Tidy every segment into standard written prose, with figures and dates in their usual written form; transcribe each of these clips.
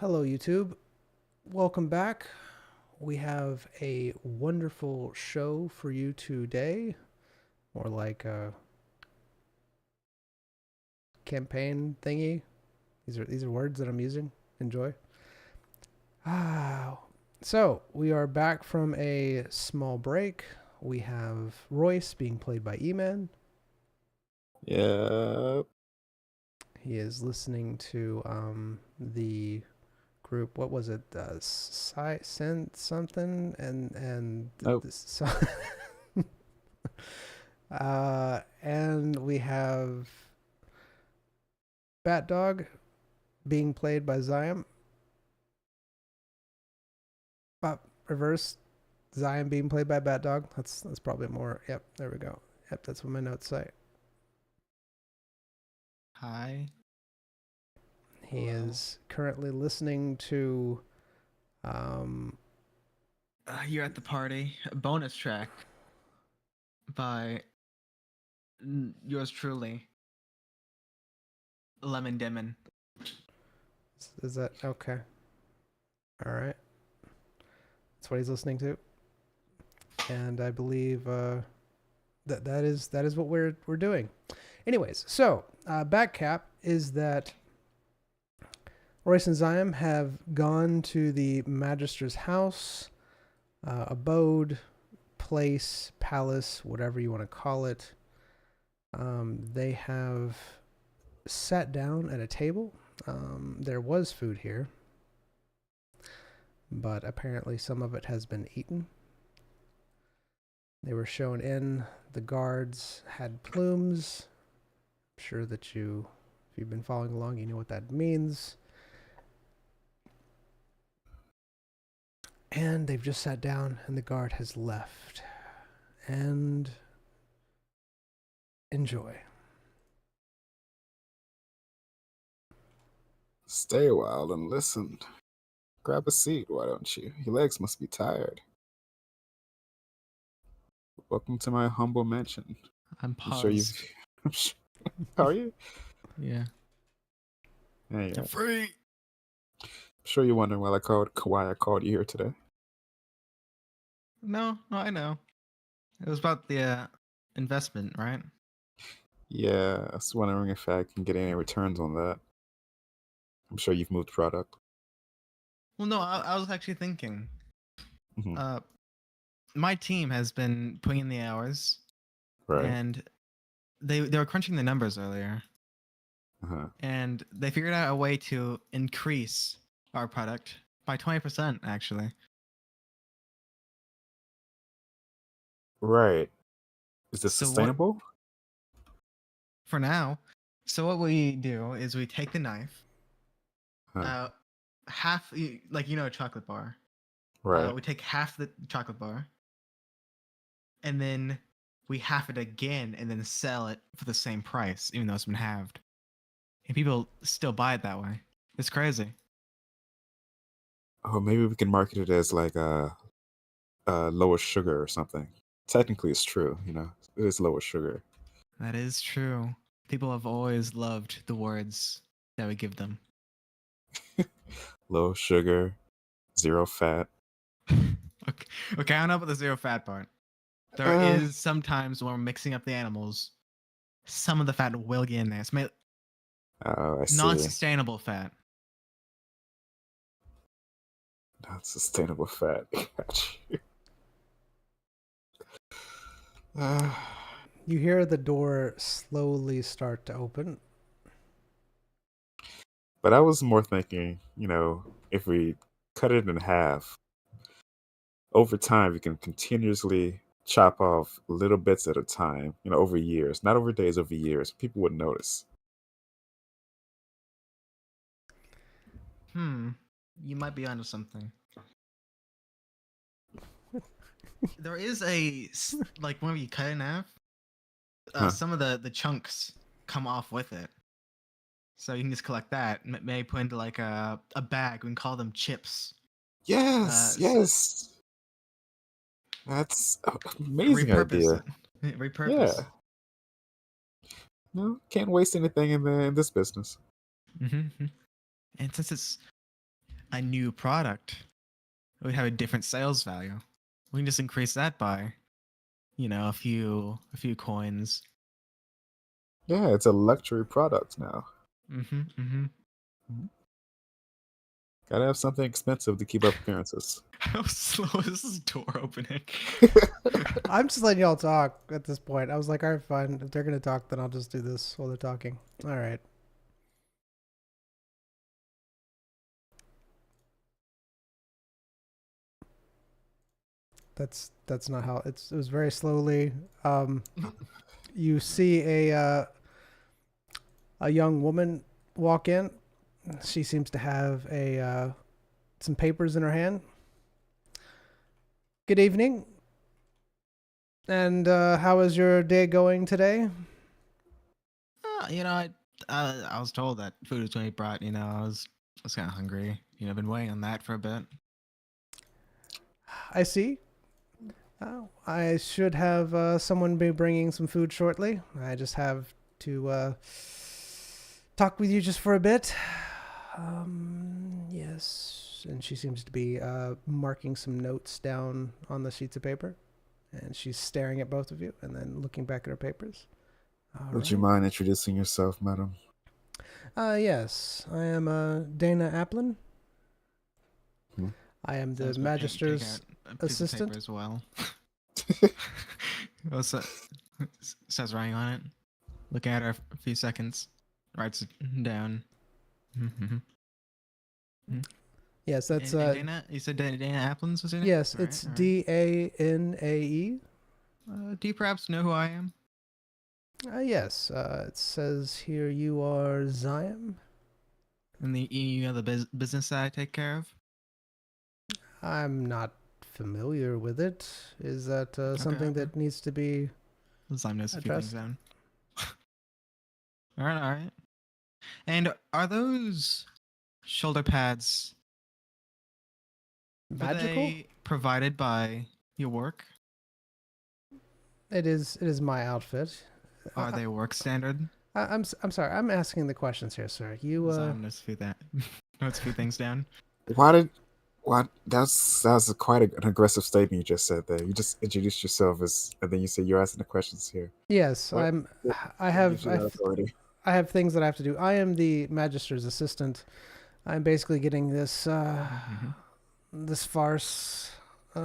Hello, YouTube. Welcome back. We have a wonderful show for you today, or like a campaign thingy. These are words that I'm using. Enjoy. Ah, so we are back from a small break. We have Royce being played by E-Man. Yeah. He is listening to the group. What was it? Sent something and Nope. this. And we have Bat Dog being played by Zion. Reverse Zion being played by Bat Dog. That's probably more. Yep, there we go. Yep, that's what my notes say. Hi. He Hello. is currently listening to You're at the party. A bonus track by yours truly, Lemon Demon. is that okay? All right. That's what he's listening to. And I believe that is what we're doing. Anyways, so back cap is that Royce and Zion have gone to the Magister's house, abode, place, palace, whatever you want to call it. They have sat down at a table. There was food here, but apparently some of it has been eaten. They were shown in. The guards had plumes. I'm sure that if you've been following along, you know what that means. And they've just sat down, and the guard has left. And enjoy. Stay a while and listen. Grab a seat, why don't you? Your legs must be tired. Welcome to my humble mansion. I'm I'm sure you've. paused. I'm sure, how are you? Yeah. Yeah, yeah. I'm free. I'm sure you're wondering why I called you here today. No, I know. It was about the investment, right? Yeah, I was wondering if I can get any returns on that. I'm sure you've moved product. Well, no, I was actually thinking. Mhm. My team has been putting in the hours, Right. and they were crunching the numbers earlier, Uh-huh. and they figured out a way to increase our product by 20%, actually. Right. Is this So what? sustainable? For now. So what we do is we take the knife, Huh. half, like a chocolate bar. Right. We take half the chocolate bar, and then we half it again, and then sell it for the same price, even though it's been halved. And people still buy it that way. It's crazy. Oh, maybe we can market it as like lower sugar or something. Technically, it's true. It is lower sugar. That is true. People have always loved the words that we give them. Low sugar, zero fat. Okay, I don't know about the zero fat part. There Uh, is sometimes when we're mixing up the animals, some of the fat will get in there. It's oh, I see. non-sustainable fat. Not sustainable fat. Got you. Uh, You hear the door slowly start to open. but I was more thinking, if we cut it in half, over time we can continuously chop off little bits at a time, over years, not over days, over years. People would notice. You might be onto something. There is like when you cut it in half, Huh. some of the chunks come off with it. So you can just collect that, maybe put into like a bag. We can call them chips. Yes, yes. That's an amazing Repurpose idea. it. Repurpose. Yeah. No, can't waste anything in this business. Mm-hmm. And since it's a new product, it would have a different sales value. We can just increase that by, a few coins. Yeah, it's a luxury product now. Mm-hmm. Gotta have something expensive to keep up appearances. How slow is this door opening? I'm just letting y'all talk at this point. I was like, all right, fine. If they're gonna talk, then I'll just do this while they're talking. All right. That's not how it was very slowly. You see a young woman walk in. She seems to have a some papers in her hand. Good evening. And how is your day going today? I was told that food was going to be brought. I was kind of hungry. I've been waiting on that for a bit. I see. I should have someone be bringing some food shortly. I just have to talk with you just for a bit. Yes. And she seems to be marking some notes down on the sheets of paper. And she's staring at both of you and then looking back at her papers. All Would you right. mind introducing yourself, madam? Yes. I am Dana Applin. Hmm. I am the Sounds good. magister's Take out a piece of assistant. paper as well. What's that? Says writing on it. Looking at her a few seconds. Writes it down. Yes, that's And Dana. You said Dana Applins was in it. yes, All right, it's all right. Danae. Do you perhaps know who I am? Yes, it says here you are Zion. And the business that I take care of. I'm not familiar with it. Is that something Okay. that needs to be Zyme knows a few things addressed? down. All right, all right. And are those shoulder pads were Magical? they provided by your work? It is. It is my outfit. Are they work standard? I'm sorry. I'm asking the questions here, sir. You Zyme knows notes a few things down. Why? That's quite an aggressive statement you just said there. You just introduced yourself and then you said you're asking the questions here. yes, What? I What gives have you that authority? I have things that I have to do. I am the magister's assistant. I'm basically getting this this farce. Is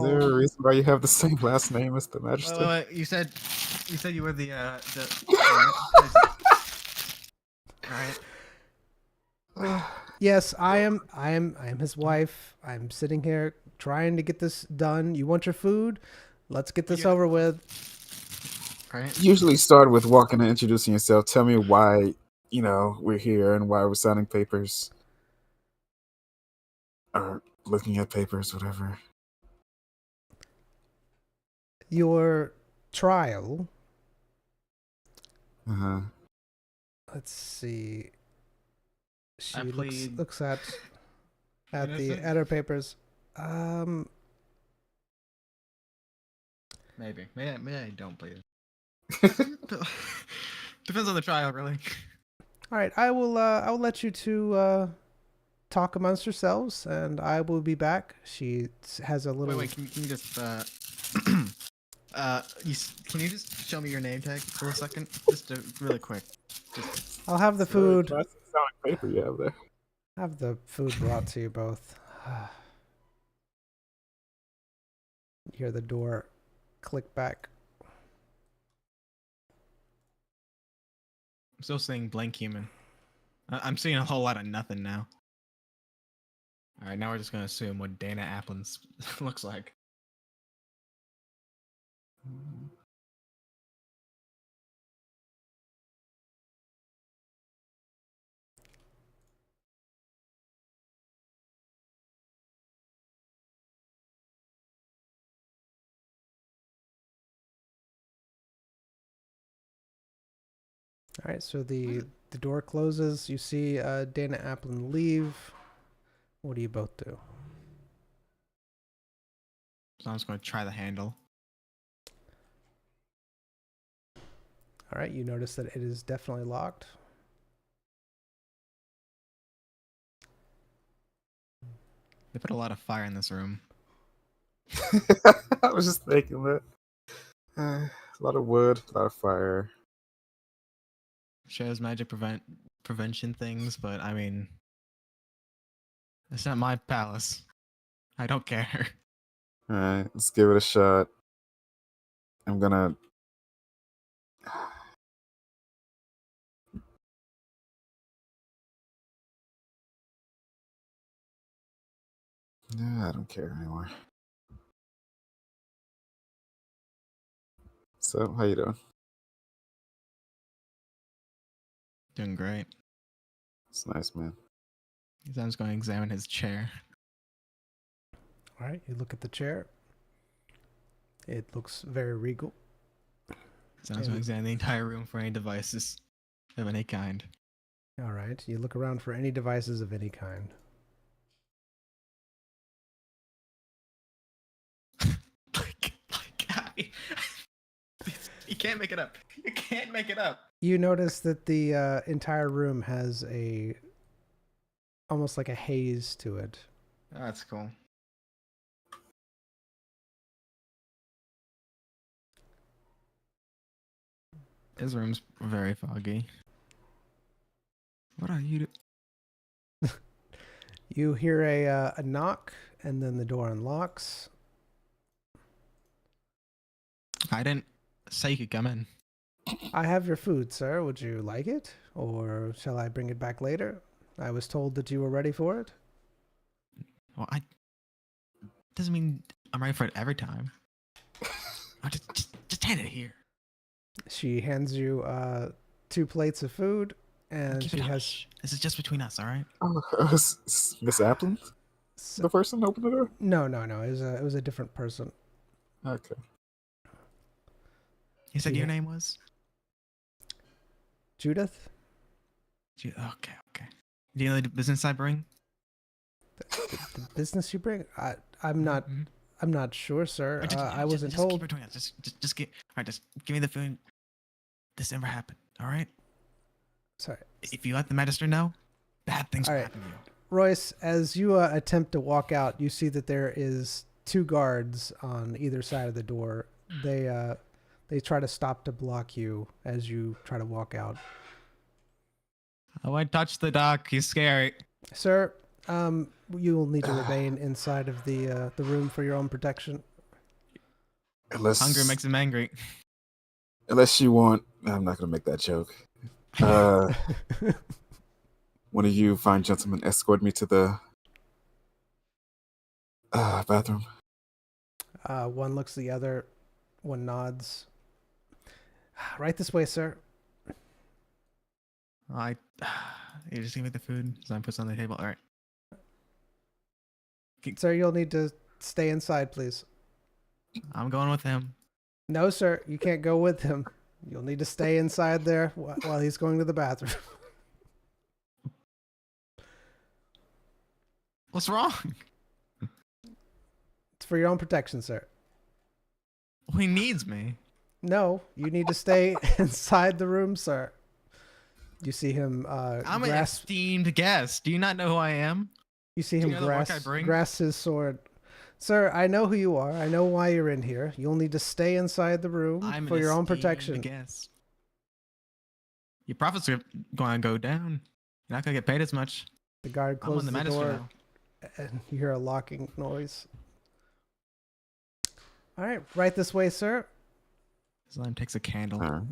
there All a reason why you have the same last name as the Wait, magistrate? wait, wait. You said you were the all right. yes, I am his wife. I'm sitting here trying to get this done. You want your food? Let's get this Yeah. over with. Right. Usually start with walking and introducing yourself. Tell me why, we're here and why we're signing papers. Or looking at papers, whatever. Your trial. Uh-huh. Let's see. She I plead looks at innocent? her papers. Maybe I don't plead. Depends on the trial, really. All right, I will let you two talk amongst yourselves, and I will be back. She has a little. Wait, can you just can you just show me your name tag for a second, just really quick? Just I'll have the It's very food. classic sounding paper you have there. Have the food brought to you both. You hear the door click back. I'm still saying blank human. I'm seeing a whole lot of nothing now. All right, now we're just gonna assume what Dana Applins looks like. All right, so the door closes. You see Dana Applin leave. What do you both do? So I'm just gonna try the handle. All right, you notice that it is definitely locked. They put a lot of fire in this room. I was just thinking that. A lot of wood, a lot of fire. Shows magic prevention things, but I mean, it's not my palace. I don't care. All right, let's give it a shot. I'm gonna. No, I don't care anymore. So, how you doing? Doing great. It's nice, man. I'm just going to examine his chair. All right, you look at the chair. It looks very regal. So I'm just going to examine the entire room for any devices of any kind. All right, you look around for any devices of any kind. You can't make it up. You can't make it up. You notice that the entire room has almost like a haze to it. Oh, that's cool. His room's very foggy. What are you doing? You hear a knock, and then the door unlocks. I didn't say you could come in. I have your food, sir. Would you like it? Or shall I bring it back later? I was told that you were ready for it. Well, doesn't mean I'm ready for it every time. Oh, just hand it here. She hands you 2 plates of food, and Keep she it has. hush. This is just between us, all right? Oh, Miss Applin, the person opened the door. No. It was a different person. Okay. You said Yeah. your name was? Judith? Okay. Do you know the business I bring? The business you bring? I'm not. Mhm. I'm not sure, sir. I wasn't just keep told. it between us. Just get. All right, just give me the food. This never happened. All right. Sorry, If you let the magister know, bad things All will right. happen to you. Royce. As you attempt to walk out, you see that there is 2 guards on either side of the door. They try to stop to block you as you try to walk out. Oh, I touched the doc. He's scary. Sir, you will need to remain inside of the room for your own protection. Hunger makes him angry. Unless you want, I'm not gonna make that joke. One of you fine gentlemen escort me to the bathroom. One looks at the other, one nods. Right this way, sir. You just give me the food. So I put it on the table. All right. Sir, you'll need to stay inside, please. I'm going with him. No, sir, you can't go with him. You'll need to stay inside there while he's going to the bathroom. What's wrong? It's for your own protection, sir. Well, he needs me. No, you need to stay inside the room, sir. You see him I'm an grasp. esteemed guest. Do you not know who I am? You see Do him you know the work I bring? grasp his sword. Sir, I know who you are. I know why you're in here. You'll need to stay inside the room I'm for an your own esteemed protection. guest. Your profits are going to go down. You're not going to get paid as much. The guard I'm on closes the the magister door, now. and you hear a locking noise. All right, right this way, sir. Slime takes a candle.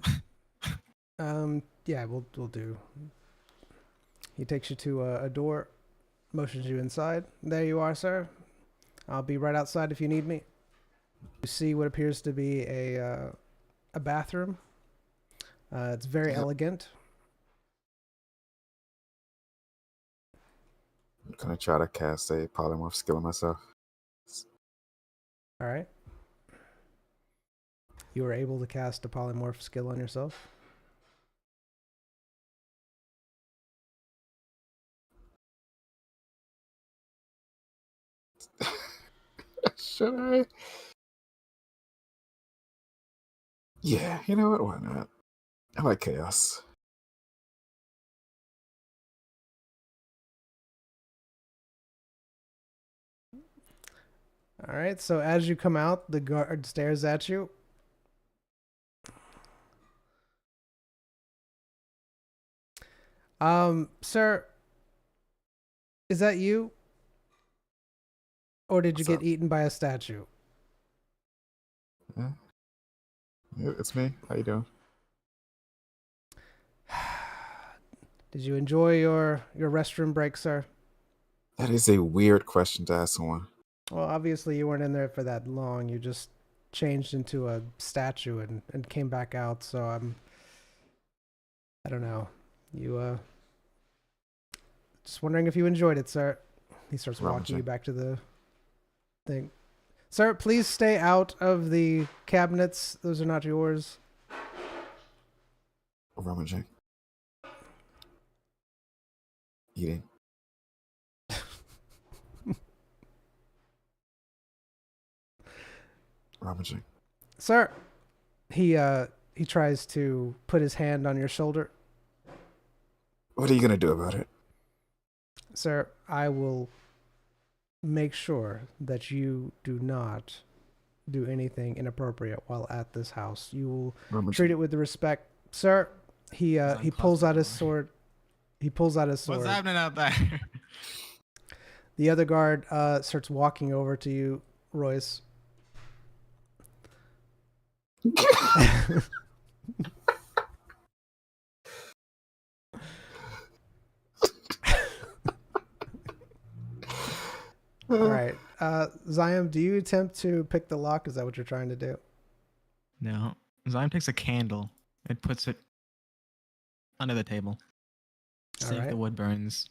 Yeah, we'll do. He takes you to a door, motions you inside. There you are, sir. I'll be right outside if you need me. You see what appears to be a bathroom. It's very elegant. I'm gonna try to cast a polymorph skill on myself. All right. You were able to cast a polymorph skill on yourself. Should I? Yeah, you know what? Why not? I like chaos. All right. So as you come out, the guard stares at you. Sir, is that you? Or did you What's get up? eaten by a statue? Yeah, it's me. How you doing? Did you enjoy your restroom break, sir? That is a weird question to ask someone. Well, obviously you weren't in there for that long. You just changed into a statue and came back out. So I don't know. You just wondering if you enjoyed it, sir. He starts walking you Rummaging. back to the thing. Sir, please stay out of the cabinets. Those are not yours. Rummaging. Eating. Rummaging. Sir, he tries to put his hand on your shoulder. What are you gonna do about it? Sir, I will make sure that you do not do anything inappropriate while at this house. You will Rummaging. treat it with respect. Sir, he pulls out his sword. He pulls out his sword. What's happening out there? The other guard starts walking over to you, Royce. All right. Zion, do you attempt to pick the lock? Is that what you're trying to do? No. Zion takes a candle and puts it under the table. See if Alright. the wood burns.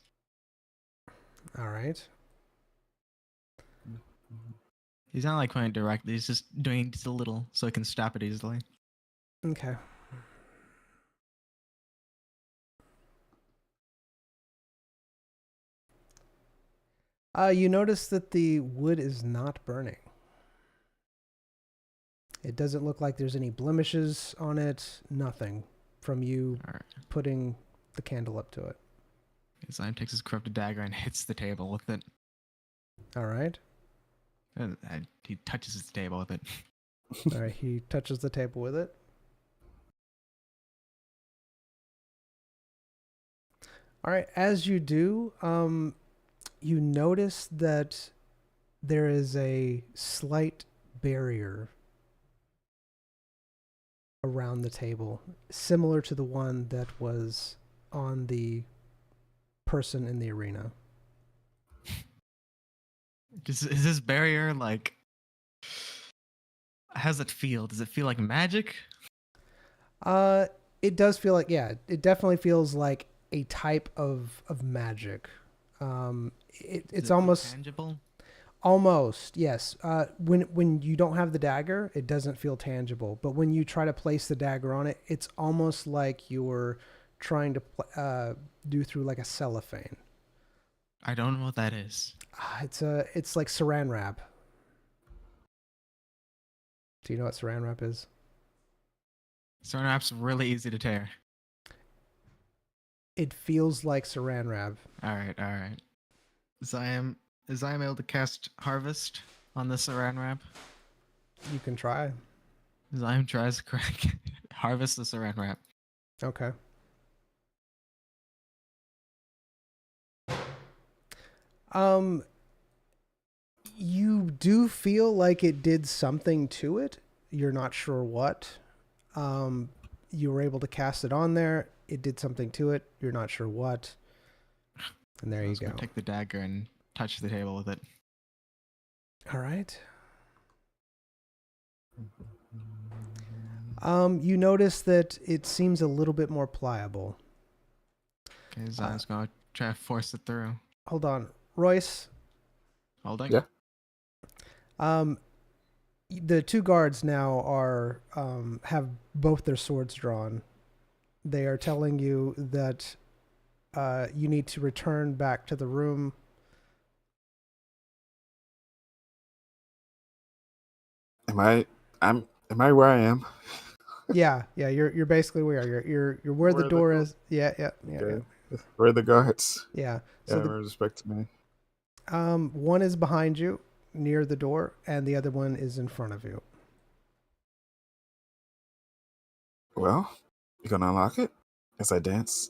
All right. He's not like pointing directly. He's just doing just a little so he can stop it easily. Okay. You notice that the wood is not burning. It doesn't look like there's any blemishes on it. Nothing from you All right. putting the candle up to it. Zion takes his corrupted dagger and hits the table with it. All right. And he touches the table with it. All right. He touches the table with it. All right. As you do, you notice that there is a slight barrier around the table, similar to the one that was on the person in the arena. Is this barrier like? How does it feel? Does it feel like magic? It does feel like, yeah, it definitely feels like a type of magic. Does It's it feel almost tangible. almost, yes. When you don't have the dagger, it doesn't feel tangible. But when you try to place the dagger on it, it's almost like you're trying to do through like a cellophane. I don't know what that is. It's like saran wrap. Do you know what saran wrap is? Saran wrap's really easy to tear. It feels like saran wrap. All right. Is I am able to cast Harvest on the saran wrap? You can try. Zion tries to crack Harvest the saran wrap. Okay. You do feel like it did something to it. You're not sure what. You were able to cast it on there. It did something to it. You're not sure what. And there I you was go. gonna take the dagger and touch the table with it. All right. You notice that it seems a little bit more pliable. Okay, Zion's gonna try to force it through. Hold on, Royce. Holding. Yeah. The two guards now are have both their swords drawn. They are telling you that you need to return back to the room. Am I where I am? Yeah, you're basically where you're where the door is. Yeah. Okay. Where are the guards? Yeah. Yeah, So respect to me. one is behind you. near the door, and the other one is in front of you. Well, you gonna unlock it as I dance?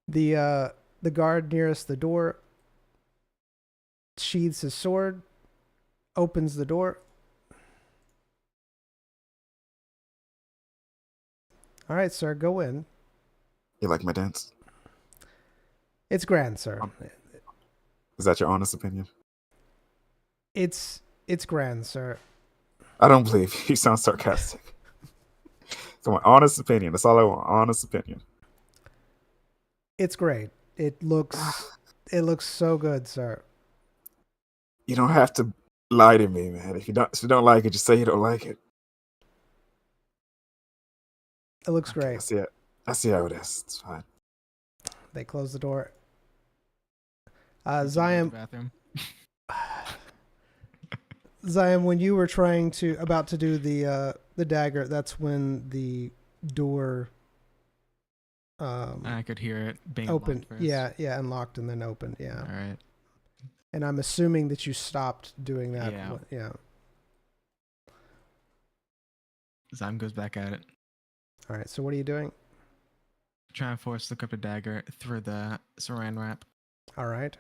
The guard nearest the door sheathes his sword, opens the door. All right, sir, go in. You like my dance? It's grand, sir. Is that your honest opinion? It's grand, sir. I don't believe you. You sound sarcastic. Come on, honest opinion. That's all I want. Honest opinion. It's great. It looks so good, sir. You don't have to lie to me, man. If you don't like it, just say you don't like it. It looks Okay, great. I see how it is. It's fine. They close the door. He's in the bathroom. Zion, when you were about to do the dagger, that's when the door I could hear it being opened. unlocked first. Yeah, unlocked and then opened. Yeah. All right. And I'm assuming that you stopped doing that. Yeah. Yeah. Zym goes back at it, All right. So what are you doing? trying to force the cryptic dagger through the saran wrap. All right.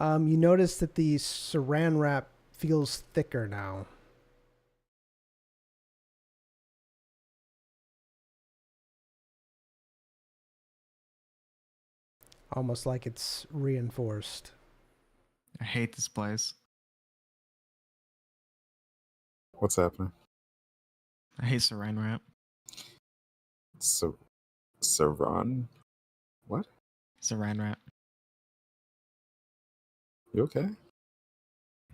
You notice that the saran wrap feels thicker now. Almost like it's reinforced. I hate this place. What's happening? I hate saran wrap. So, Saran? What? Saran wrap. You okay?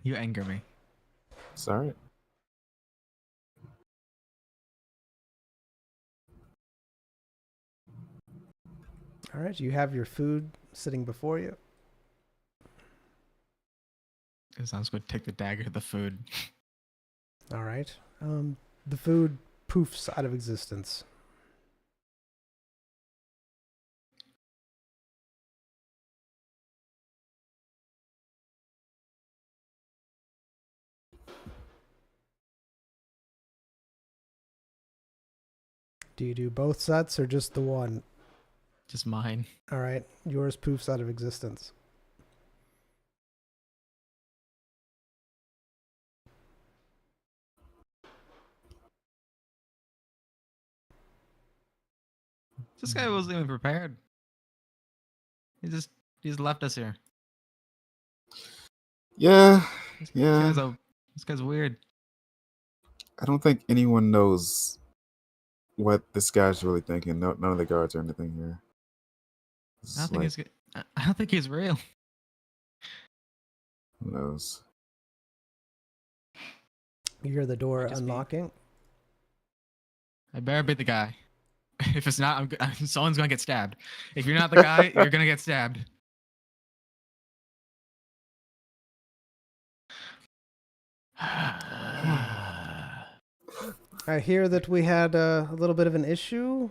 You anger me. Sorry. All right. You have your food sitting before you. Zym's going to take the dagger to the food. All right. The food poofs out of existence. Do you do both sets or just the one? Just mine. All right. Yours poofs out of existence. This guy wasn't even prepared. He just left us here. Yeah, This yeah. guy's weird. I don't think anyone knows what this guy's really thinking. No, none of the guards or anything here. I don't think he's real. Who knows? You hear the door Might just be- unlocking. I better be the guy. If it's not, someone's gonna get stabbed. If you're not the guy, you're gonna get stabbed. I hear that we had a little bit of an issue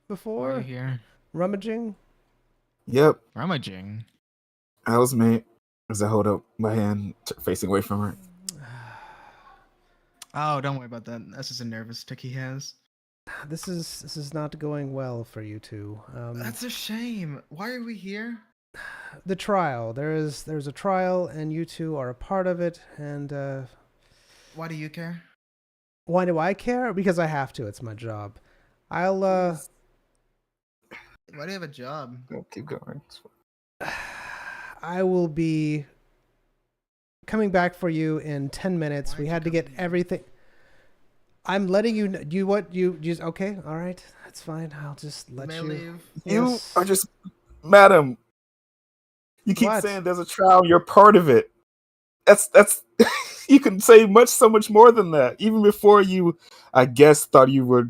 before. Right here, Rummaging. Yep, rummaging. that was me. As I hold up my hand, facing away from her. Oh, don't worry about that. That's just a nervous tick he has. This is not going well for you two. That's a shame. Why are we here? The trial. There's a trial, and you two are a part of it. And Why do you care? why do I care? Because I have to. It's my job. I'll Why do you have a job? No, keep going. I will be coming back for you in 10 minutes. Why'd We you had to come get here? everything. I'm letting you know. You just okay? All right, that's fine. I'll just let May I you. leave? You Yes. are just, madam. You keep What? saying there's a trial. You're part of it. That's. You can say so much more than that. Even before you, I guess, thought you were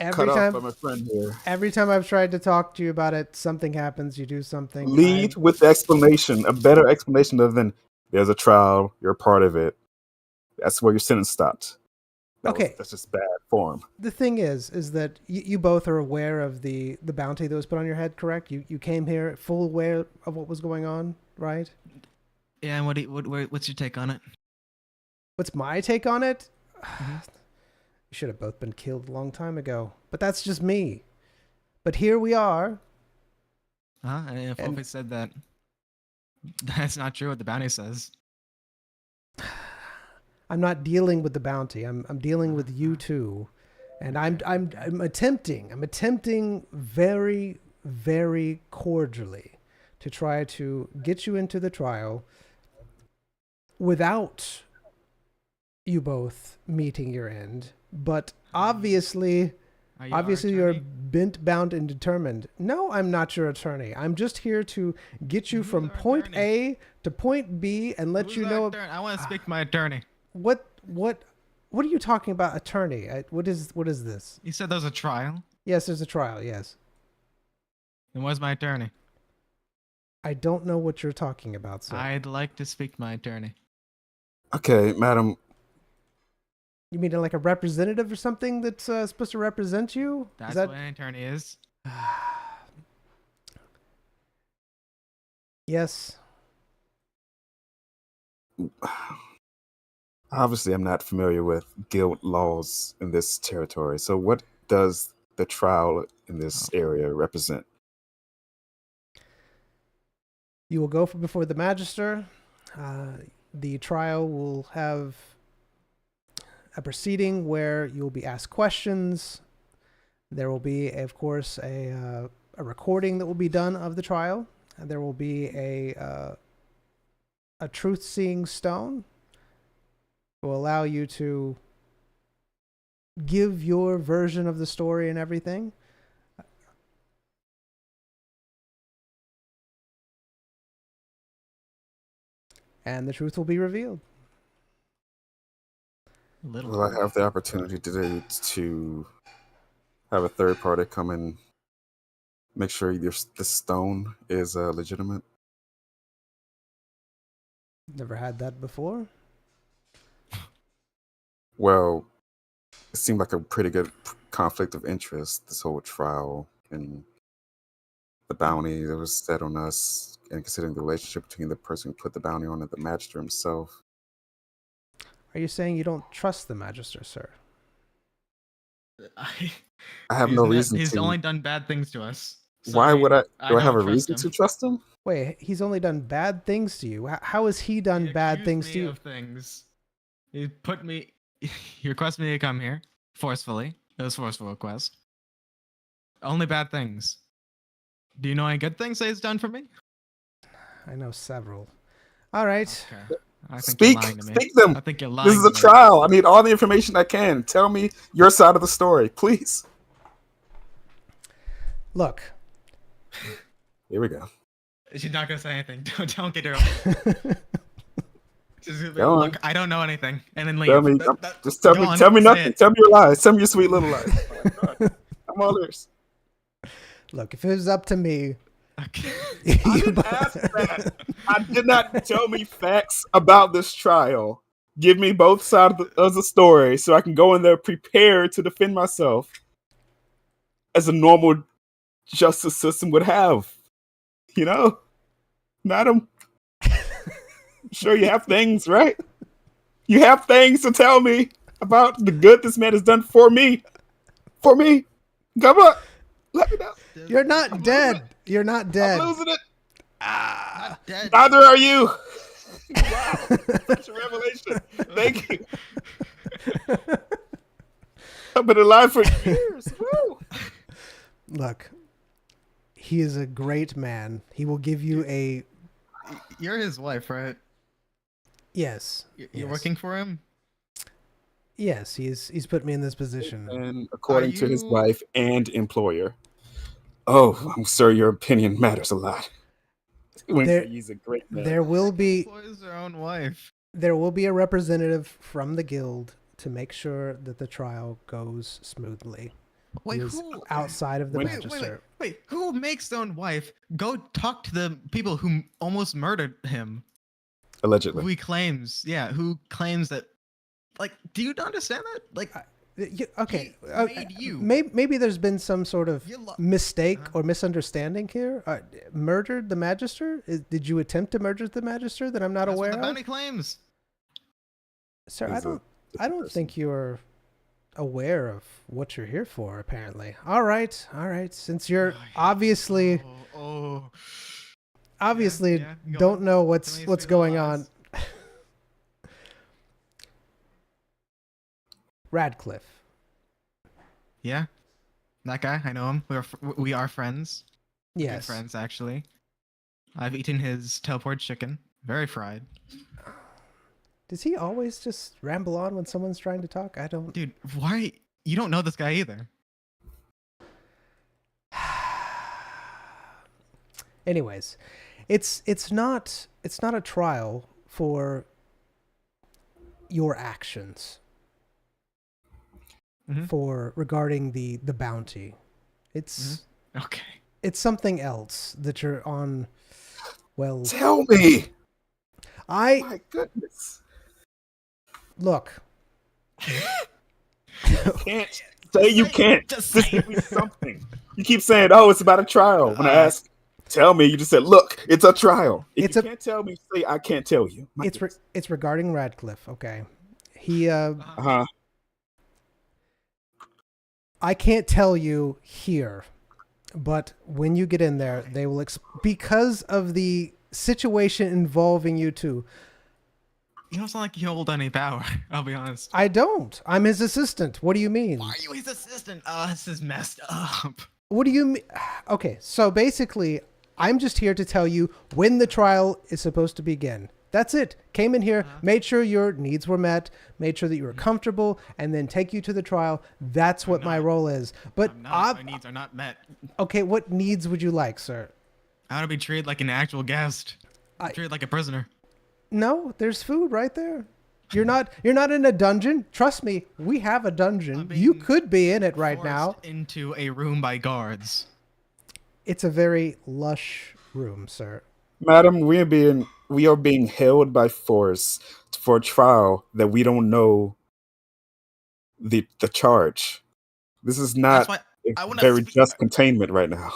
Every cut off by time, my friend here. every time I've tried to talk to you about it, something happens. You do something. Lead with the explanation, a better explanation other than there's a trial. You're a part of it. That's where your sentence stopped. Okay. That's just bad form. The thing is that you both are aware of the bounty that was put on your head, correct? You came here full aware of what was going on, right? Yeah, and what's your take on it? What's my take on it? Mhm. You should have both been killed a long time ago. But that's just me. But here we are. And if And- Wolfie said that, that's not true what the bounty says. I'm not dealing with the bounty. I'm dealing with you two. And I'm attempting very, very cordially to try to get you into the trial without you both meeting your end. But obviously Are you our you're attorney? bent, bound, and determined. No, I'm not your attorney. I'm just here to get you Who's from our point attorney? A to point B and let Who's you our know attorney? I want to speak to my attorney. what are you talking about, attorney? What is this? You said there's a trial. Yes, there's a trial. Yes. Then where's my attorney? I don't know what you're talking about, sir. I'd like to speak to my attorney. Okay, madam. You mean like a representative or something that's supposed to represent you? That's Is that what an attorney is. yes? Obviously, I'm not familiar with guild laws in this territory. So, what does the trial in this area represent? You will go before the magister. The trial will have a proceeding where you will be asked questions. There will be, of course, a recording that will be done of the trial. And there will be a truth-seeing stone. Will allow you to give your version of the story and everything. And the truth will be revealed. Little. Will I have the opportunity today to have a third party come and make sure the stone is legitimate? Never had that before. Well, it seemed like a pretty good conflict of interest, this whole trial and the bounty that was set on us, and considering the relationship between the person who put the bounty on and the magistrate himself. Are you saying you don't trust the magister, sir? I have no reason He's to. only done bad things to us. Why Sorry, would I? Do I have a don't trust reason him. to trust him? Wait, he's only done bad things to you. How has he done He bad accused things me to you? Of things. He put me. He requested me to come here forcefully. It was a forceful request. Only bad things. Do you know any good things that he's done for me? I know several. All right. Okay. I think Speak, you're lying to me. speak them. I think you're lying. This is a to me. trial. I need all the information I can. Tell me your side of the story, please. Look. Here we go. She's not gonna say anything. Don't get her. Just be like, Go on. look, I don't know anything, and then leave. Tell me. Just tell go me. on, Tell me say nothing. it. Tell me your lies. Tell me your sweet little lies. Oh my God. I'm all ears. Look, if it was up to me, Okay. I didn't ask that. I did not tell me facts about this trial. Give me both sides of the story so I can go in there prepared to defend myself as a normal justice system would have. You know? Madam, sure you have things, right? You have things to tell me about the good this man has done for me. For me. Come on. Let me know. you're not dead. You're not dead. I'm losing it. Not dead. Neither are you. Wow. Such a revelation. Thank you. I've been alive for years. Woo. Look, he is a great man. He will give you a You're his wife, right? yes. You're yes. working for him. Yes, he's put me in this position. And according to his you- wife and employer. Oh, I'm sure your opinion matters a lot. He's a great man. There will be Employs their own wife. there will be a representative from the guild to make sure that the trial goes smoothly. Wait, He is who? outside of the Wait, magister. Wait, who makes their own wife go talk to the people who almost murdered him? Allegedly. Who claims that Like, do you not understand that? Like, Okay. he made you. Maybe there's been some sort of mistake Uh-huh. or misunderstanding here. Murdered the Magister? Did you attempt to murder the Magister that I'm not That's what aware the of? bounty claims. Sir, He's a I don't person. think you're aware of what you're here for, apparently. All right. Since you're obviously Oh. obviously yeah, go don't on. know Tell what's me what's some little going lies. on. Radcliffe. Yeah, that guy. I know him. We are friends. Good Yes. friends, actually. I've eaten his teleport chicken. Very fried. Does he always just ramble on when someone's trying to talk? I don't. Dude, why? You don't know this guy either. Anyways, it's not a trial for your actions Mhm. for regarding the bounty. It's Okay. it's something else that you're on. Well, Tell me. My goodness. Look. Can't say you can't. Just Just say give me something. You keep saying, "Oh, it's about a trial." When I ask, tell me. You just said, "Look, it's a trial." If It's you a- can't tell me, say, "I can't tell you." My goodness. It's regarding Radcliffe. Okay, he Uh-huh. I can't tell you here, but when you get in there, they will because of the situation involving you two. You don't sound like you hold any power. I'll be honest. I don't. I'm his assistant. What do you mean? Why are you his assistant? Oh, this is messed up. What do you mean? Okay, so basically, I'm just here to tell you when the trial is supposed to begin. That's it. Came in here, made sure your needs were met, made sure that you were comfortable, and then take you to the trial. That's what my role is. But My needs are not met. okay, what needs would you like, sir? I want to be treated like an actual guest. Treated like a prisoner. No, there's food right there. You're not in a dungeon. Trust me, we have a dungeon. You being could be in it right now. Forced into a room by guards. It's a very lush room, sir. Madam, we are being held by force for a trial that we don't know the charge. This is That's not why I a want very to just containment right now.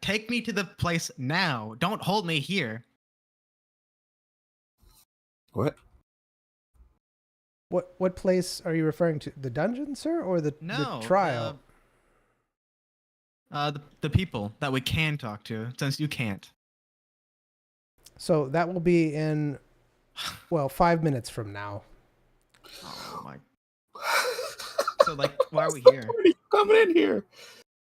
take me to the place now. Don't hold me here. What? What place are you referring to? The dungeon, sir, or the trial? The people that we can talk to, since you can't. So that will be in 5 minutes from now. Oh my. So like, why are we here? Why are you coming in here?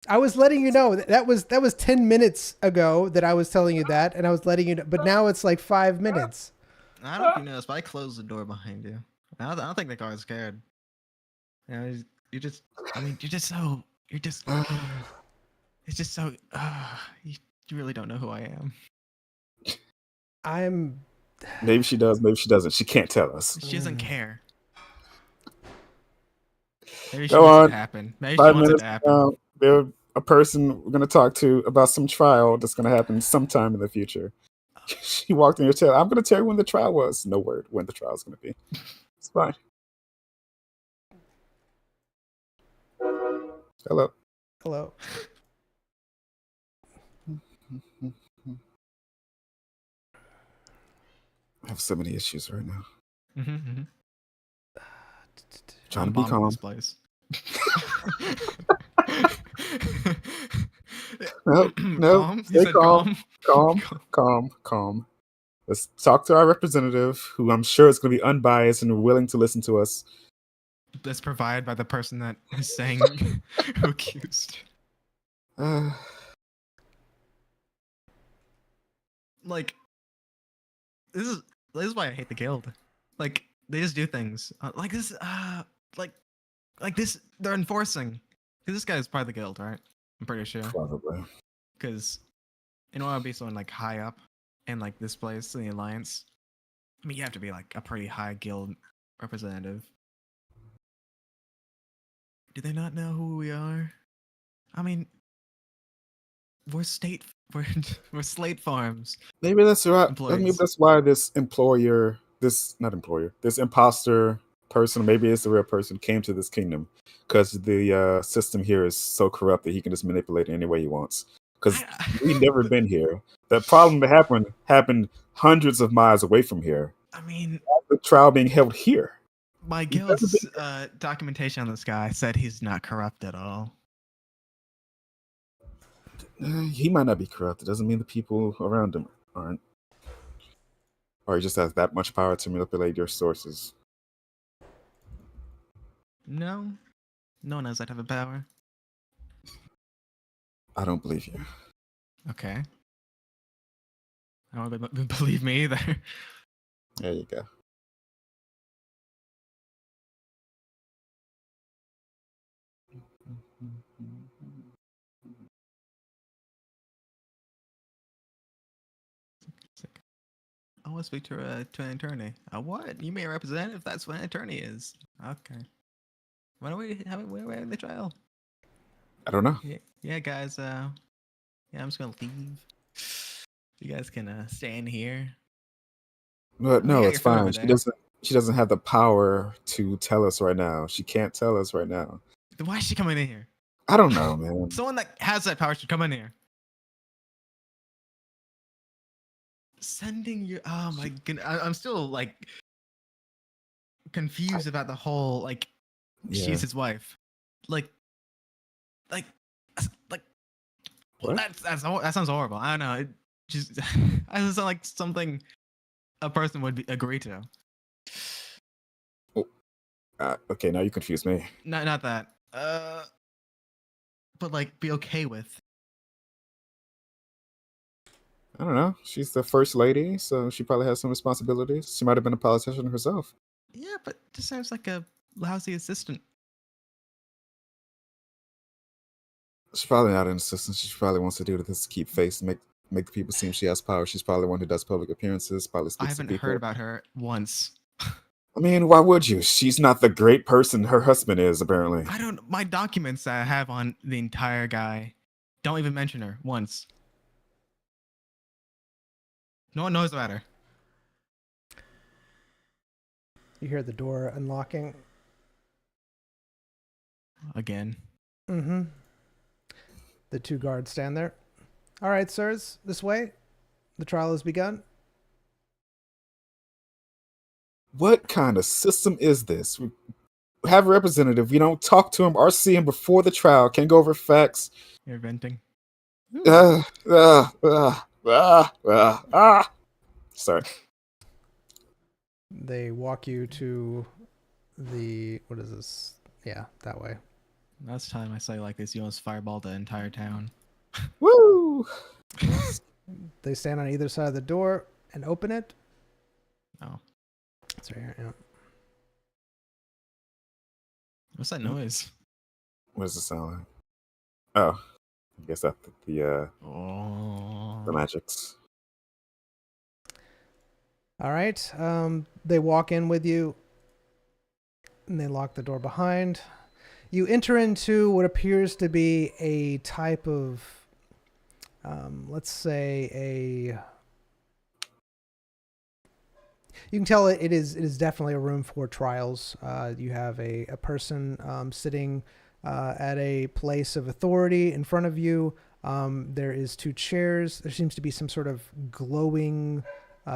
I was letting you know that was 10 minutes ago that I was telling you that, and I was letting you know, but now it's like 5 minutes. I don't know if you noticed, but I closed the door behind you. I don't think the guard's scared. You know, you're just. I mean, you're just so. You're just. It's just so. You really don't know who I am. I'm. Maybe she does, maybe she doesn't. She can't tell us. She doesn't care. Maybe she Go wants on. it to happen. Maybe 5 she wants it minutes to happen. now, there's a person we're going to talk to about some trial that's going to happen sometime in the future. She walked in here and said, "I'm going to tell you when the trial was." No word when the trial is going to be. It's fine. Hello. Hello. I have so many issues right now. Mm-hmm. Trying to be calm. This place. No, Calm? You stay said calm. Calm. Let's talk to our representative, who I'm sure is going to be unbiased and willing to listen to us. That's provided by the person that is saying who accused. Like, this is why I hate the guild. Like, they just do things like this. Like this. They're enforcing. Cause this guy's part of the guild, right? I'm pretty sure. Probably. Because in order to be someone like high up in like this place in the alliance, I mean, you have to be like a pretty high guild representative. Do they not know who we are? I mean, we're Slate Farms. Maybe that's right. Employees. Maybe that's why this imposter person, maybe it's a real person, came to this kingdom because the system here is so corrupt that he can just manipulate it any way he wants. Because we've never been here. The problem that happened hundreds of miles away from here. I mean, The trial being held here. my We've never guild's been documentation on this guy said he's not corrupt at all. He might not be corrupt. It doesn't mean the people around him aren't. Or he just has that much power to manipulate your sources. No, no one has that type of power. I don't believe you. Okay. I don't believe me either. There you go. I want to speak to an attorney. What? You may represent if that's what an attorney is. Okay. When are we having the trial? I don't know. Yeah, guys. Yeah, I'm just gonna leave. You guys can stay in here. But no, got it's your food over fine. there. She doesn't have the power to tell us right now. She can't tell us right now. Then why is she coming in here? I don't know, man. Someone that has that power should come in here. Sending your oh my goodness, I'm still like confused about the whole like Yeah. she's his wife, like What? that sounds horrible. I don't know. It just that doesn't sound like something a person would agree to. Okay, now you confuse me. Not that. But like be okay with. I don't know. She's the first lady, so she probably has some responsibilities. She might have been a politician herself. Yeah, but just sounds like a lousy assistant. She's probably not an assistant. She probably wants to do this to keep face, make the people seem she has power. She's probably one who does public appearances, probably I speaks to haven't people. heard about her once. I mean, why would you? She's not the great person her husband is, apparently. I don't. My documents that I have on the entire guy don't even mention her once. No one knows about her. You hear the door unlocking. Again. Mm-hmm. The two guards stand there. All right, sirs, this way. The trial has begun. What kind of system is this? We have a representative. We don't talk to him or see him before the trial. Can't go over facts. You're venting. Sorry. They walk you to the, what is this? Yeah, that way. Last time I saw you like this, you almost fireballed the entire town. Woo! They stand on either side of the door and open it. Oh. It's right here, yeah. What's that noise? What does it sound like? Oh, I guess that's the Oh. magics. All right. They walk in with you and they lock the door behind. You enter into what appears to be a type of, let's say you can tell it is definitely a room for trials. You have a person sitting at a place of authority in front of you. There is two chairs. There seems to be some sort of glowing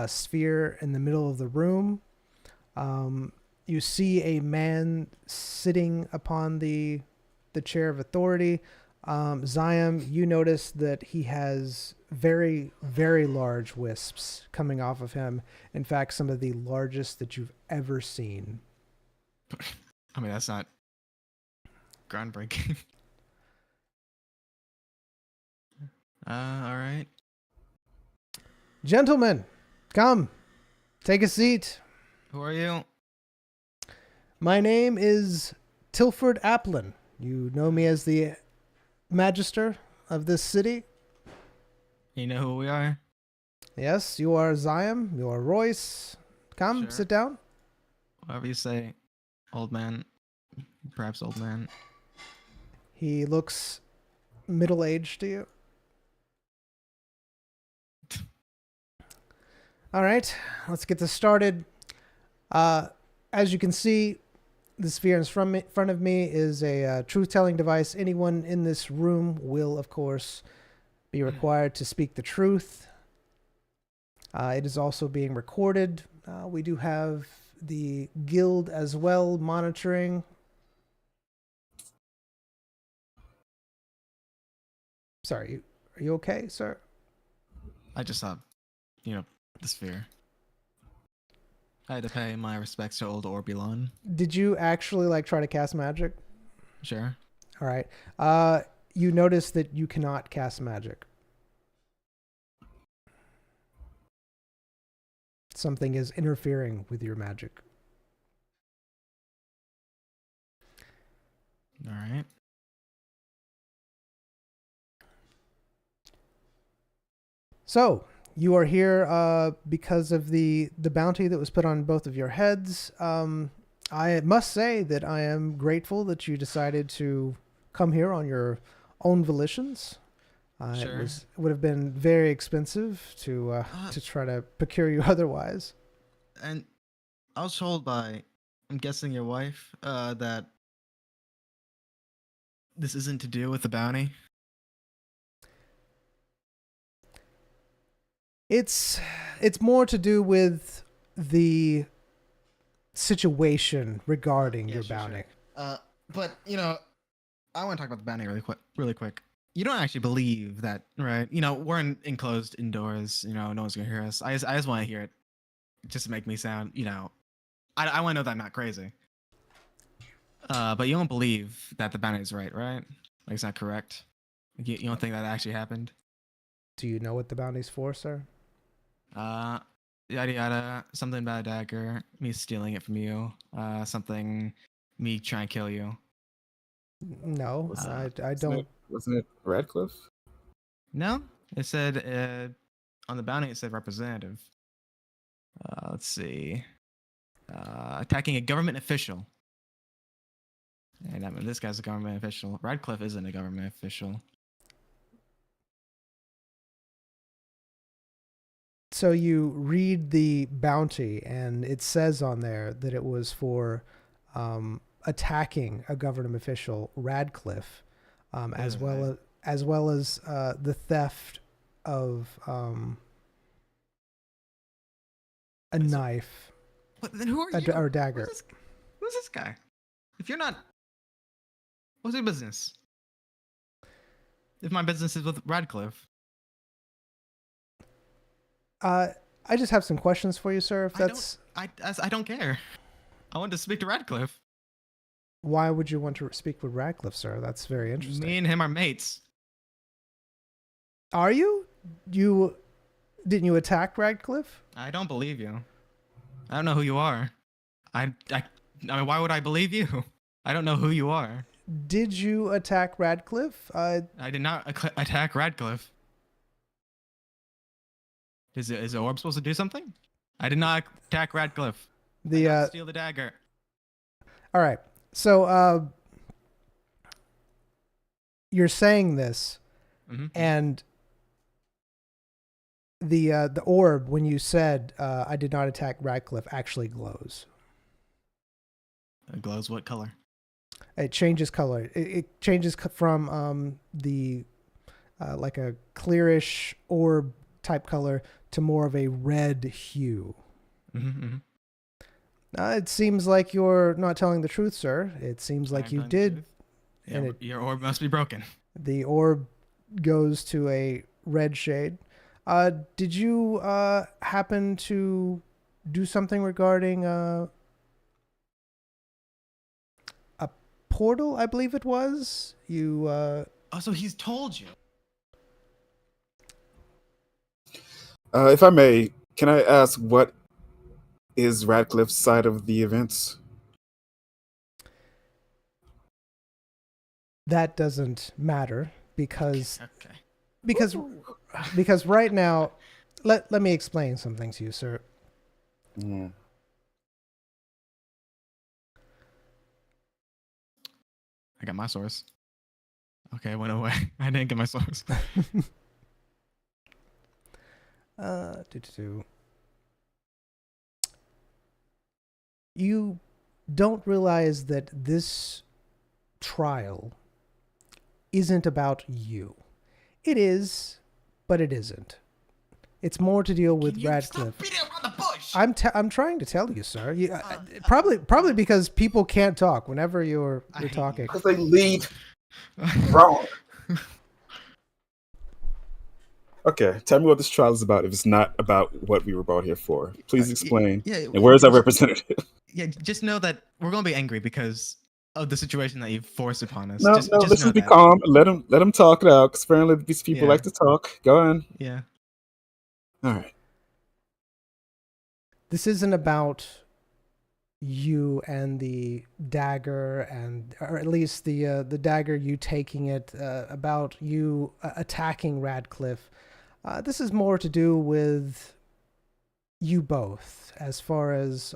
sphere in the middle of the room. You see a man sitting upon the chair of authority. Ziam, you notice that he has very, very large wisps coming off of him. In fact, some of the largest that you've ever seen. I mean, that's not groundbreaking. All right. Gentlemen, come. Take a seat. Who are you? My name is Tilford Applin. You know me as the Magister of this city. You know who we are? Yes, you are Ziam. You are Royce. Come, Sure. sit down. Whatever you say, old man. Perhaps old man. He looks middle-aged to you. All right, let's get this started. As you can see, The sphere in front of me is a truth-telling device. Anyone in this room will, of course, be required to speak the truth. It is also being recorded. We do have the guild as well monitoring. Sorry, are you okay, sir? I just saw, the sphere. I had to pay my respects to old Orbulon. Did you actually try to cast magic? Sure. All right. You notice that you cannot cast magic. Something is interfering with your magic. All right. So, you are here because of the bounty that was put on both of your heads. I must say that I am grateful that you decided to come here on your own volitions. Sure. It would have been very expensive to try to procure you otherwise. And I was told by, I'm guessing your wife, that this isn't to do with the bounty. It's more to do with the situation regarding your Sure, bounty. Sure. But I want to talk about the bounty really quick. You don't actually believe that, right? We're enclosed indoors. No one's gonna hear us. I just want to hear it, just to make me sound, I want to know that I'm not crazy. But you don't believe that the bounty is right? Like it's not correct. Like, you don't think that actually happened? Do you know what the bounty's for, sir? Yada yada. Something about a dagger. Me stealing it from you. Something. Me trying to kill you. No, I don't. Wasn't it Radcliffe? No, it said on the bounty. It said representative. Let's see. Attacking a government official. And I mean, this guy's a government official. Radcliffe isn't a government official. So you read the bounty, and it says on there that it was for attacking a government official, Radcliffe, as well as the theft of a knife. But then who are you? Or a dagger. Who's this guy? If you're not, what's your business? If my business is with Radcliffe. I just have some questions for you, sir. If that's, I don't care. I want to speak to Radcliffe. Why would you want to speak with Radcliffe, sir? That's very interesting. Me and him are mates. Are you? Didn't you attack Radcliffe? I don't believe you. I don't know who you are. I mean, why would I believe you? I don't know who you are. Did you attack Radcliffe? I did not attack Radcliffe. Is the orb supposed to do something? I did not attack Radcliffe. Steal the dagger. All right. So you're saying this, and the orb, when you said I did not attack Radcliffe, actually glows. It glows what color? It changes color. It changes from the like a clearish orb type color to more of a red hue. It seems like you're not telling the truth, sir. It seems like you did. Yeah, your orb must be broken. The orb goes to a red shade. Did you happen to do something regarding a portal, I believe it was? You Oh, so he's told you. If I may, can I ask what is Radcliffe's side of the events? That doesn't matter because Okay. because right now, let me explain something to you, sir. Yeah. I got my source. Okay, it went away. I didn't get my source. You don't realize that this trial isn't about you. It is, but it isn't. It's more to deal with Can you Radcliffe. stop beating around the bush? I'm trying to tell you, sir. Probably because people can't talk whenever you're I hate you. talking. Because they lead wrong. Okay, tell me what this trial is about if it's not about what we were brought here for. Please explain. Yeah, And where's our representative? yeah, just know that we're gonna be angry because of the situation that you've forced upon us. No, just let's know just be that. calm. Let them talk it out. Because apparently these people Yeah. like to talk. Go on. Yeah. All right. This isn't about you and the dagger, or at least the dagger, you taking it, about you attacking Radcliffe. This is more to do with you both, as far as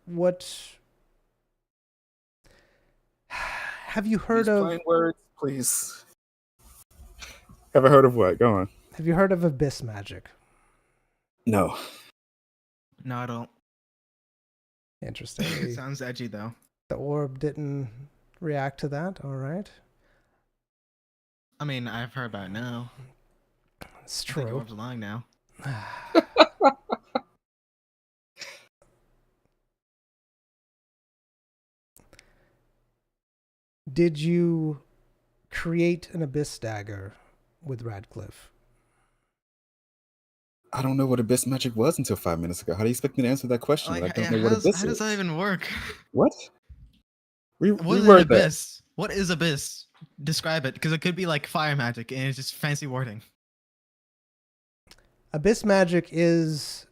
what have you heard These of? plain words, please. Have I heard of what? Go on. Have you heard of abyss magic? No. No, I don't. Interesting. It sounds edgy though. The orb didn't react to that. All right, I mean, I've heard about it now. it's I think true. Orb's lying now. Did you create an abyss dagger with Radcliffe? I don't know what abyss magic was until 5 minutes ago. How do you expect me to answer that question? Like, I don't yeah, know what abyss how does is. that even work? What? What is an Reword that. abyss? What is abyss? Describe it, because it could be like fire magic and it's just fancy wording. Abyss magic is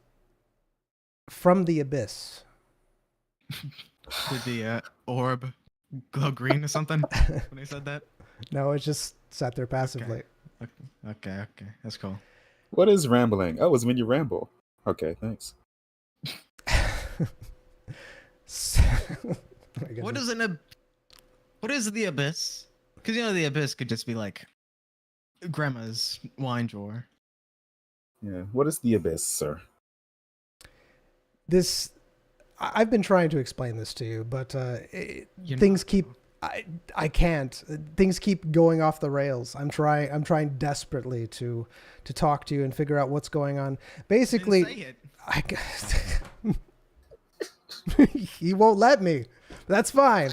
from the abyss. Did the orb glow green or something when he said that? No, it just sat there passively. Okay, that's cool. What is rambling? Oh, it's when you ramble. Okay, thanks. What is the abyss? Because you know the abyss could just be like grandma's wine drawer. Yeah. What is the abyss, sir? I've been trying to explain this to you, but You're things not, keep. though. I can't. Things keep going off the rails. I'm trying desperately to talk to you and figure out what's going on. Basically, Didn't say it. he won't let me. That's fine.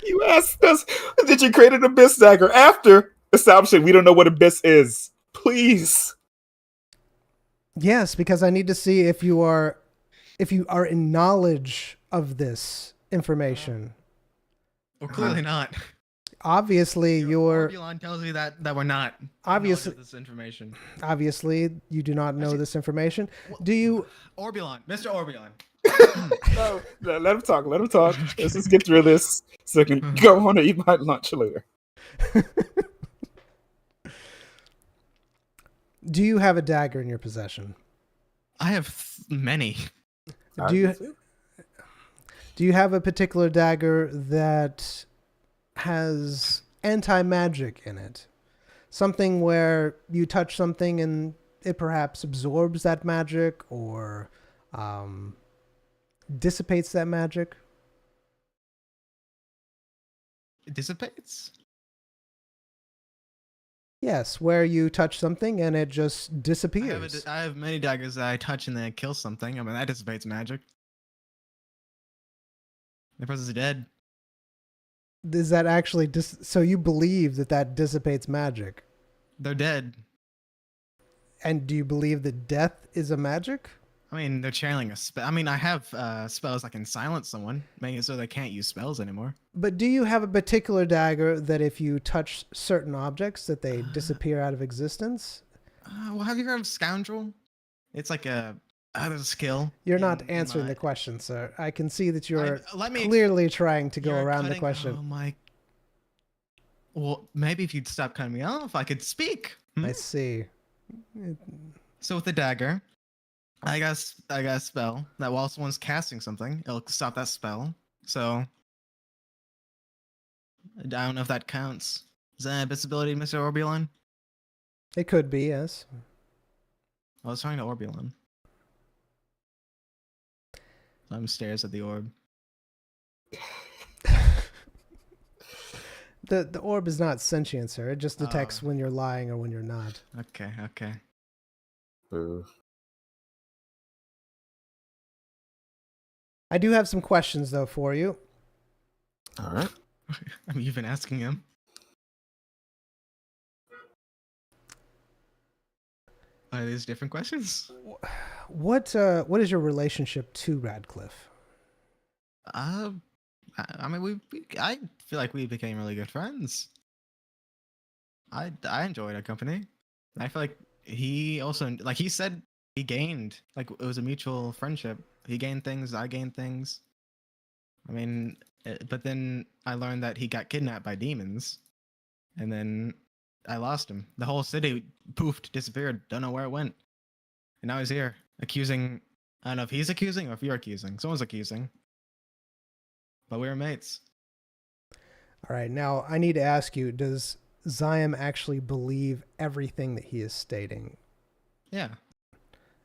You asked us, did you create an abyss dagger after establishing we don't know what abyss is? Please. Yes, because I need to see if you are in knowledge of this information. Well, clearly not. Obviously, you're Orbulon tells me that we're not. Obviously- knowledge of this information. obviously you do not know this information. Do you? Orbulon, Mr. Orbulon. No, let him talk. Let him talk. Let's just get through this so I can go on and eat my lunch later. Do you have a dagger in your possession? I have many. Do you have a particular dagger that has anti-magic in it? Something where you touch something and it perhaps absorbs that magic or dissipates that magic? It dissipates? Yes, where you touch something and it just disappears. I have many daggers that I touch and then it kills something. I mean, that dissipates magic. The person's dead. Is that actually so you believe that dissipates magic? They're dead. And do you believe that death is a magic? I mean, they're channeling a spell. I mean, I have spells that can silence someone, making it so they can't use spells anymore. But do you have a particular dagger that if you touch certain objects that they disappear out of existence? Well, have you heard of Scoundrel? It's like a other skill. You're not answering the question, sir. I can see that you're let me clearly trying to go You're around the cutting- question. Oh my. Well, maybe if you'd stop cutting me off, I could speak. Hmm? I see. So with the dagger, I got a spell that while someone's casting something, it'll stop that spell. So I don't know if that counts. Is that an invisibility, Mr. Orbulon? It could be, yes. I was talking to Orbulon. stares at the orb. The orb is not sentient, sir. It just detects Oh. when you're lying or when you're not. Okay, okay. Boo. I do have some questions though for you. All right. I mean, you've been asking him. Are these different questions? What is your relationship to Radcliffe? I mean, I feel like we became really good friends. I enjoyed our company. I feel like he also, like he said, he gained, like it was a mutual friendship. He gained things, I gained things. I mean, but then I learned that he got kidnapped by demons, and then I lost him. The whole city poofed, disappeared. Don't know where it went. And now he's here, accusing. I don't know if he's accusing or if you're accusing. Someone's accusing. But we were mates. All right, now I need to ask you, does Zion actually believe everything that he is stating? Yeah.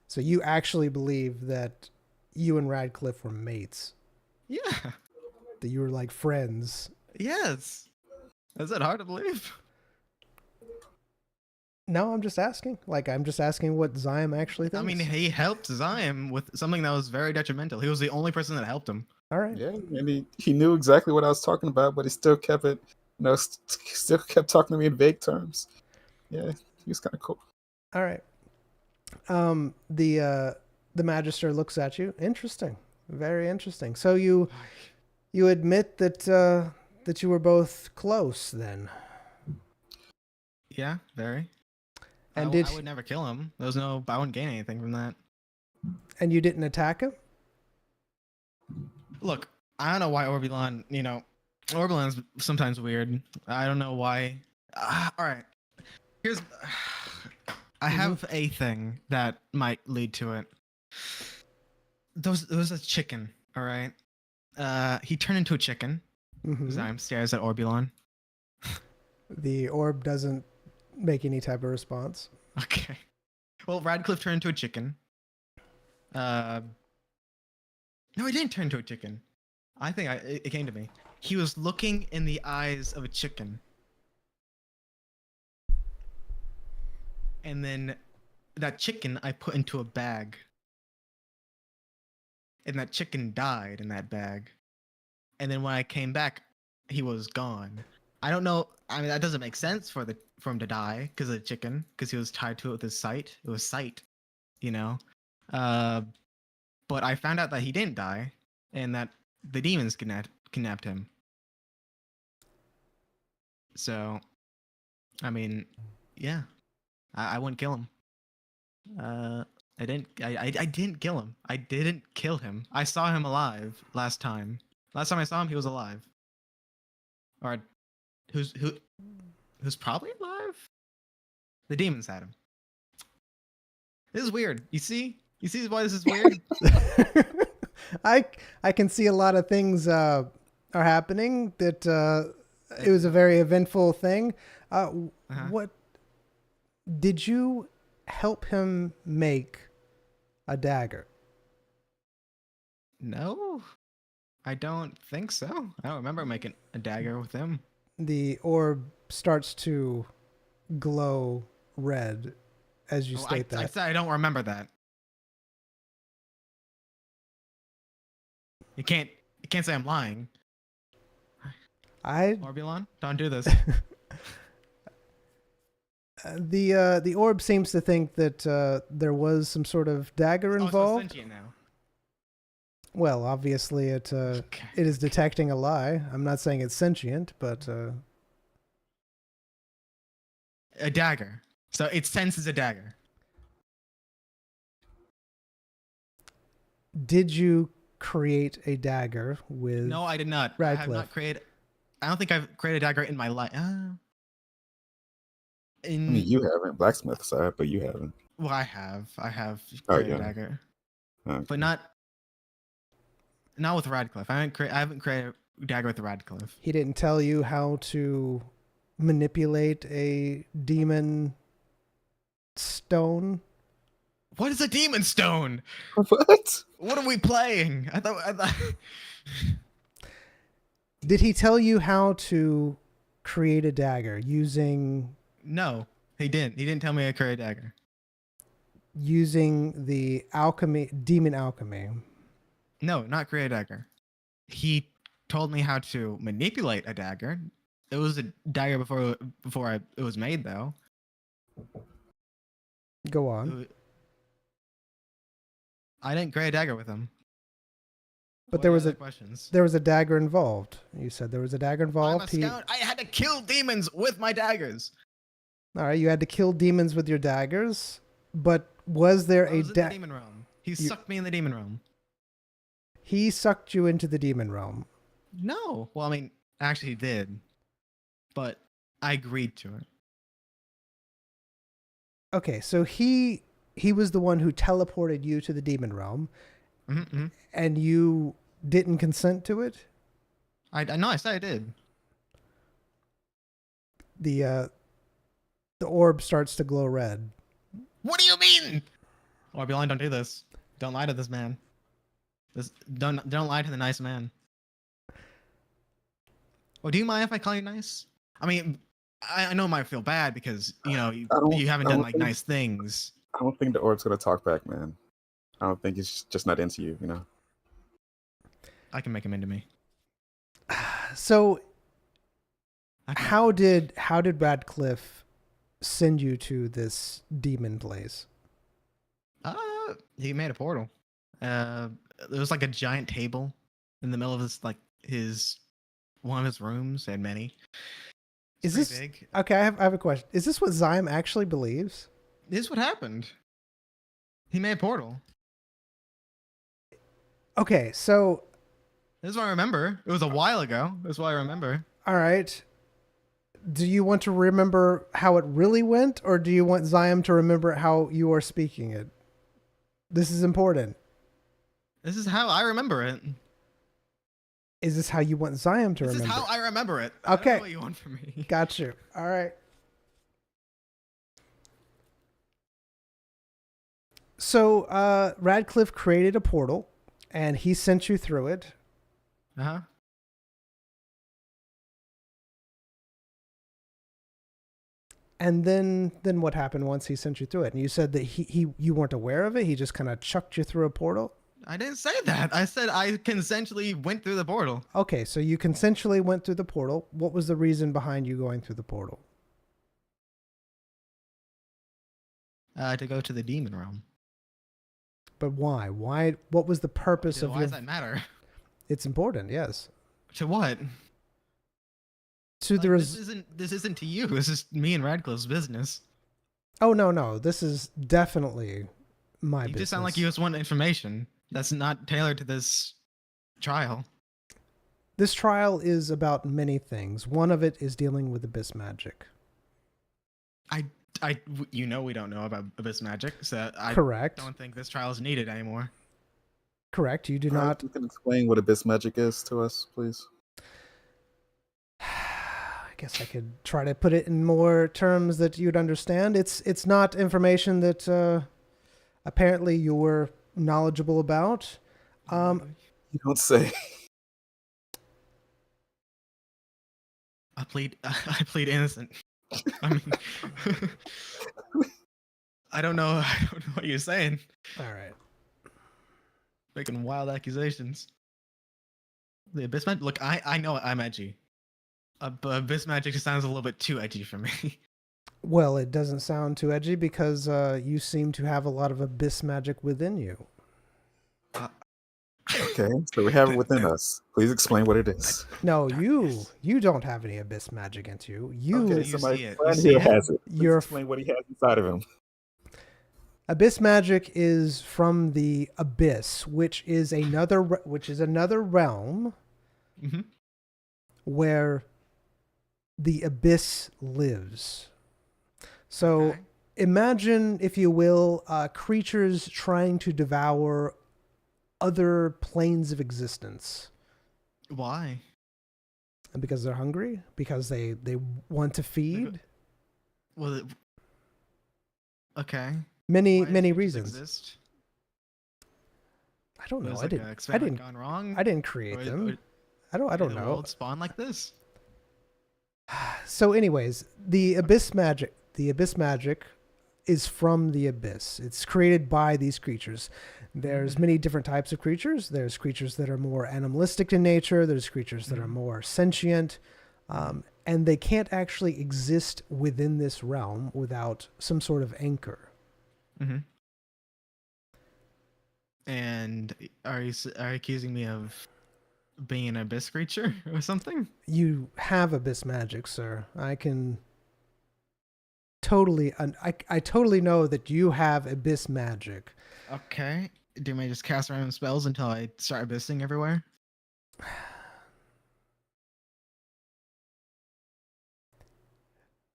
So you actually believe that you and Radcliffe were mates? Yeah. That you were like friends? Yes. Is that hard to believe? No, I'm just asking. Like, I'm just asking what Zion actually thinks. I mean, he helped Zion with something that was very detrimental. He was the only person that helped him. All right. Yeah, and he knew exactly what I was talking about, but he still kept it, still kept talking to me in vague terms. Yeah, he was kind of cool. All right. The Magister looks at you. Interesting. Very interesting. So you admit that that you were both close then? Yeah, very. And I would never kill him. I wouldn't gain anything from that. And you didn't attack him? Look, I don't know why Orbulon, Orbulon's sometimes weird. I don't know why. All right. Here's I have a thing that might lead to it. There was a chicken, all right? He turned into a chicken. Mhm. Zyme stares at Orbulon. The orb doesn't make any type of response. Okay. Well, Radcliffe turned into a chicken. No, he didn't turn into a chicken. I think it came to me. He was looking in the eyes of a chicken. And then that chicken I put into a bag. And that chicken died in that bag. And then when I came back, he was gone. I don't know. I mean, that doesn't make sense for him to die because of the chicken, because he was tied to it with his sight. It was sight, But I found out that he didn't die, and that the demons kidnapped him. So, I mean, yeah, I wouldn't kill him. I didn't kill him. I didn't kill him. I saw him alive last time. Last time I saw him, he was alive. Or who's probably alive? The demons had him. This is weird. You see why this is weird? I can see a lot of things are happening. That it was a very eventful thing. What did you help him make a dagger? No, I don't think so. I don't remember making a dagger with him. The orb starts to glow red as you state that. I said I don't remember that. You can't say I'm lying. Orbulon, don't do this. The orb seems to think that there was some sort of dagger It's also involved. sentient now. Well, obviously it is detecting a lie. I'm not saying it's sentient, but A dagger. So it senses a dagger. did you create a dagger with? No, I did not. Radcliffe. I have not created. I don't think I've created a dagger in my life. I mean, you haven't blacksmith side, but you haven't. Well, I have Oh, created yeah. a dagger, Okay. but not with Radcliffe. I haven't created a dagger with Radcliffe. He didn't tell you how to manipulate a demon stone? What is a demon stone? What? What are we playing? I thought. Did he tell you how to create a dagger using No, he didn't. He didn't tell me to create a dagger. the demon alchemy? No, not create a dagger. He told me how to manipulate a dagger. It was a dagger before it was made, though. Go on. I didn't create a dagger with him. But What there are was other a questions. there was a dagger involved. You said there was a dagger I'm a involved. scout. I had to kill demons with my daggers. All right, you had to kill demons with your daggers, but was there I a was in the demon realm. He sucked me in the demon realm. He sucked you into the demon realm. No. Well, I mean, actually, he did. But I agreed to it. Okay, so he was the one who teleported you to the demon realm, Mm-hmm. and you didn't consent to it. I know. I said I did. The orb starts to glow red. What do you mean? Oh, Orbulon, don't do this. Don't lie to this man. Don't lie to the nice man. Well, do you mind if I call you nice? I mean, I know it might feel bad because you haven't done like nice things. I don't think the orb's gonna talk back, man. I don't think he's just not into you, you know. I can make him into me. So I can- how did Radcliffe send you to this demon place? He made a portal. There was like a giant table in the middle of one of his rooms. They had many. Is Pretty this big? okay? I have a question. Is this what Zyme actually believes? This is what happened. He made a portal. Okay, so This is what I remember. It was a while ago. That's what I remember. all right. Do you want to remember how it really went, or do you want Zyme to remember how you are speaking it? This is important. This is how I remember it. Is this how you want Zyme to This remember? is how I remember it. I don't Okay. know what you want from me. Got you. All right. So Radcliffe created a portal, and he sent you through it. Uh-huh. And then what happened once he sent you through it? And you said that you weren't aware of it. He just kind of chucked you through a portal. I didn't say that. I said I consensually went through the portal. Okay, so you consensually went through the portal. What was the reason behind you going through the portal? To go to the demon realm. But why? Why? What was the purpose of Why your? does that matter? It's important, yes. To what? To Like, the this isn't to you. This is me and Radcliffe's business. Oh no, this is definitely my You business. just sound like you just want information that's not tailored to this trial. This trial is about many things. One of it is dealing with abyss magic. We don't know about abyss magic, so I Correct. don't think this trial is needed anymore. Correct. You do not. You can explain what abyss magic is to us, please. I guess I could try to put it in more terms that you'd understand. It's not information that apparently you're knowledgeable about. You don't say. I plead innocent. I mean, I don't know what you're saying. All right. Making wild accusations. The abyss magic. Look, I know I'm edgy. But abyss magic just sounds a little bit too edgy for me. Well, it doesn't sound too edgy because you seem to have a lot of abyss magic within you. Okay, so we have it within us. Please explain what it is. No, you don't have any abyss magic into you. You Okay, you so see my it. friend You see here it. has it. Please You're- explain what he has inside of him. Abyss magic is from the abyss, which is another realm Mhm. where the abyss lives. So Okay. imagine, if you will, creatures trying to devour other planes of existence. Why? And because they're hungry, because they want to feed. Well, okay. Many Why do many creatures reasons. Exist? I don't know. Was I like didn't. an I experiment didn't. gone wrong? I didn't create Or them. I did don't the know. world spawn like this? So, anyways, the abyss magic. The abyss magic is from the abyss. It's created by these creatures. There's Mhm. many different types of creatures. There's creatures that are more animalistic in nature. There's creatures that are Mhm. more sentient, and they can't actually exist within this realm without some sort of anchor. Mm-hmm. And are you accusing me of being an abyss creature or something? You have abyss magic, sir. I can totally. I totally know that you have abyss magic. Okay. Do I just cast random spells until I start abyssing everywhere?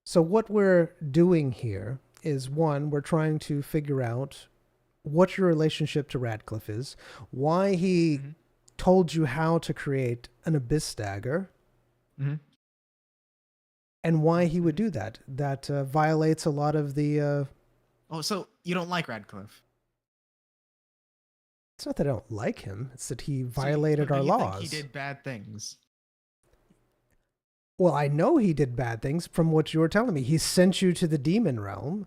So what we're doing here is one, we're trying to figure out what your relationship to Radcliffe is, why he Mm-hmm. told you how to create an abyss dagger, Mm-hmm. and why he would do that. That violates a lot of the. Oh, so you don't like Radcliffe? It's not that I don't like him; it's that he So violated do our you laws. think he did bad things? Well, I know he did bad things from what you were telling me. He sent you to the demon realm,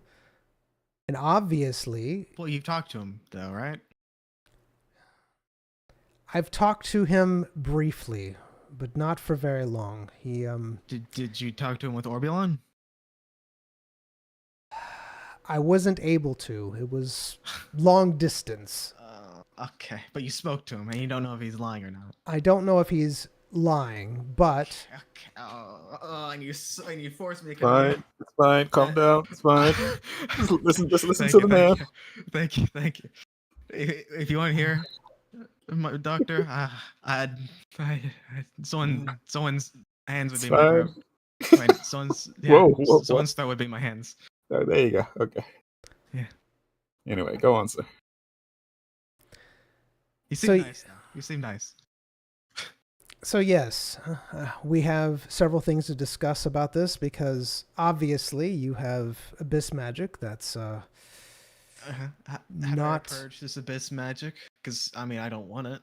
and obviously, Well, you've talked to him though, right? I've talked to him briefly, but not for very long. He Did you talk to him with Orbulon? I wasn't able to. It was long distance. Okay, but you spoke to him, and you don't know if he's lying or not. I don't know if he's lying, but Okay. And you forced me to Fine. It's fine. Calm down. It's fine. Just listen Thank to you, the man. Thank you. If you want to hear, my doctor, someone's hands would It's be my throat. fine. Right, Whoa. someone's throat would be my hands. Oh, there you go. Okay. Yeah. Anyway, go on, sir. You So seem y- nice now. You seem nice. so yes, we have several things to discuss about this because obviously you have abyss magic. That's How do I not purge this abyss magic? Because I mean, I don't want it.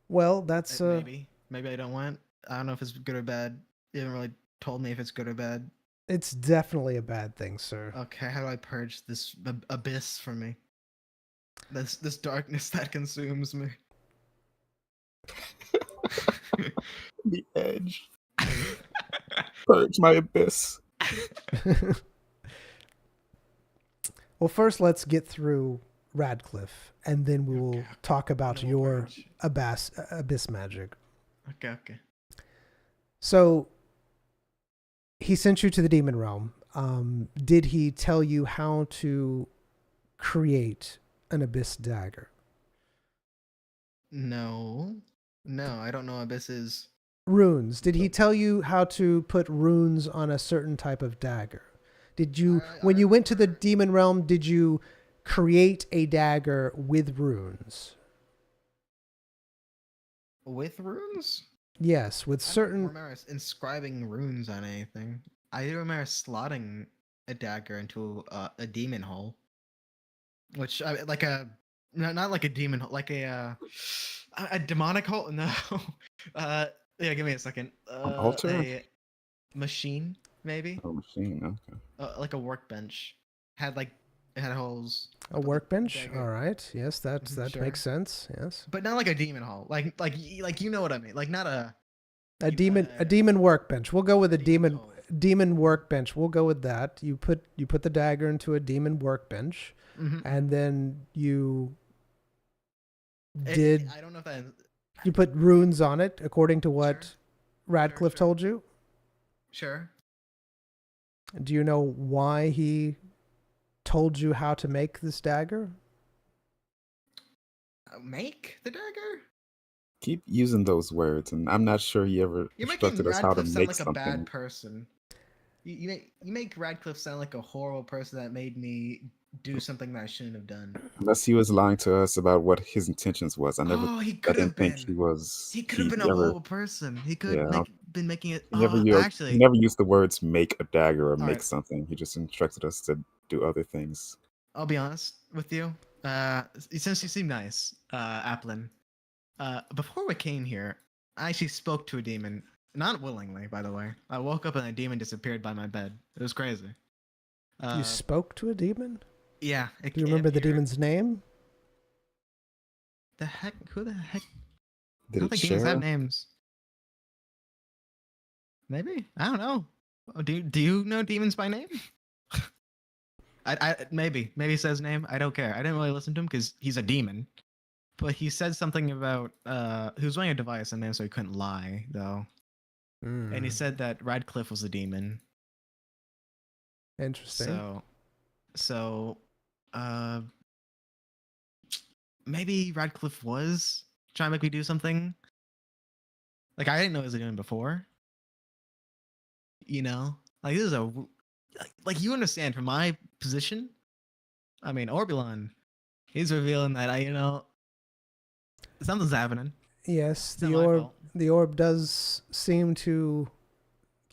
well. That's Maybe I don't want it. I don't know if it's good or bad. You haven't really told me if it's good or bad. it's definitely a bad thing, sir. Okay, how do I purge this abyss from me? This darkness that consumes me. The edge. Purge my abyss. Well, first let's get through Radcliffe, and then we will Okay. talk about Then we'll your purge. abyss magic. Okay. So he sent you to the demon realm. Did he tell you how to create an abyss dagger? No, I don't know what abyss is. Runes. Did he tell you how to put runes on a certain type of dagger? Did you, when you went to the demon realm, did you create a dagger with runes? With runes? Yes, with I don't certain. remember inscribing runes on anything. I remember slotting a dagger into a demon hole, which like a not like a demon hole, like a demonic hole. No, yeah. Give me a second. altar? A machine, maybe. Oh, machine. Okay. Like a workbench. It had holes. A workbench. dagger. All right. Yes, that Sure. makes sense. Yes. But not like a demon hole. Like you know what I mean. Like not a A You- demon workbench. We'll go with a demon hole. demon workbench. We'll go with that. You put the dagger into a demon workbench, Mhm. and then you did I don't know if that. you put runes on it according to what Sure. Radcliffe Sure. told you? Sure. Do you know why he told you how to make this dagger? Make the dagger? Keep using those words, and I'm not sure he ever You're making instructed us how to Radcliffe sound make like a something. bad person. You make Radcliffe sound like a horrible person that made me do something that I shouldn't have done. Unless he was lying to us about what his intentions was. I He I could have didn't think been. he was. He could have been a ever, horrible person. He could Yeah. been making it. he never, Oh, used, actually, he never used the words "make a dagger" or All "make right. something." He just instructed us to do other things. I'll be honest with you. Since you seem nice, Applin, before we came here, I actually spoke to a demon. Not willingly, by the way. I woke up and a demon disappeared by my bed. It was crazy. You spoke to a demon? Yeah. Do you remember the demon's name? The heck? Who the heck? Did I don't it think demons have share? names. Maybe? I don't know. Oh, do you know demons by name? Maybe he says name. I don't care. I didn't really listen to him because he's a demon. But he said something about he was wearing a device on him, so he couldn't lie though. And he said that Radcliffe was a demon. Interesting. So, maybe Radcliffe was trying to make me do something. Like I didn't know he was a demon before. You know, like this is like you understand from my position. I mean, Orbulon, he's revealing that something's happening. Yes, It's not my fault. the orb does seem to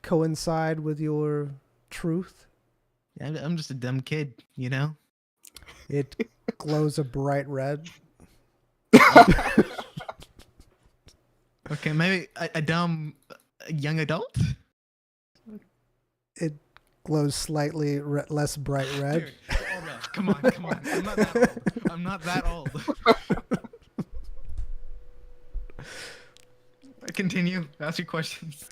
coincide with your truth. Yeah, I'm just a dumb kid, you know. It glows a bright red. Okay, maybe a dumb young adult. It glows slightly less bright red. Dude, oh, no, come on. I'm not that old. Continue. Ask your questions.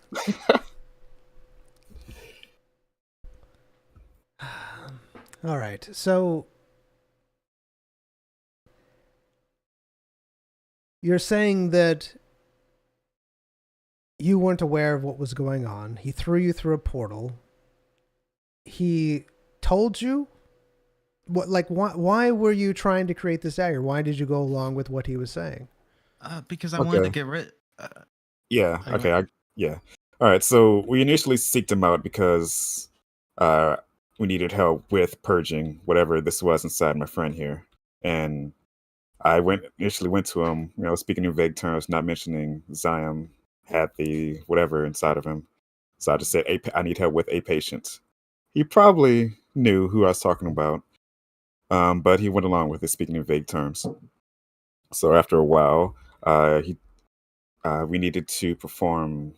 All right. So you're saying that you weren't aware of what was going on. He threw you through a portal. He told you what, like, why were you trying to create this dagger? Why did you go along with what he was saying? Because I wanted to get rid. Yeah. I Okay. Yeah. All right. So we initially seeked him out because we needed help with purging whatever this was inside my friend here, and I initially went to him, speaking in vague terms, not mentioning Zion had the whatever inside of him. So I just said, I need help with a patient. He probably knew who I was talking about, but he went along with it, speaking in vague terms. So after a while, we needed to perform.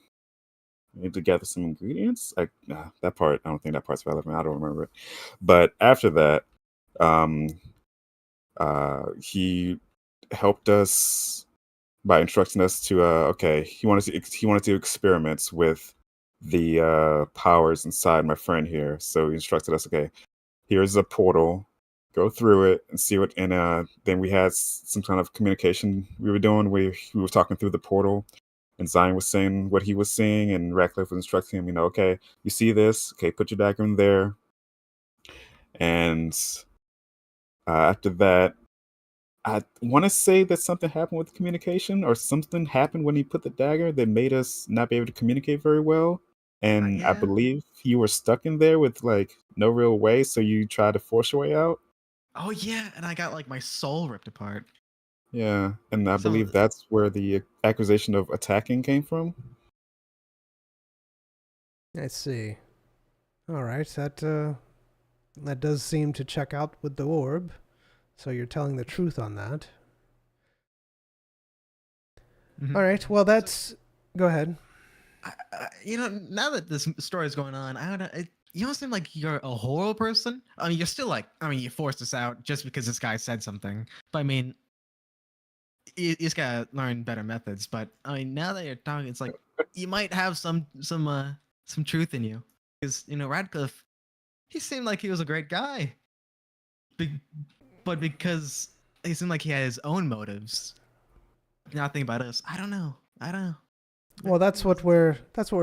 We needed to gather some ingredients. That part, I don't think that part's relevant. I don't remember it. But after that, he helped us by instructing us to he wanted to do experiments with the powers inside my friend here. So he instructed us, okay, here's a portal, go through it and see what. And then we had some kind of communication we were doing. We were talking through the portal, and Zion was saying what he was seeing, and Radcliffe was instructing him, okay, you see this, okay, put your dagger in there. And after that, I want to say that something happened with communication, or something happened when he put the dagger that made us not be able to communicate very well. And I Yeah. believe you were stuck in there with like no real way, so you tried to force your way out. Oh yeah, and I got like my soul ripped apart. Yeah, and I So- believe that's where the accusation of attacking came from. I see. All right, that does seem to check out with the orb. So you're telling the truth on that. Mhm. All right. Well, that's. Go ahead. Now that this story is going on, I don't know. You don't seem like you're a horrible person. I mean, you're still like, you forced us out just because this guy said something. But I mean, you just gotta learn better methods. But I mean, now that you're talking, it's like you might have some truth in you, because Radcliffe, he seemed like he was a great guy, but because he seemed like he had his own motives, nothing about us. I don't know. Well, that's what we're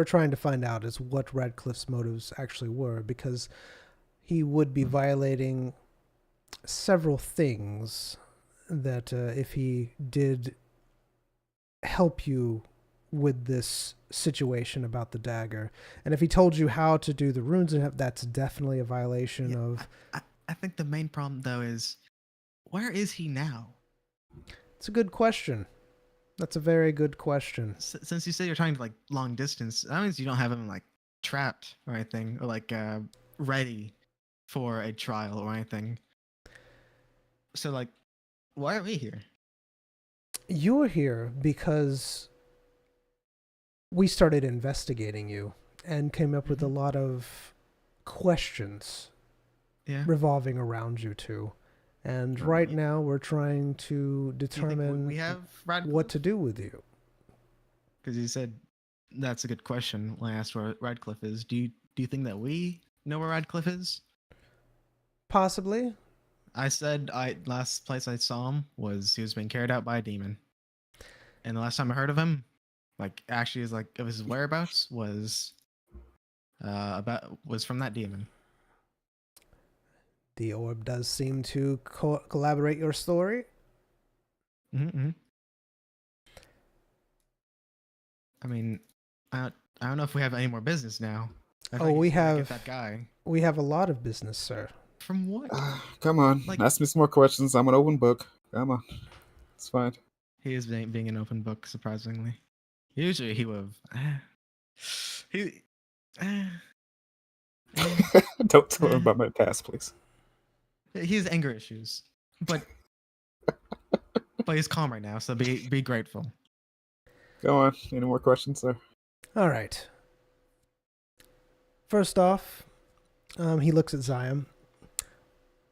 trying to find out, is what Radcliffe's motives actually were, because he would be violating several things that if he did help you with this situation about the dagger, and if he told you how to do the runes, that's definitely a violation of. I think the main problem though is, where is he now? It's a good question. That's a very good question. Since you say you're trying to like long distance, that means you don't have him like trapped or anything, or like ready for a trial or anything. So, like, why are we here? You're here because we started investigating you and came up with a Mhm. lot of questions Yeah. revolving around you two. And Right. right now we're trying to Do you think determine we have Radcliffe? what to do with you. Because you said that's a good question when I asked where Radcliffe is. Do you think that we know where Radcliffe is? Possibly. I said last place I saw him was he was being carried out by a demon. And the last time I heard of him, like actually is like of his whereabouts was was from that demon. The orb does seem to collaborate your story. Mm-hmm. I mean, I don't know if we have any more business now. I Oh, thought we you said to have get that guy. we have a lot of business, sir. From what? Come on, Like- ask me some more questions. I'm an open book. Come on, it's fine. He is being an open book, surprisingly. Usually he would have. He. Don't tell him about my past, please. He has anger issues, but he's calm right now, so be grateful. Go on. Any more questions, sir? All right. First off, he looks at Zion.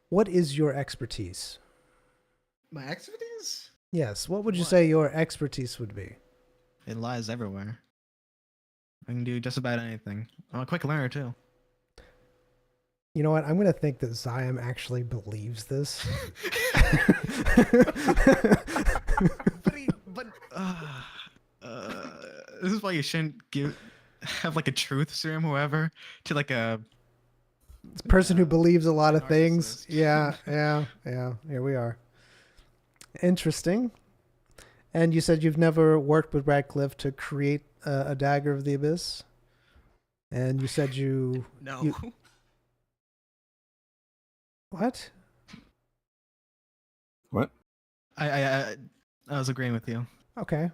What is your expertise? My activities? Yes, what would you What? say your expertise would be? It lies everywhere. I can do just about anything. I'm a quick learner too. You know what? I'm going to think that Zion actually believes this. but this is why you shouldn't have like a truth serum, whoever, to like a Person who believes a lot of things. narcissist. Yeah. Here we are. Interesting. And you said you've never worked with Radcliffe to create a dagger of the abyss? And you said you... No. you- What? What? I was agreeing with you. Okay.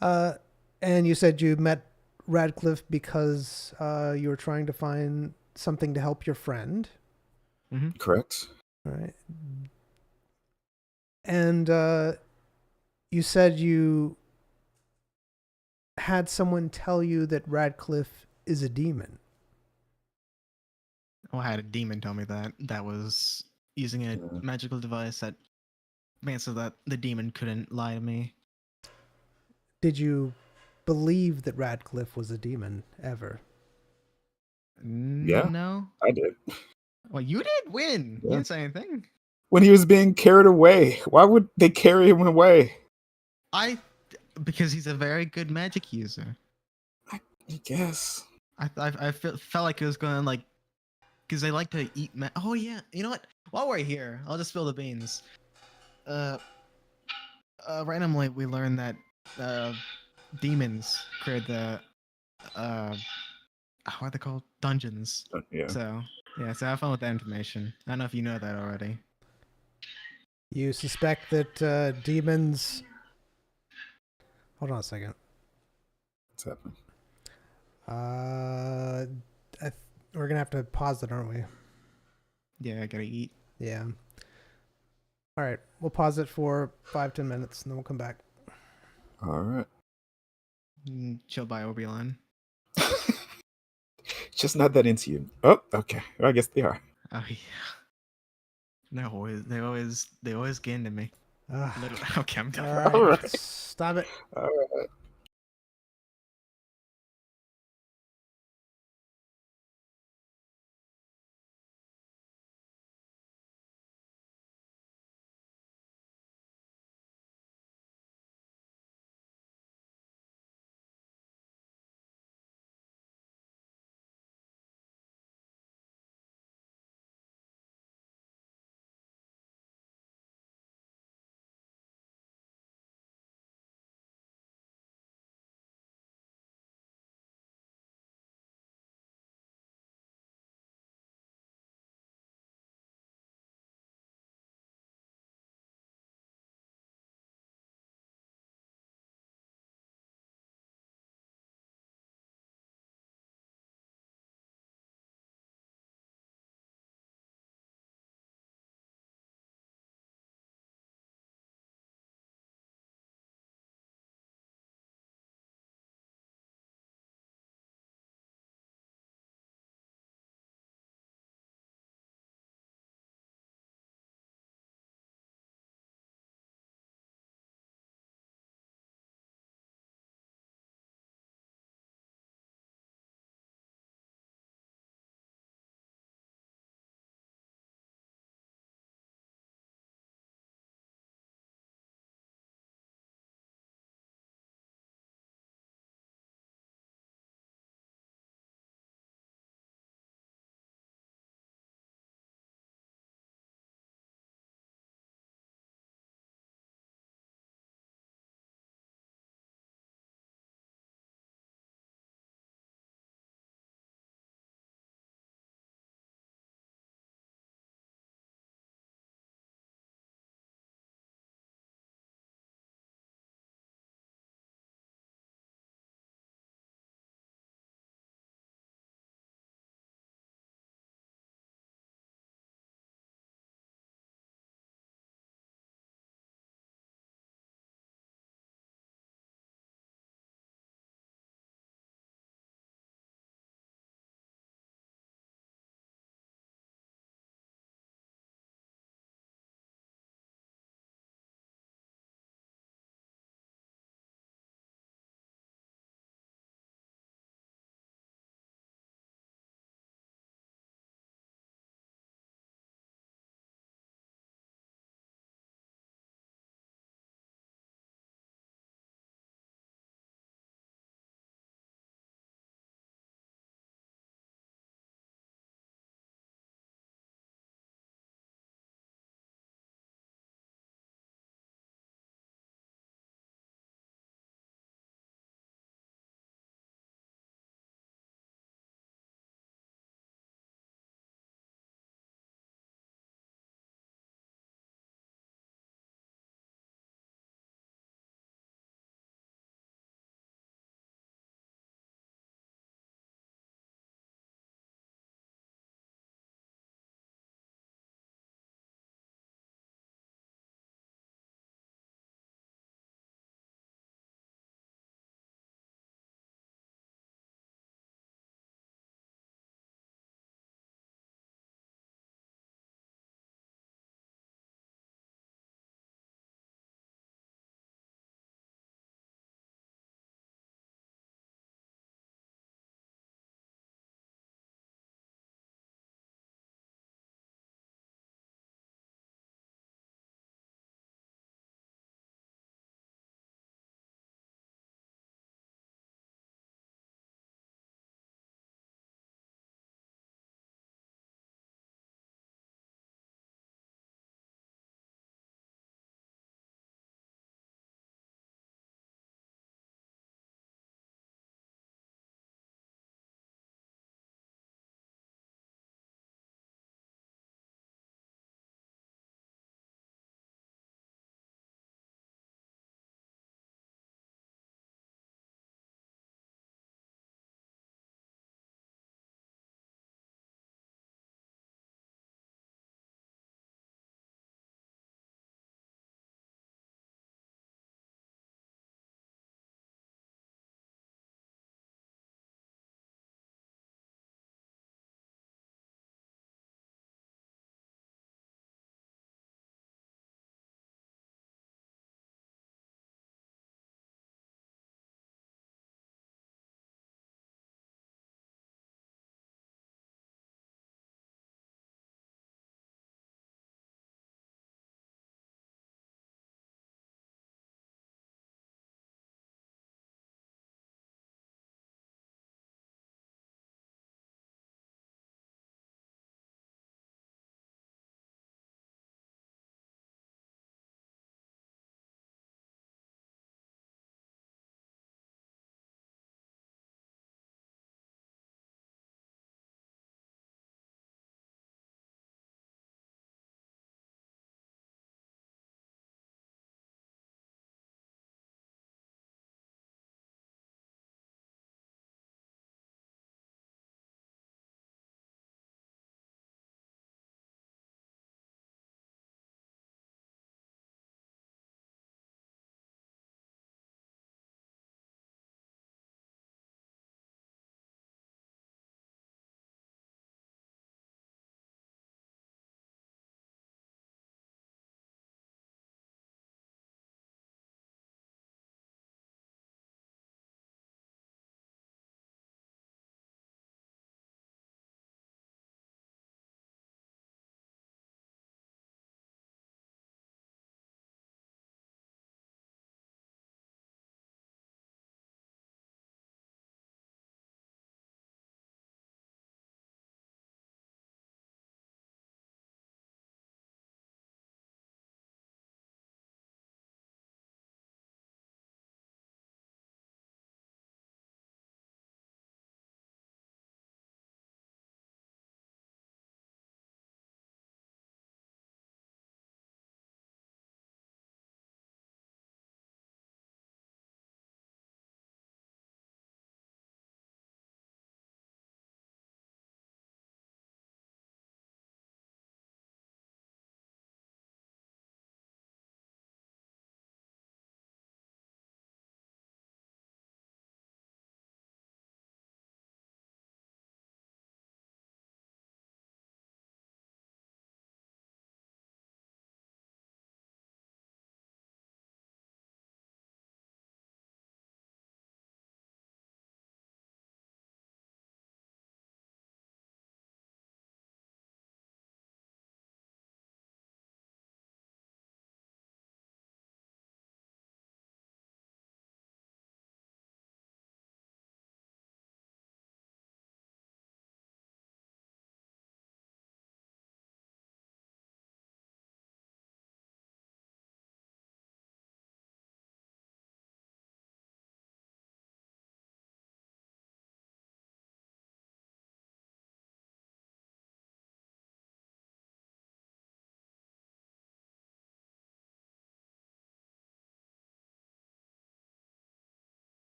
And you said you met Radcliffe because you were trying to find something to help your friend. Correct. All right. And you said you had someone tell you that Radcliffe is a demon. Oh, I had a demon tell me that was using a Yeah. magical device that made so that the demon couldn't lie to me. Did you believe that Radcliffe was a demon ever? Yeah. No. I did. Well, you did win. You Yeah. didn't say anything. When he was being carried away, why would they carry him away? Because he's a very good magic user. I guess. I felt like it was going like, because they like to eat. Oh yeah, you know what? While we're here, I'll just spill the beans. Randomly we learned that demons create the what are they called? Dungeons. Yeah. So yeah, so have fun with that information. I don't know if you know that already. You suspect that demons... Hold on a second. What's happening? We're going to have to pause it, aren't we? Yeah, I gotta eat. Yeah. All right. We'll pause it for 5-10 minutes, and then we'll come back. All right. Chill by Obi-Wan. Just not that into you. Oh, okay. I guess they are. Oh yeah. They always get into me. Ah, Literally. Okay, I'm done. all right. All right. Stop it. All right.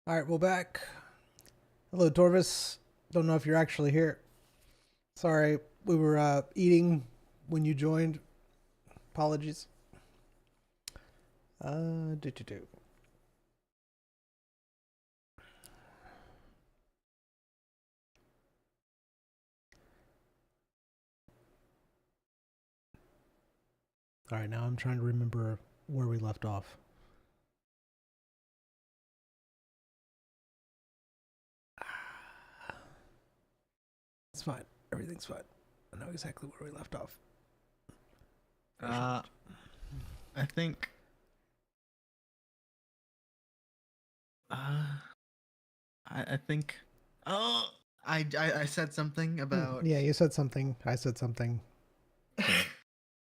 All right, we're back. Hello, Torvis. Don't know if you're actually here. Sorry, we were eating when you joined. Apologies. Do. All right, now I'm trying to remember where we left off. It's fine. Everything's fine. I know exactly where we left off. I think. I think. Oh, I said something about. Yeah, you said something. I said something.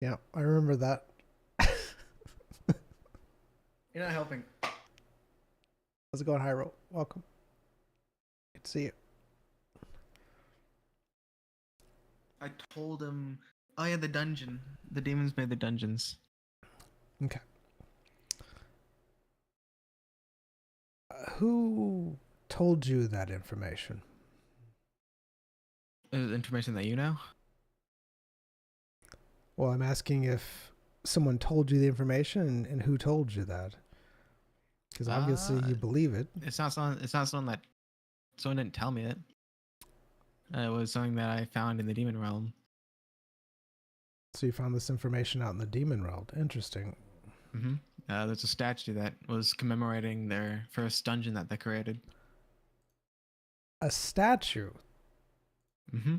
Yeah, I remember that. You're not helping. How's it going, Hyro? Welcome. Good to see you. I told him. Oh yeah, the dungeon. The demons made the dungeons. Okay. Who told you that information? Is it information that you know? Well, I'm asking if someone told you the information and who told you that. Because obviously you believe it. It's not someone. It's not someone that. Someone didn't tell me it. It was something that I found in the demon realm. So you found this information out in the demon realm. Interesting. Mm-hmm. There's a statue that was commemorating their first dungeon that they created. A statue? Mm-hmm.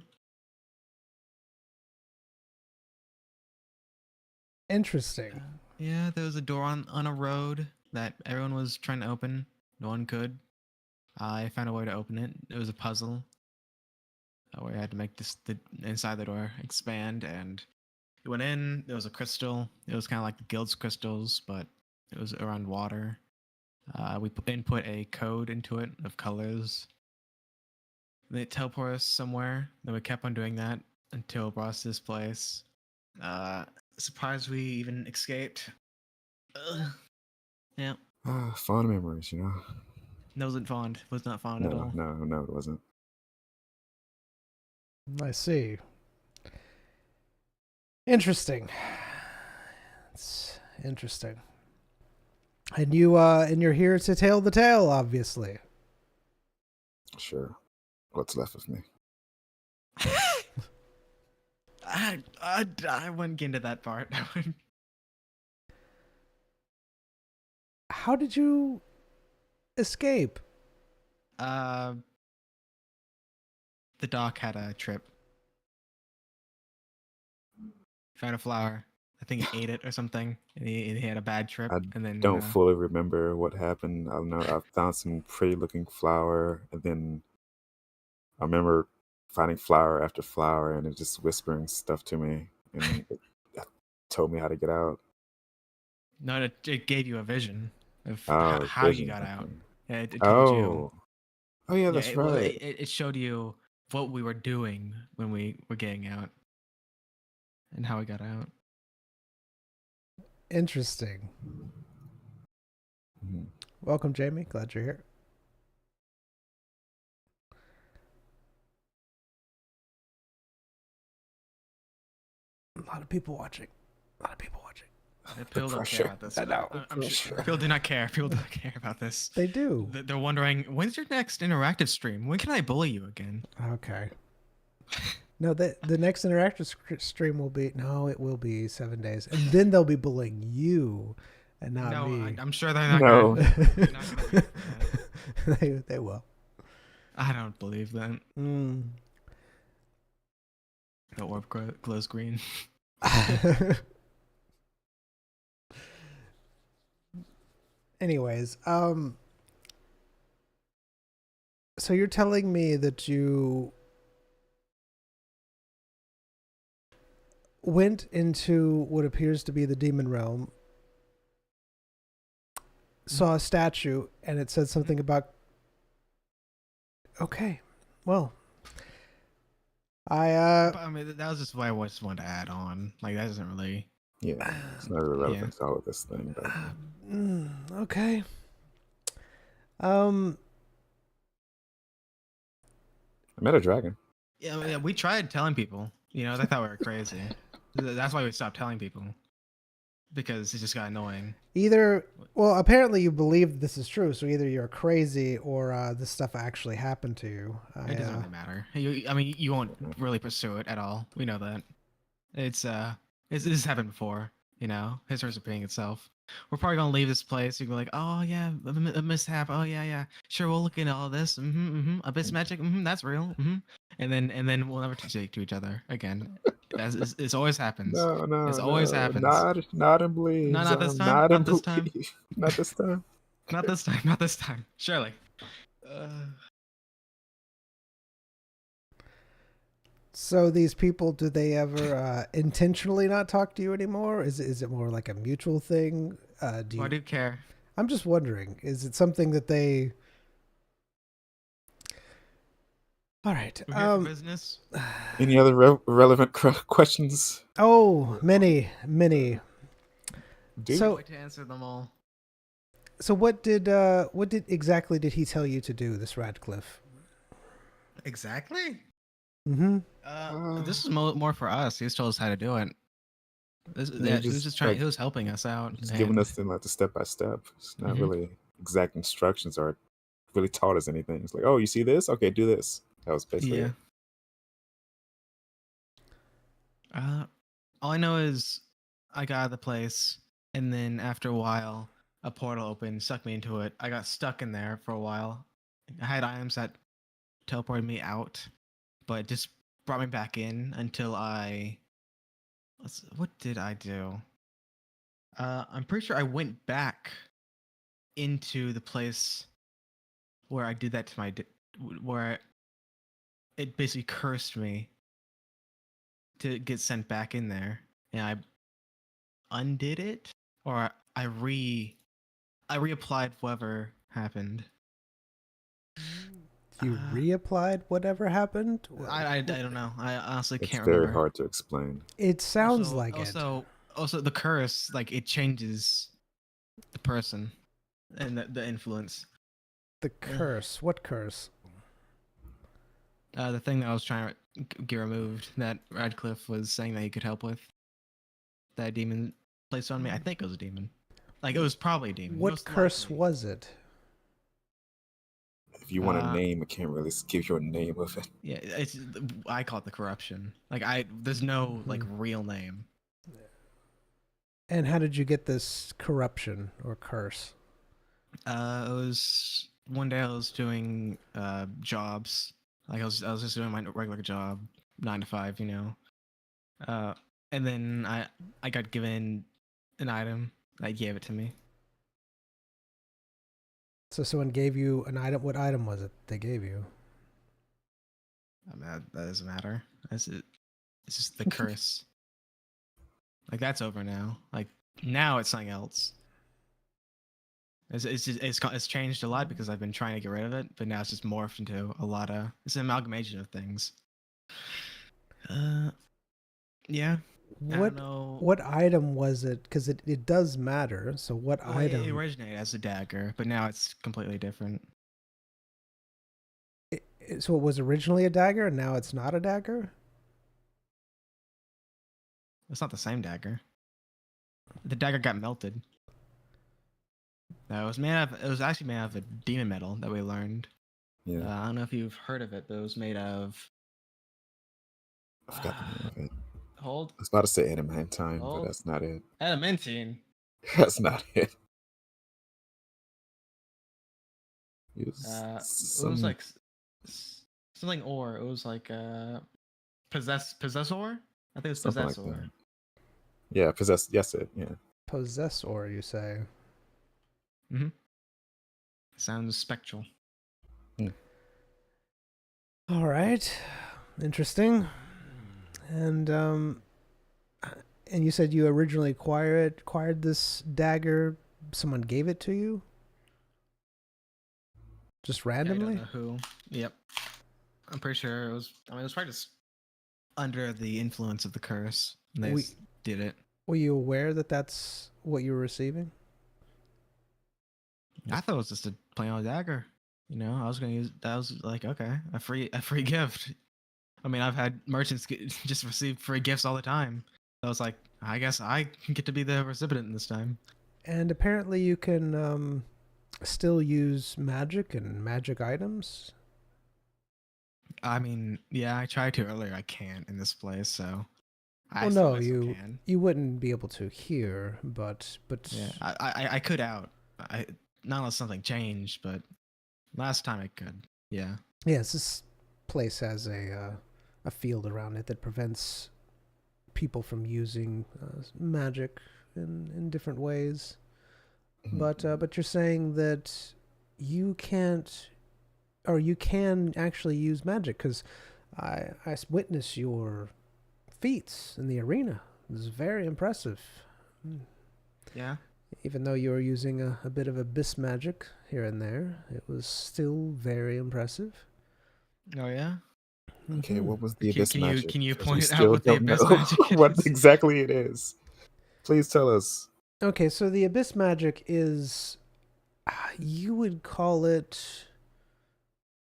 Interesting. Yeah, there was a door on a road that everyone was trying to open. No one could. I found a way to open it. It was a puzzle where I had to make the inside the door expand, and it went in. There was a crystal. It was kind of like the guild's crystals, but it was around water. We input a code into it of colors. They teleported us somewhere. Then we kept on doing that until it brought us to this place. Surprised we even escaped. Yeah. Fond memories, you know. Wasn't fond. Was not fond at all. No, it wasn't. I see. Interesting. It's interesting. And you're here to tell the tale, obviously. Sure. What's left of me? I wouldn't get into that part. How did you escape? The doc had a trip. Found a flower. I think he ate it or something. And he had a bad trip. I and then don't fully remember what happened. I know I found some pretty looking flower, and then I remember finding flower after flower, and it just whispering stuff to me, and it told me how to get out. No, it gave you a vision of Oh, how you vision, got out. okay. Yeah, it told you. Oh yeah, that's Well, right. it showed you what we were doing when we were getting out, and how we got out. Interesting. Mhm. Welcome, Jamie. Glad you're here. A lot of people watching. People don't care about this. I know. I'm sure. People do not care. People don't care about this. They do. They're wondering, when's your next interactive stream? When can I bully you again? Okay. No, the next interactive stream will be it will be 7 days, and then they'll be bullying you, and not me. I'm sure they're not. No. They're not gonna that. They will. I don't believe that. Mm. The orb glows green. Anyways, so you're telling me that you went into what appears to be the demon realm, saw a statue, and it said something about. Okay, well, I mean, that was just what I just wanted to add on. Like, that doesn't really. Yeah, it's not really relevant to all of this thing. But Okay. I met a dragon. Yeah, we tried telling people. You know, they thought we were crazy. That's why we stopped telling people, because it just got annoying. Either, well, apparently you believe this is true, so either you're crazy or this stuff actually happened to you. It doesn't really matter. I mean, you won't really pursue it at all. We know that. This has happened before. You know, history's repeating itself. We're probably gonna leave this place. You go like, oh yeah, a mishap. Oh yeah. Sure, we'll look into all this. Abyss magic. That's real. And then we'll never speak to each other again. It always happens. No, It always happens. Not in Bleeds. No, not this time. Not in Not this time. Bleeds. Not this time. Not this time. Not this time. Surely. So these people, do they ever intentionally not talk to you anymore? Is it more like a mutual thing? I do care. I'm just wondering, is it something that they... All right. We're here for business. Any other relevant questions? Oh, many. Dude. So, To answer them all. so what exactly did he tell you to do, this Radcliffe? Exactly. Mm-hmm. This is more for us. He just told us how to do it. He was just trying. like, he was helping us out. Just giving us the step by step. It's not really exact instructions or really taught us anything. It's like, oh, you see this? Okay, do this. That was basically it. All I know is I got out of the place, and then after a while, a portal opened, sucked me into it. I got stuck in there for a while. I had items that teleported me out, but it just brought me back in until what did I do? I'm pretty sure I went back into the place where I did that to where it basically cursed me to get sent back in there, and I undid it, or I reapplied whatever happened. You reapplied whatever happened? I don't know. I honestly can't It's very remember. hard to explain. It sounds Also- like also, Also, the curse, like, it changes the person and the influence. The curse. What curse? The thing that I was trying to get removed, that Radcliffe was saying that he could help with, that demon placed on me. I think it was a demon. Like, it was probably a demon. What Most curse likely. was it? If you want a name, I can't really give you a name of it. Yeah, I call it the corruption. Like, there's no like real name. And how did you get this corruption or curse? It was one day I was doing jobs. Like, I was just doing my regular job, 9 to 5, you know. And then I got given an item. They gave it to me. So someone gave you an item. What item was it they gave you? I mean, that doesn't matter. That's it. It's just the curse. Like, that's over now. Like, now it's something else. It's changed a lot because I've been trying to get rid of it, but now it's just morphed into it's an amalgamation of things. Yeah. I don't know. What item was it? Because it does matter. So what item? It originated as a dagger, but now it's completely different. So it was originally a dagger, and now it's not a dagger? It's not the same dagger. The dagger got melted. No, it was actually made out of a demon metal that we learned. Yeah. I don't know if you've heard of it, but it was made of. I forgot the name of it. Hold. I was about to say adamantine, but that's not it. Adamantine. That's not it. It was like something ore. It was like possessor. I think it's possessor. Like that. Yeah, possess. Yes, it. Yeah. Possessor, you say? Mm-hmm. Sounds spectral. All right, interesting. And you said you originally acquired this dagger. Someone gave it to you, just randomly. I don't know who. Yep. I'm pretty sure it was. I mean, it was probably just under the influence of the curse. They just did it. Were you aware that that's what you were receiving? I thought it was just a plain old dagger. I was gonna use that was like okay, a free gift. I mean, I've had merchants just receive free gifts all the time. So I was like, I guess I get to be the recipient this time. And apparently you can still use magic and magic items. I mean, yeah, I tried to earlier. I can't in this place, so I Well, still no, I still can. you wouldn't be able to here, but Yeah, I could out. I not unless something changed, but last time I could. Yeah. yes, this place has a field around it that prevents people from using magic in different ways. Mhm. But you're saying that you can't, or you can actually use magic because I witnessed your feats in the arena. It was very impressive. Mm. Yeah. Even though you were using a bit of abyss magic here and there, it was still very impressive. Oh yeah. Okay, Mhm. what was the Can, abyss can you magic? can you 'Cause we point out still what the don't know abyss magic what is? exactly it is. Please tell us. Okay, so the abyss magic is, you would call it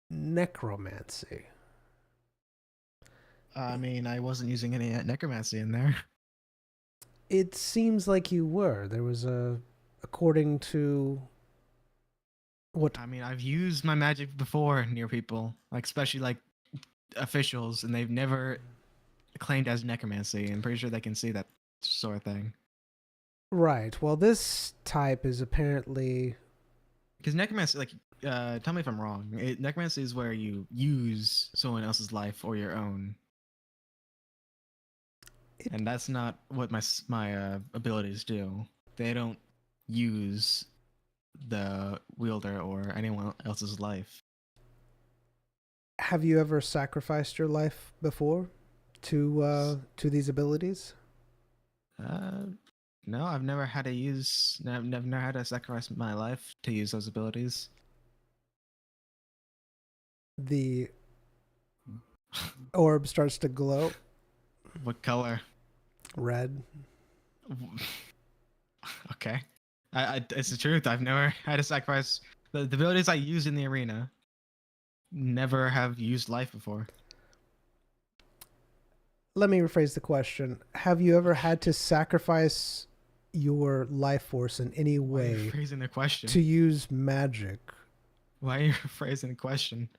necromancy. I mean, I wasn't using any necromancy in there. It seems like you were. There was according to what. I mean, I've used my magic before near people, like especially like officials, and they've never claimed as necromancy. I'm pretty sure they can see that sort of thing. Right. Well, this type is apparently. Because necromancy, like, tell me if I'm wrong. Necromancy is where you use someone else's life or your own, and that's not what my abilities do. They don't use the wielder or anyone else's life. Have you ever sacrificed your life before to these abilities? No, I've never had to use. I've never had to sacrifice my life to use those abilities. The orb starts to glow What color? red. Okay, it's the truth. I've never had to sacrifice the abilities I use in the arena. Never have used life before. Let me rephrase the question. Have you ever had to sacrifice your life force in any Why are you way phrasing the question? to use magic? Why are you phrasing the question?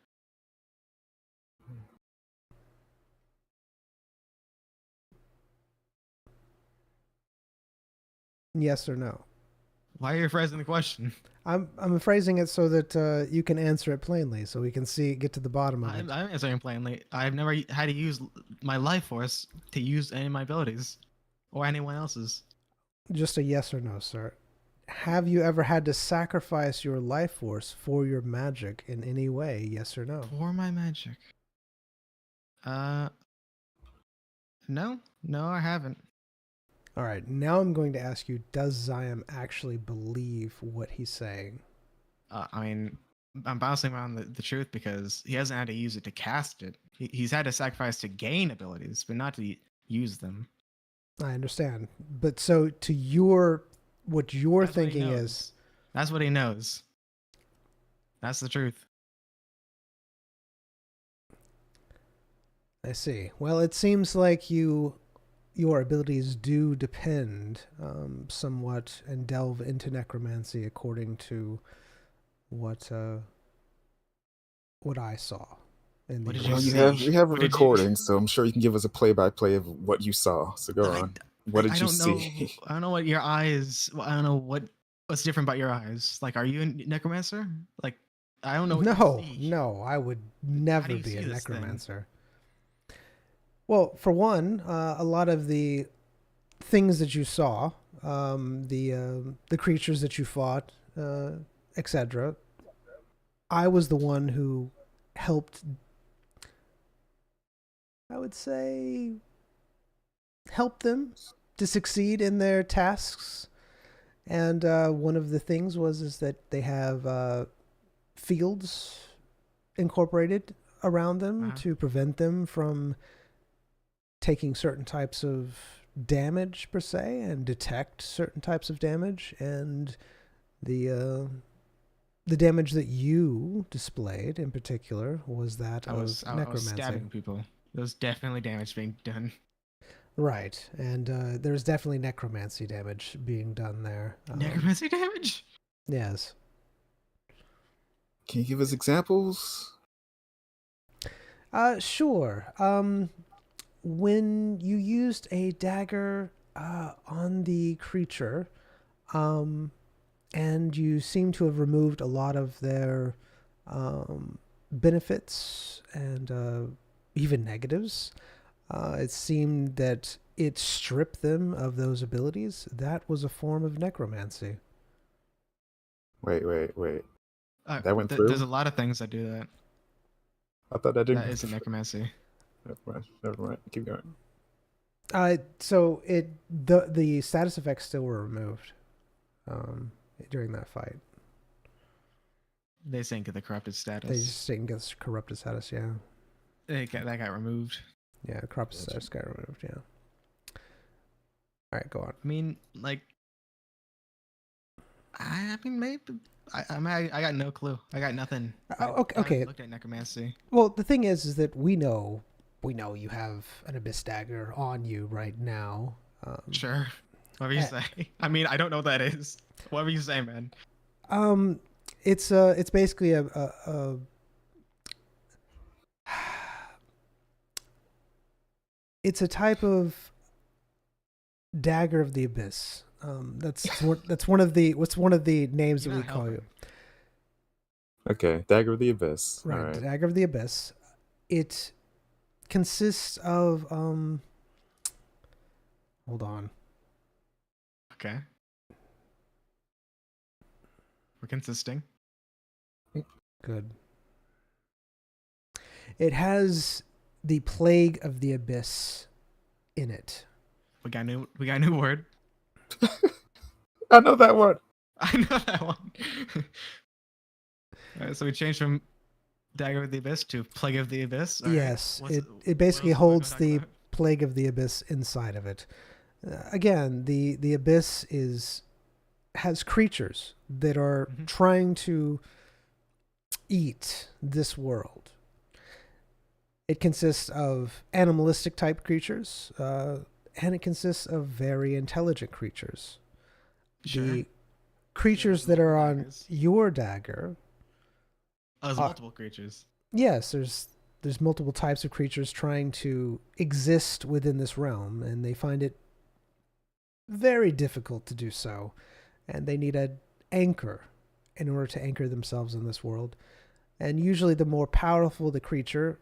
Yes or no? Why are you phrasing the question? I'm phrasing it so that you can answer it plainly, so we can get to the bottom of I'm it. answering plainly. I've never had to use my life force to use any of my abilities or anyone else's. Just a yes or no, sir. Have you ever had to sacrifice your life force for your magic in any way? Yes or no? For my magic. Uh, no, I haven't. All right, now I'm going to ask you, does Zion actually believe what he's saying? I mean, I'm bouncing around the truth because he hasn't had to use it to cast it. He's had to sacrifice to gain abilities, but not to use them. I understand. But so to what you're That's what he thinking is, knows. That's what he knows. That's the truth. I see. Well, it seems like your abilities do depend somewhat and delve into necromancy according to what I saw in What the did you Well, arena. see? we have a What did you? recording, so I'm sure you can give us a play-by-play of what you saw. So go I, on. What did I you don't know. see? I don't know what your eyes. I don't know what's different about your eyes. Like, are you a necromancer? Like, I don't know what No, you see. no, I would How do never you be see a this thing? necromancer. Well, for one, a lot of the things that you saw, the creatures that you fought, etc. I was the one who helped. I would say help them to succeed in their tasks. And one of the things is that they have fields incorporated around them Uh-huh. to prevent them from taking certain types of damage per se and detect certain types of damage, and the the damage that you displayed in particular was that I of was necromancy. stabbing people. There was definitely damage being done. Right, and there's definitely necromancy damage being done there. Necromancy damage? Yes. Can you give us examples? Sure. When you used a dagger on the creature, and you seem to have removed a lot of their benefits and even negatives, it seemed that it stripped them of those abilities. That was a form of necromancy. Wait. That went through? There's a lot of things that do that. I thought that didn't. That isn't necromancy. Never mind. Keep going. So the status effects still were removed during that fight. They didn't get the corrupted status. They just didn't get this corrupted status, yeah. That got removed. Yeah, corrupted status got removed, yeah. All right, go on. I mean, like, I mean, maybe. I got no clue. I got nothing. Okay. I looked at necromancy. Well, the thing is that we know you have an abyss dagger on you right now. Sure. Whatever you say. I mean, I don't know what that is. Whatever you say, man. It's basically a it's a type of dagger of the abyss. That's one of the names that we call you. Okay, Dagger of the Abyss. Right, All right. Dagger of the Abyss. It consists of hold on. Okay. We're consisting. Good. It has the Plague of the Abyss in it. We got a new word. I know that one. I know that one. All right, so we changed from Dagger of the Abyss to Plague of the Abyss. All Yes, right. it basically what else are we holds gonna talk the about? Plague of the Abyss inside of it. Again, the Abyss has creatures that are Mhm. trying to eat this world. It consists of animalistic type creatures, and it consists of very intelligent creatures. Sure. The creatures that are on daggers. your dagger, Oh, there's multiple creatures. yes, there's multiple types of creatures trying to exist within this realm, and they find it very difficult to do so, and they need an anchor in order to anchor themselves in this world. And usually the more powerful the creature,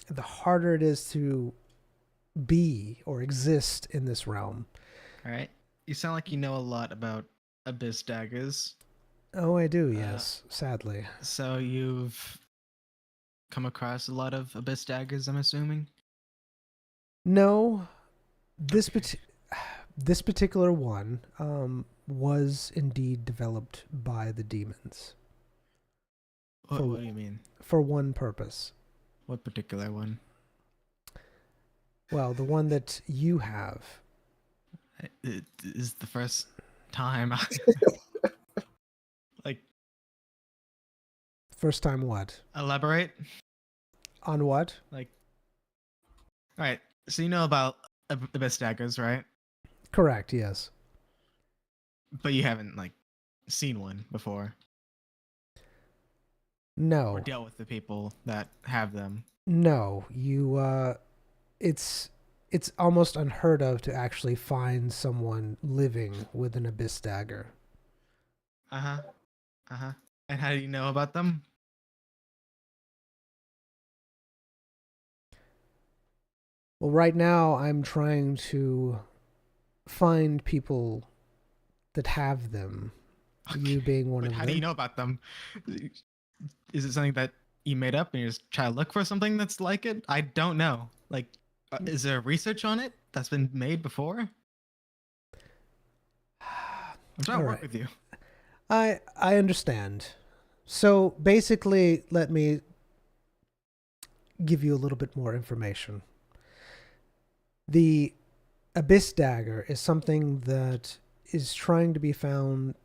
the harder it is to be or exist in this realm. All right. You sound like you know a lot about Abyss daggers. Oh, I do, yes, sadly. So you've come across a lot of Abyss daggers, I'm assuming? No, this Okay. this particular one was indeed developed by the demons What do you mean? for one purpose. What particular one? Well, the one that you have. It is the first time like, First time what? elaborate? On what? Like, all right. So you know about Abyss daggers, right? Correct, yes. But you haven't, like, seen one before No. or dealt with the people that have them. No, it's almost unheard of to actually find someone living with an abyss dagger. Uh-huh. Uh-huh. And how do you know about them? Well, right now I'm trying to find people that have them. You being one But of how them. do you know about them? Is it something that you made up and you're just trying to look for something that's like it? I don't know. Like, is there research on it that's been made before? I'm trying to work Alright. with you. I understand. So basically, let me give you a little bit more information. The abyss dagger is something that is trying to be found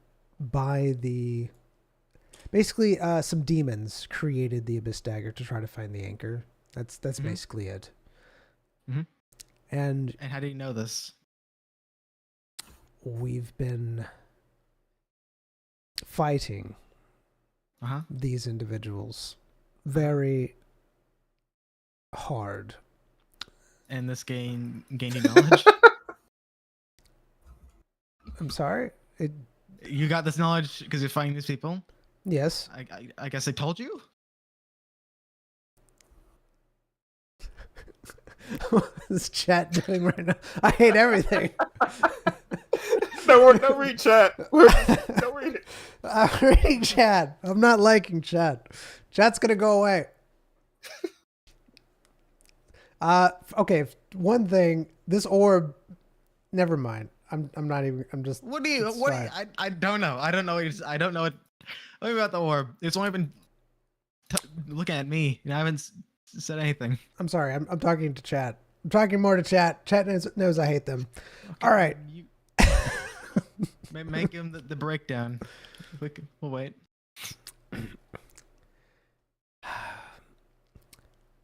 by Basically, some demons created the Abyss Dagger to try to find the anchor. That's Mhm. basically it. Mhm. And And how do you know this? we've been fighting Uh-huh. these individuals very hard. And this gained you knowledge? I'm sorry. You got this knowledge because you're fighting these people? Yes. I guess I told you? What is chat doing right now? I hate everything. No read chat. Don't read it. I'm reading chat. I'm not liking chat. Chat's gonna go away. Okay. One thing. This orb. Never mind. I'm not even. I'm just. What do you It's what do you, fine. I don't know. I don't know I don't know what Tell me about the orb. It's only been looking at me. I haven't said anything. I'm sorry. I'm talking to chat. I'm talking more to chat. Chat knows I hate them. Okay, All right. You, make him the breakdown. We'll wait.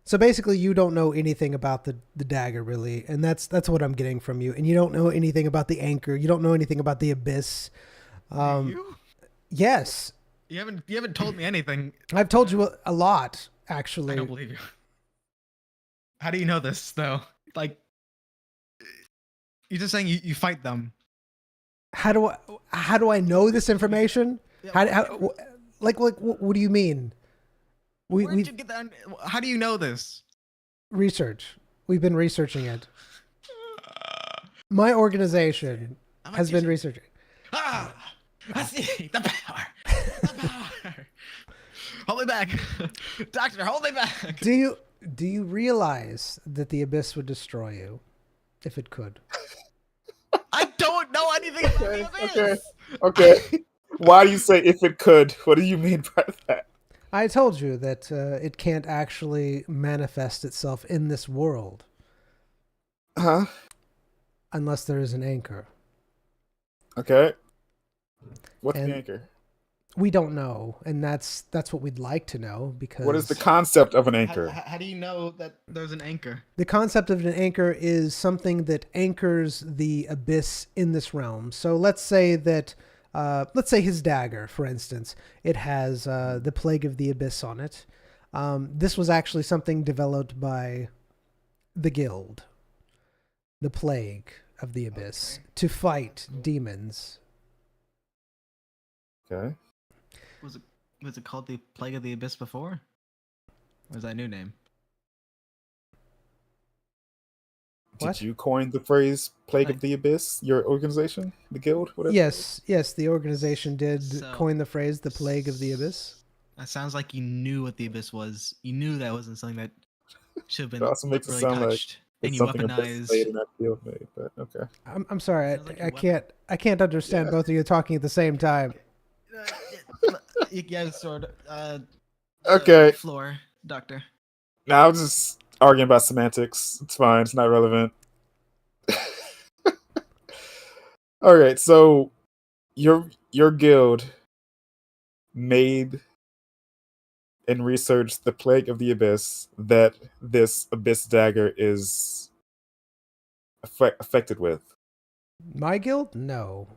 So basically, you don't know anything about the dagger, really, and that's what I'm getting from you. And you don't know anything about the anchor. You don't know anything about the abyss. You? Yes, You haven't told me anything. I've told you a lot, I actually. don't believe you. How do you know this though? Like, you're just saying you fight them. How do I know this information? Yeah, What do you mean? Where'd We you get that? How do you know this? research. We've been researching it. My organization I'm has been researching. Ah, I see the power. The power. Hold me back, Doctor. Hold me back. Do you realize that the abyss would destroy you if it could? I don't know anything about the abyss. Okay. Why do you say if it could? What do you mean by that? I told you that it can't actually manifest itself in this world Huh? unless there is an anchor. Okay. What's And the anchor? we don't know, and that's what we'd like to know, because What is the concept of an anchor? How do you know that there's an anchor? the concept of an anchor is something that anchors the abyss in this realm. So let's say his dagger, for instance, it has the plague of the abyss on it. This was actually something developed by the guild, the plague of the abyss, to fight demons. Okay. Was it called the Plague of the Abyss before? Or is that a new name? What? Did you coin the phrase "plague Like- of the abyss"? Your organization, the guild, whatever. Yes, the organization did So- coin the phrase "the plague of the abyss." That sounds like you knew what the abyss was. You knew that wasn't something that should have been It also makes it really sound like touched. And It's you something a bit weaponized. late in that field made, but okay. I'm sorry, Sounds like I your I can't understand Yeah. both of you talking at the same time. Yeah, sword. Okay. Floor, doctor. Now I'm just arguing about semantics. It's fine. It's not relevant. All right. So your guild made and researched the plague of the abyss that this abyss dagger is affected with. My guild? No.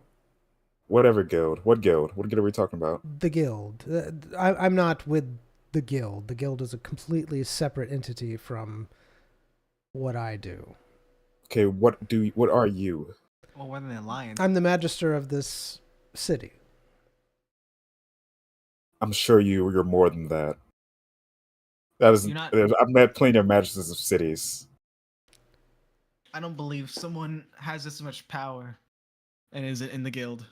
Whatever guild. What guild? What guild are we talking about? The guild. I'm not with the guild. The guild is a completely separate entity from what I do. Okay. What are you? Well, we're in the alliance. I'm the magister of this city. I'm sure you're more than that. That is. You're not- I've met plenty of magisters of cities. I don't believe someone has this much power and is in the guild.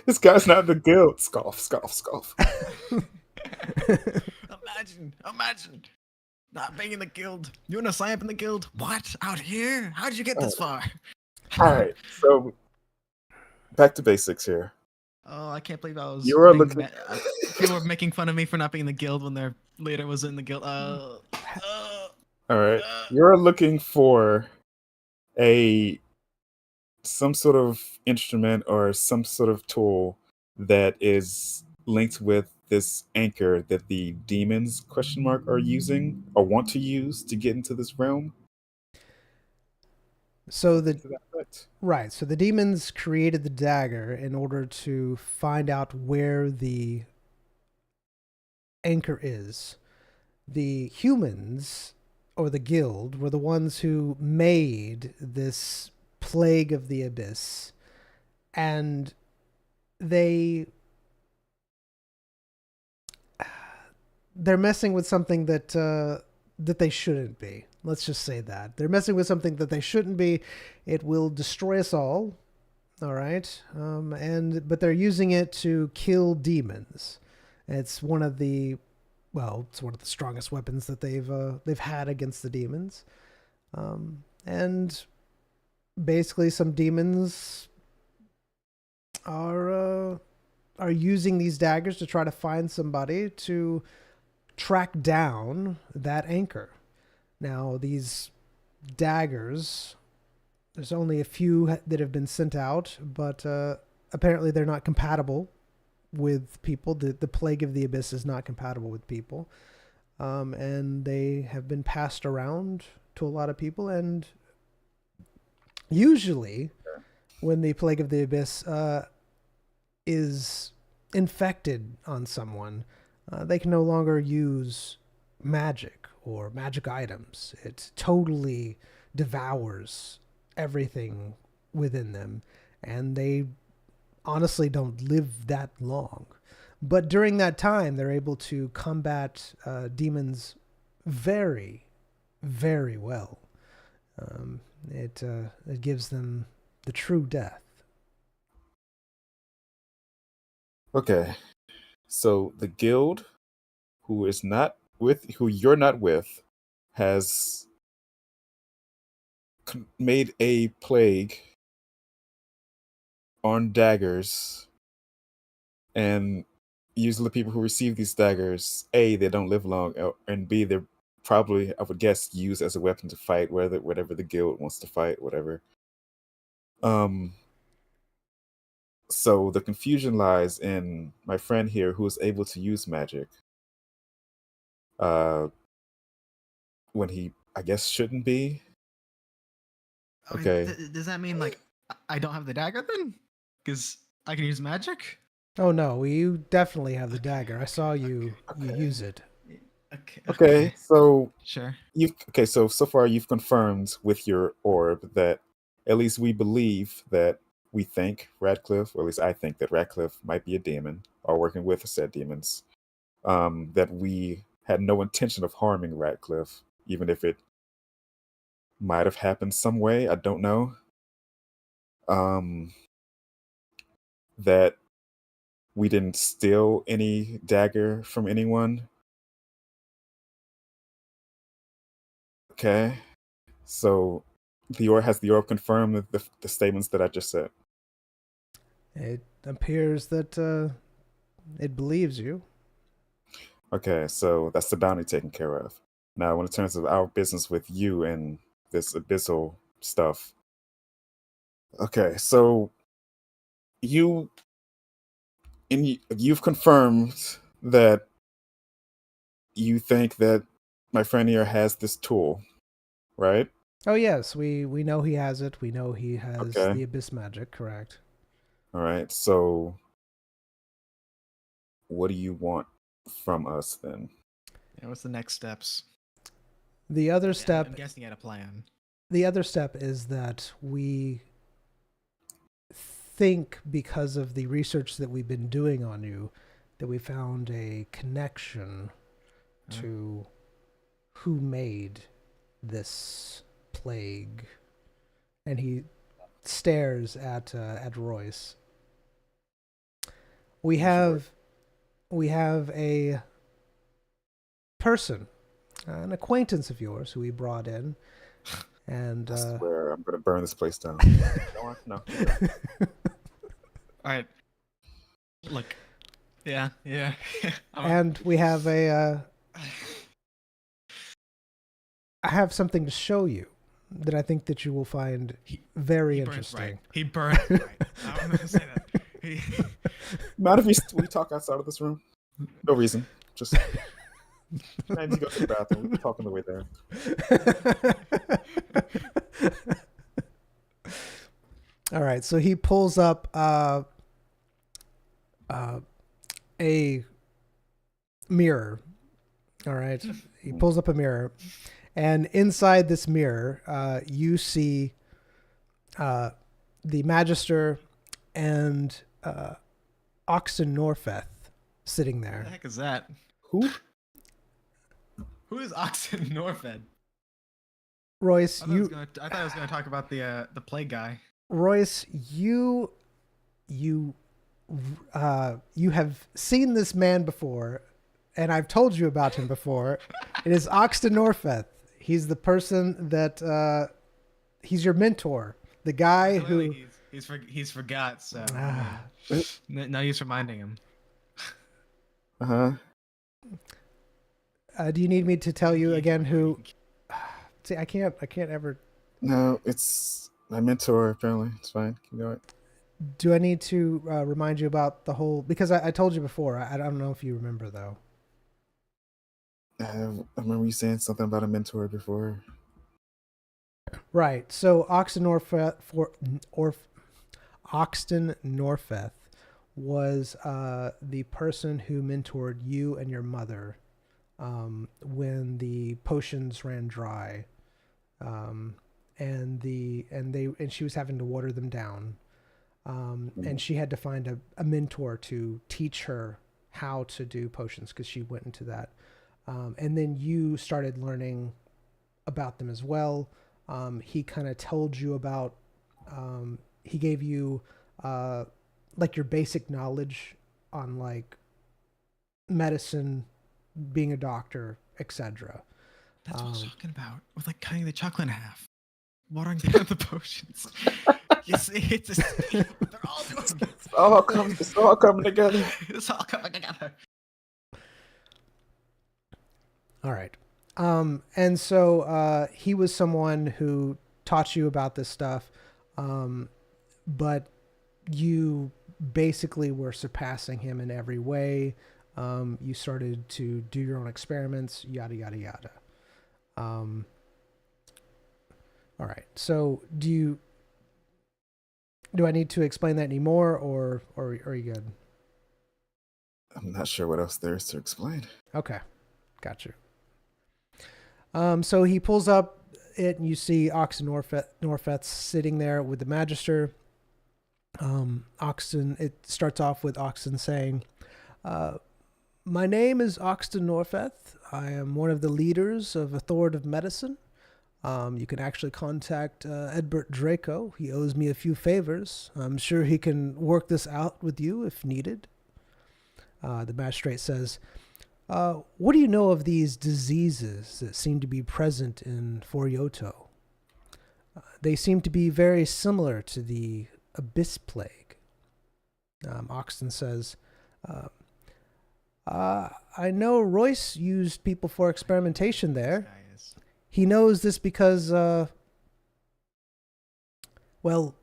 This guy's not in the guild. Scoff, scoff, scoff. Imagine not being in the guild. You want to sign up in the guild? What? Out here? How did you get this far? All right, so back to basics here. Oh, I can't believe I was. You are being looking. people were making fun of me for not being in the guild when their leader was in the guild. All right, you're looking for some sort of instrument or some sort of tool that is linked with this anchor that the demons question mark are using or want to use to get into this realm. So Something the to that effect. right, so the demons created the dagger in order to find out where the anchor is. The humans or the guild were the ones who made this plague of the abyss, and they they're messing with something that they shouldn't be. Let's just say that they're messing with something that they shouldn't be. It will destroy us all. All right, but they're using it to kill demons. It's one of the it's one of the strongest weapons that they've had against the demons. And basically, some demons are using these daggers to try to find somebody to track down that anchor. Now, these daggers, there's only a few that have been sent out, but apparently they're not compatible with people. The Plague of the Abyss is not compatible with people. And they have been passed around to a lot of people. And usually, when the Plague of the Abyss is infected on someone, they can no longer use magic or magic items. It totally devours everything within them, and they honestly don't live that long. But during that time, they're able to combat demons very, very well. It gives them the true death. Okay, so the guild, who you're not with, has made a plague on daggers, and usually people who receive these daggers, A, they don't live long, and B, they're probably, I would guess, used as a weapon to fight whatever the guild wants to fight, whatever. So the confusion lies in my friend here who is able to use magic uh when he, I guess, shouldn't be. Okay. Does that mean like I don't have the dagger then? Because I can use magic. Oh no, you definitely have the dagger. I saw you use it. Okay, so Sure. so far you've confirmed with your orb that at least we think Radcliffe, or at least I think that Radcliffe might be a demon or working with said demons. That we had no intention of harming Radcliffe, even if it might have happened some way, I don't know. That we didn't steal any dagger from anyone. Okay. So has the orb confirmed the statements that I just said? It appears that it believes you. Okay, so that's the bounty taken care of. Now, when it turns to our business with you and this abyssal stuff. Okay, so you've confirmed that you think that my friend here has this tool, right? Oh yes, we know he has it. We know he has Okay. the abyss magic, correct? All right. So what do you want from us then? Yeah, what's the next steps? The other step I'm guessing you had a plan. The other step is that we think, because of the research that we've been doing on you, that we found a connection to who made this plague. And he stares at Royce. We have a person, an acquaintance of yours, who we brought in, and I swear I'm gonna burn this place down. No. All right. Look. Yeah. and we have I have something to show you that I think that you will find very interesting. He burned right. I'm gonna say that. Not if we talk outside of this room. No reason. Just I need to go to the bathroom. We can talk on the way there. All right, so he pulls up a mirror. All right, he pulls up a mirror, and inside this mirror, you see the Magister and Oxen Norfeth sitting What there. the heck is that? Who? Who is Oxen Norfed? Royce, I thought I was gonna talk about the plague guy. Royce, you have seen this man before, and I've told you about him before. It is Oxen Norfeth. He's the person that he's your mentor, the guy who he's forgot. So Ah. no use reminding him. Uh-huh. Do you need me to tell you again who? See, I can't ever. No, it's my mentor, apparently. It's fine. Keep going. Do I need to remind you about the whole? Because I told you before. I don't know if you remember though. I remember you saying something about a mentor before. Right. So Oxen Norfeth was the person who mentored you and your mother when the potions ran dry, and she was having to water them down, and she had to find a mentor to teach her how to do potions because she went into that, and then you started learning about them as well. He kind of told you about, he gave you like your basic knowledge on like medicine, being a doctor, etc. That's what I was talking about. With like cutting the chocolate in half, watering down the potions. You see, they're all doing it. It's all coming together. It's all coming together. All right. And so he was someone who taught you about this stuff, but you basically were surpassing him in every way. You started to do your own experiments, yada, yada, yada. All right. So do I need to explain that anymore, or are you good? I'm not sure what else there is to explain. Okay. Got you. So he pulls up it, and you see Oxen Norfeth sitting there with the Magister. Oxen, it starts off with Oxen saying, my name is Oxen Norfeth. I am one of the leaders of authoritative medicine. You can actually contact Edbert Draco. He owes me a few favors. I'm sure he can work this out with you if needed. The magistrate says, what do you know of these diseases that seem to be present in Forioto? They seem to be very similar to the Abyss Plague. Oxen says, I know Royce used people for experimentation there. He knows this because, well,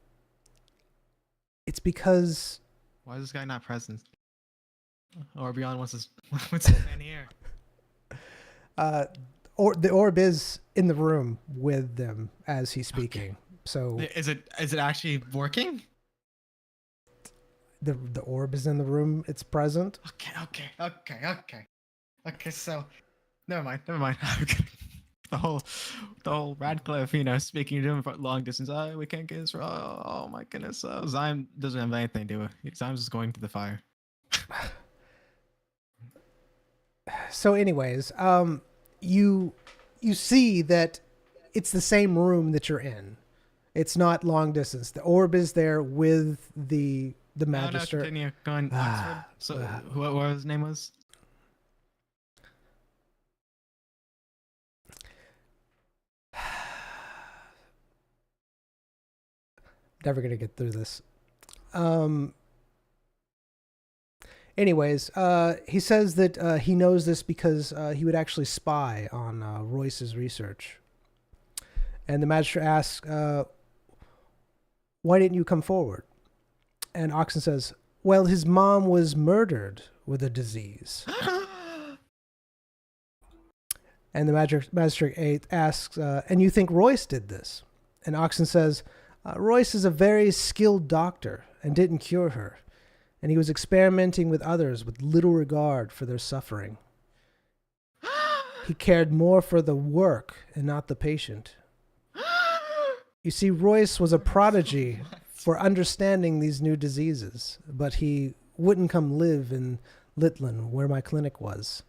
it's because... Why is this guy not present? Or beyond, what's his plan here? Or the orb is in the room with them as he's speaking. Okay. So is it actually working? The orb is in the room. It's present. Okay. So, never mind. the whole Radcliffe, speaking to him for long distance. We can't get this. Oh my goodness. Zyme doesn't have anything to do with it. Zyme's just going to the fire. So anyways, you see that it's the same room that you're in. It's not long distance. The orb is there with the Magister. No, continue. Go on, Oxford. So what his name was? Never gonna get through this. Anyways, he says that he knows this because he would actually spy on Royce's research. And the magistrate asks, why didn't you come forward? And Oxen says, Well, his mom was murdered with a disease. And the magistrate asks, and you think Royce did this? And Oxen says, Royce is a very skilled doctor and didn't cure her. And he was experimenting with others with little regard for their suffering. He cared more for the work and not the patient. You see, Royce was a prodigy for understanding these new diseases, but he wouldn't come live in Litland, where my clinic was.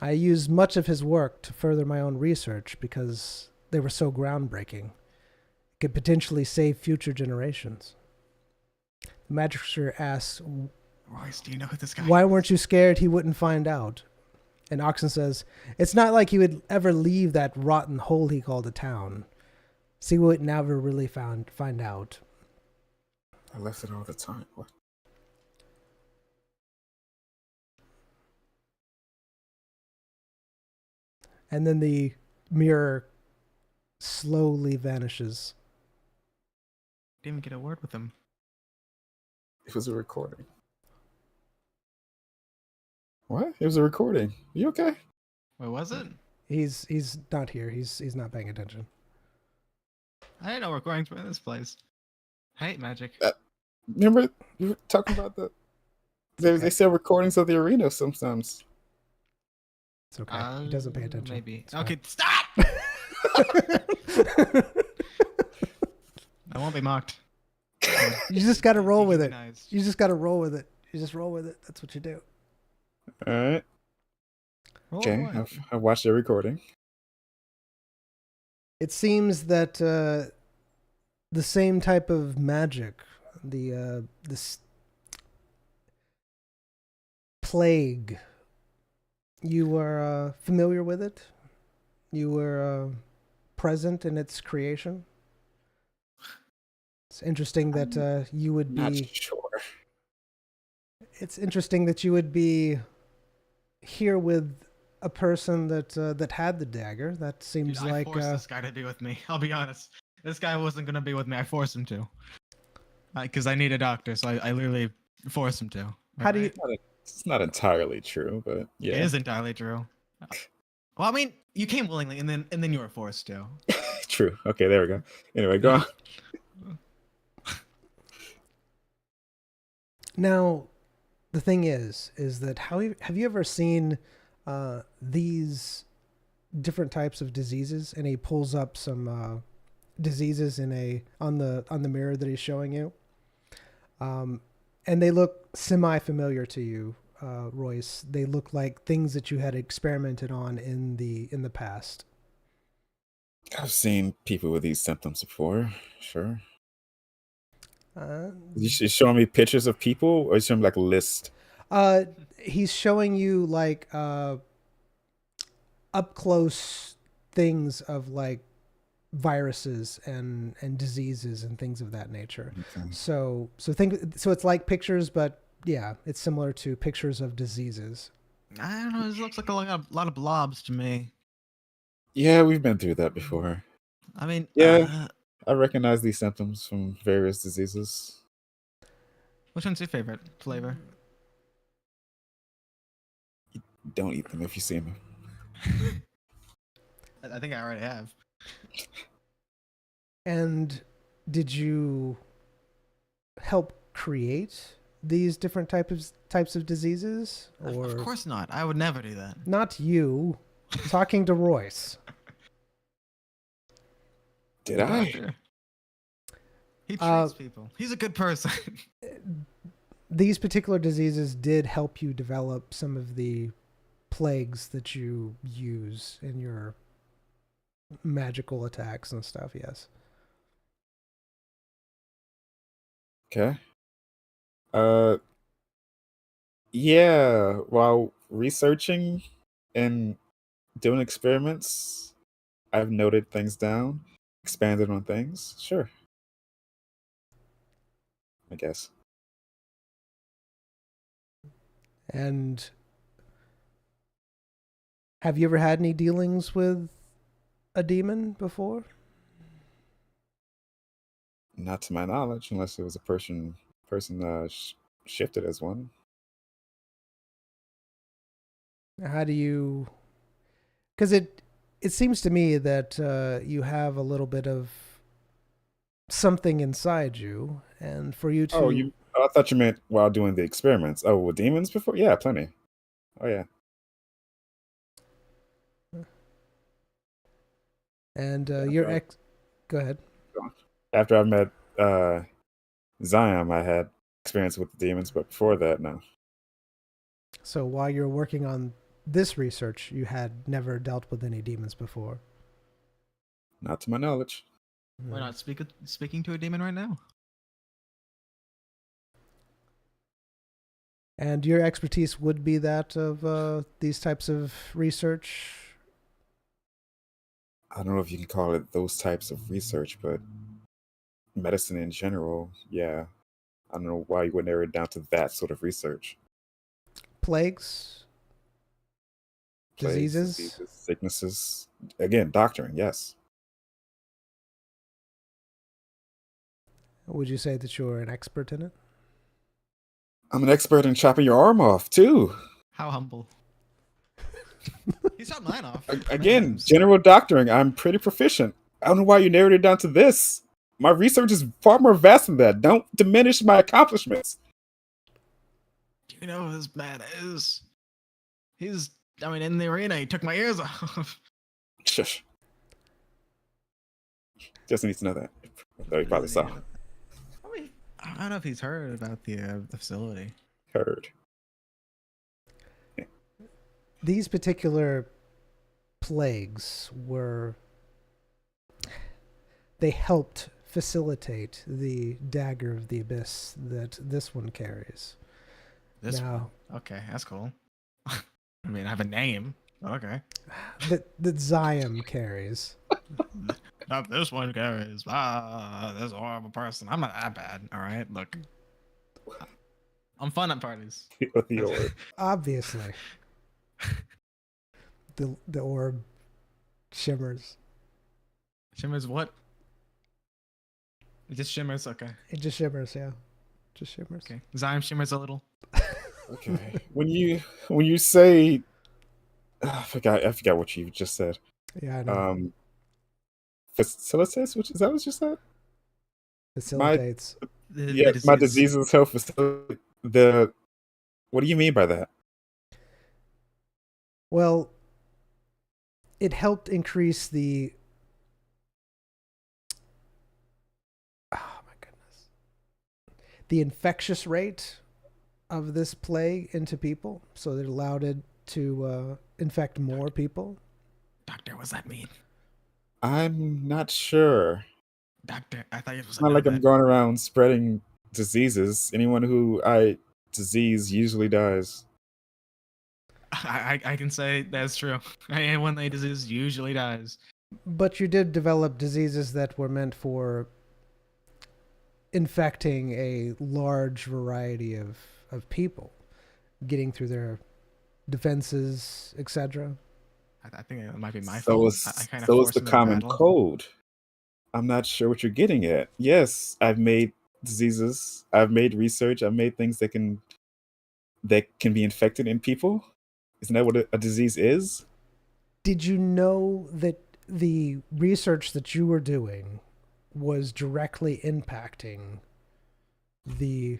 I used much of his work to further my own research because they were so groundbreaking. It could potentially save future generations. The magistrate asks, Royce, do you know who this guy why is? weren't you scared he wouldn't find out? And Oxen says, it's not like he would ever leave that rotten hole he called a town. See, we would never really find out. I left it all the time. What? And then the mirror slowly vanishes. Didn't even get a word with him. It was a recording. What? It was a recording. You okay? Wait, was it? He's not here. He's not paying attention. I didn't know recordings were in this place. I hate magic. Remember you were talking about the they sell recordings of the arena sometimes. It's okay. He doesn't pay attention. Maybe. It's fine. Okay, stop! I won't be mocked. You just got to roll with it. Dehumanized. You just got to roll with it. You just roll with it. That's what you do. All right. Roll Okay. away. I've watched the recording. It seems that the same type of magic, this plague, you were familiar with it? You were present in its creation? It's interesting that you would Not be... sure. It's interesting that you would be here with a person that had the dagger. That seems Dude, I like forced this guy to be with me. I'll be honest. This guy wasn't gonna be with me. I forced him to, because I need a doctor. So I literally forced him to. How do you- It's not entirely true, but yeah. It is entirely true. Well, I mean, you came willingly, and then you were forced to. True. Okay, there we go. Anyway, go on. Now, the thing is that have you ever seen these different types of diseases? And he pulls up some diseases on the mirror that he's showing you, and they look semi-familiar to you, Royce. They look like things that you had experimented on in the past. I've seen people with these symptoms before. Sure. You showing me pictures of people, or you showing me like a list? He's showing you like up close things of like viruses and diseases and things of that nature. Okay. So it's like pictures, but yeah, it's similar to pictures of diseases. I don't know. This looks like a lot of blobs to me. Yeah, we've been through that before. I mean, Yeah. I recognize these symptoms from various diseases. which one's your favorite flavor? Don't eat them if you see them. I think I already have. And did you help create these different types of diseases, or Of course not. I would never do that. not you? Talking to Royce. Did I? Doctor. He treats people. He's a good person. These particular diseases did help you develop some of the plagues that you use in your magical attacks and stuff. Yes. Okay. Yeah, while researching and doing experiments, I've noted things down, expanded on things. Sure. I guess. And have you ever had any dealings with a demon before? Not to my knowledge, unless it was a person shifted as one. How do you? Because it seems to me that you have a little bit of something inside you, and for you Oh, to I thought you meant while doing the experiments. Oh, with demons before? Yeah, plenty. Oh yeah. and your After I, ex. Go ahead. after I met Zion, I had experience with the demons, but before that, no. So while you're working on this research, you had never dealt with any demons before. Not to my knowledge. Why not speaking to a demon right now? And your expertise would be that of these types of research. I don't know if you can call it those types of research, but medicine in general, yeah. I don't know why you would narrow it down to that sort of research. Plagues, Plagues, diseases. sicknesses. Again, doctoring, yes. Would you say that you're an expert in it? I'm an expert in chopping your arm off, too. How humble. He chopped mine off. Again, Man, general doctoring, I'm pretty proficient. I don't know why you narrowed it down to this. My research is far more vast than that. Don't diminish my accomplishments. do you know who this man is? In the arena, he took my ears off. Shush. Just needs to know that. Though he probably saw. I don't know if he's heard about the facility. Heard. These particular plagues they helped facilitate the dagger of the abyss that this one carries. This now, one? Okay, that's cool. I mean, I have a name. Okay. that Zion carries. Not this one carries. This horrible person. I'm not that bad. All right, look. I'm fun at parties. The orb. Obviously. The orb shimmers. Shimmers what? It just shimmers. Okay. It just shimmers, yeah. Just shimmers. Okay. Zion shimmers a little. Okay. When you say, I forgot what you just said. Yeah, I know. Facilitates? Is that what you said? Facilitates. My diseases health facility. What do you mean by that? Well, it helped increase the. Oh my goodness. The infectious rate of this plague into people, so it allowed it to infect more people. Doctor, what does that mean? I'm not sure. Doctor, I thought it was It's not like I'm going around spreading diseases. Anyone who I disease usually dies. I can say that's true. Anyone that disease usually dies. But you did develop diseases that were meant for infecting a large variety of people, getting through their defenses, etc. I think it might be my So fault. is the common cold. I'm not sure what you're getting at. Yes, I've made diseases. I've made research. I've made things that can be infected in people. Isn't that what a disease is? Did you know that the research that you were doing was directly impacting the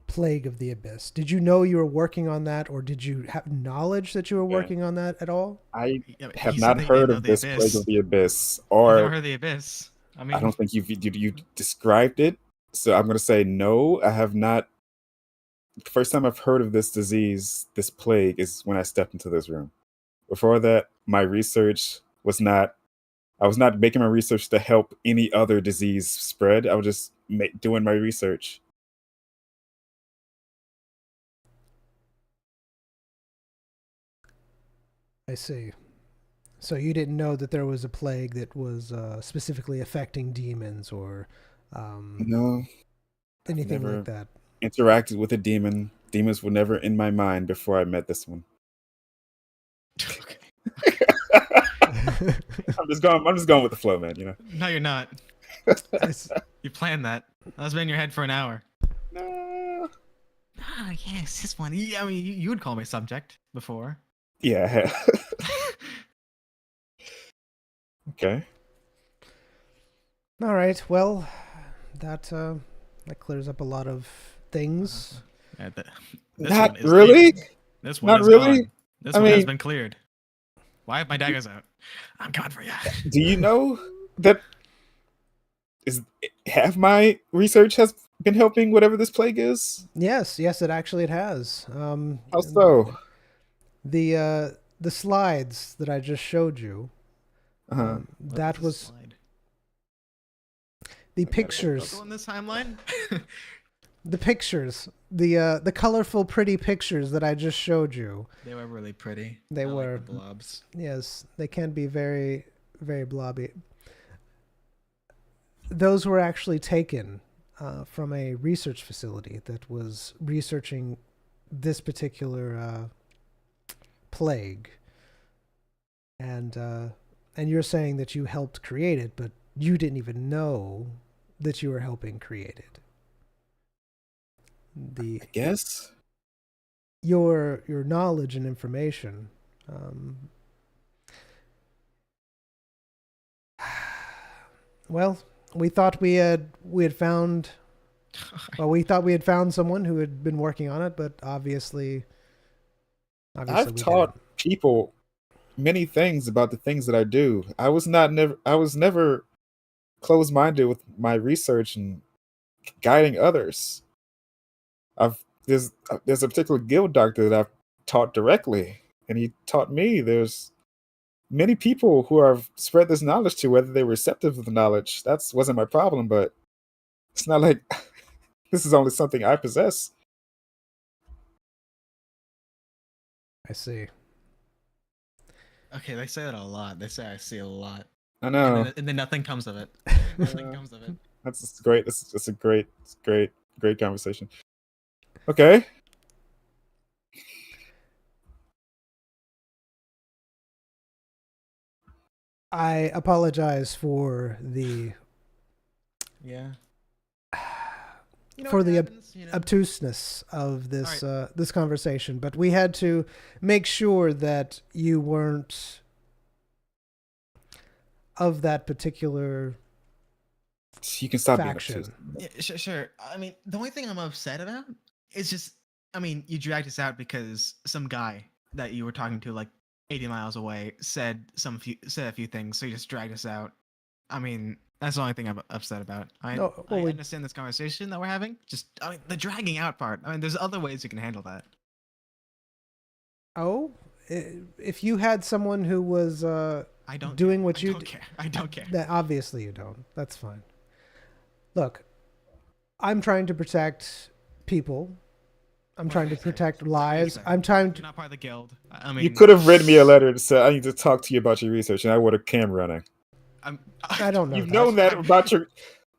plague of the abyss? Did you know you were working on that, or did you have knowledge that you were working on that at all? I have not heard of this plague of the abyss, or never heard of the abyss. I mean, I don't think you described it, so I'm going to say no. I have not. The first time I've heard of this disease, this plague, is when I stepped into this room. Before that, my research was not. I was not making my research to help any other disease spread. I was just doing my research. I see. So you didn't know that there was a plague that was specifically affecting demons or no, anything like that. Interacted with a demon. Demons were never in my mind before I met this one. Okay. I'm just going with the flow, man. You know. No, you're not. You planned that. That's been in your head for an hour. No. Ah, yes, this one. Yeah, I mean, you would call me subject before. Yeah, I have. Okay. All right. Well, that clears up a lot of things. Yeah, this Not one is really. cleared. This one Not is really. gone. This I one has mean, been cleared. Why have my daggers out? I'm gone for you. do you know that is half my research has been helping whatever this plague is? Yes, yes, it has. How so? The slides that I just showed you. Uh-huh. That was slide. the I got it. pictures. Go on this timeline. The pictures. The colorful, pretty pictures that I just showed you. They were really pretty. They I like were. the blobs. Yes, they can be very, very blobby. Those were actually taken from a research facility that was researching this particular plague, and you're saying that you helped create it, but you didn't even know that you were helping create it. I guess. Your knowledge and information. Well, we thought we had found. Well, we thought we had found someone who had been working on it, but obviously I've we taught didn't. people many things about the things that I do. I was never closed-minded with my research and guiding others. There's a particular guild doctor that I've taught directly, and he taught me there's many people who I've spread this knowledge to, whether they're receptive of the knowledge. That wasn't my problem, but it's not like this is only something I possess. I see. Okay, they say that a lot. They say I see a lot, I know. and then nothing comes of it. Nothing comes of it. That's great. It's a great conversation. Okay. I apologize for the Yeah. for the obtuseness of this this conversation, but we had to make sure that you weren't of that particular You can stop faction. being obtuse. Yeah, sure. I mean, the only thing I'm upset about is just, I mean, you dragged us out because some guy that you were talking to like 80 miles away said a few things, so you just dragged us out. I mean, that's the only thing I'm upset about. I understand this conversation that we're having. Just, I mean, the dragging out part. I mean, there's other ways you can handle that. Oh, if you had someone who was I don't doing care. what you don't care. I don't care. that obviously you don't. That's fine. Look, I'm trying to protect people. I'm trying to protect lives. I'm trying to. You're not part of the guild. I mean, You could have written me a letter and said I need to talk to you about your research, and I would have came running. I don't know. You've known that about your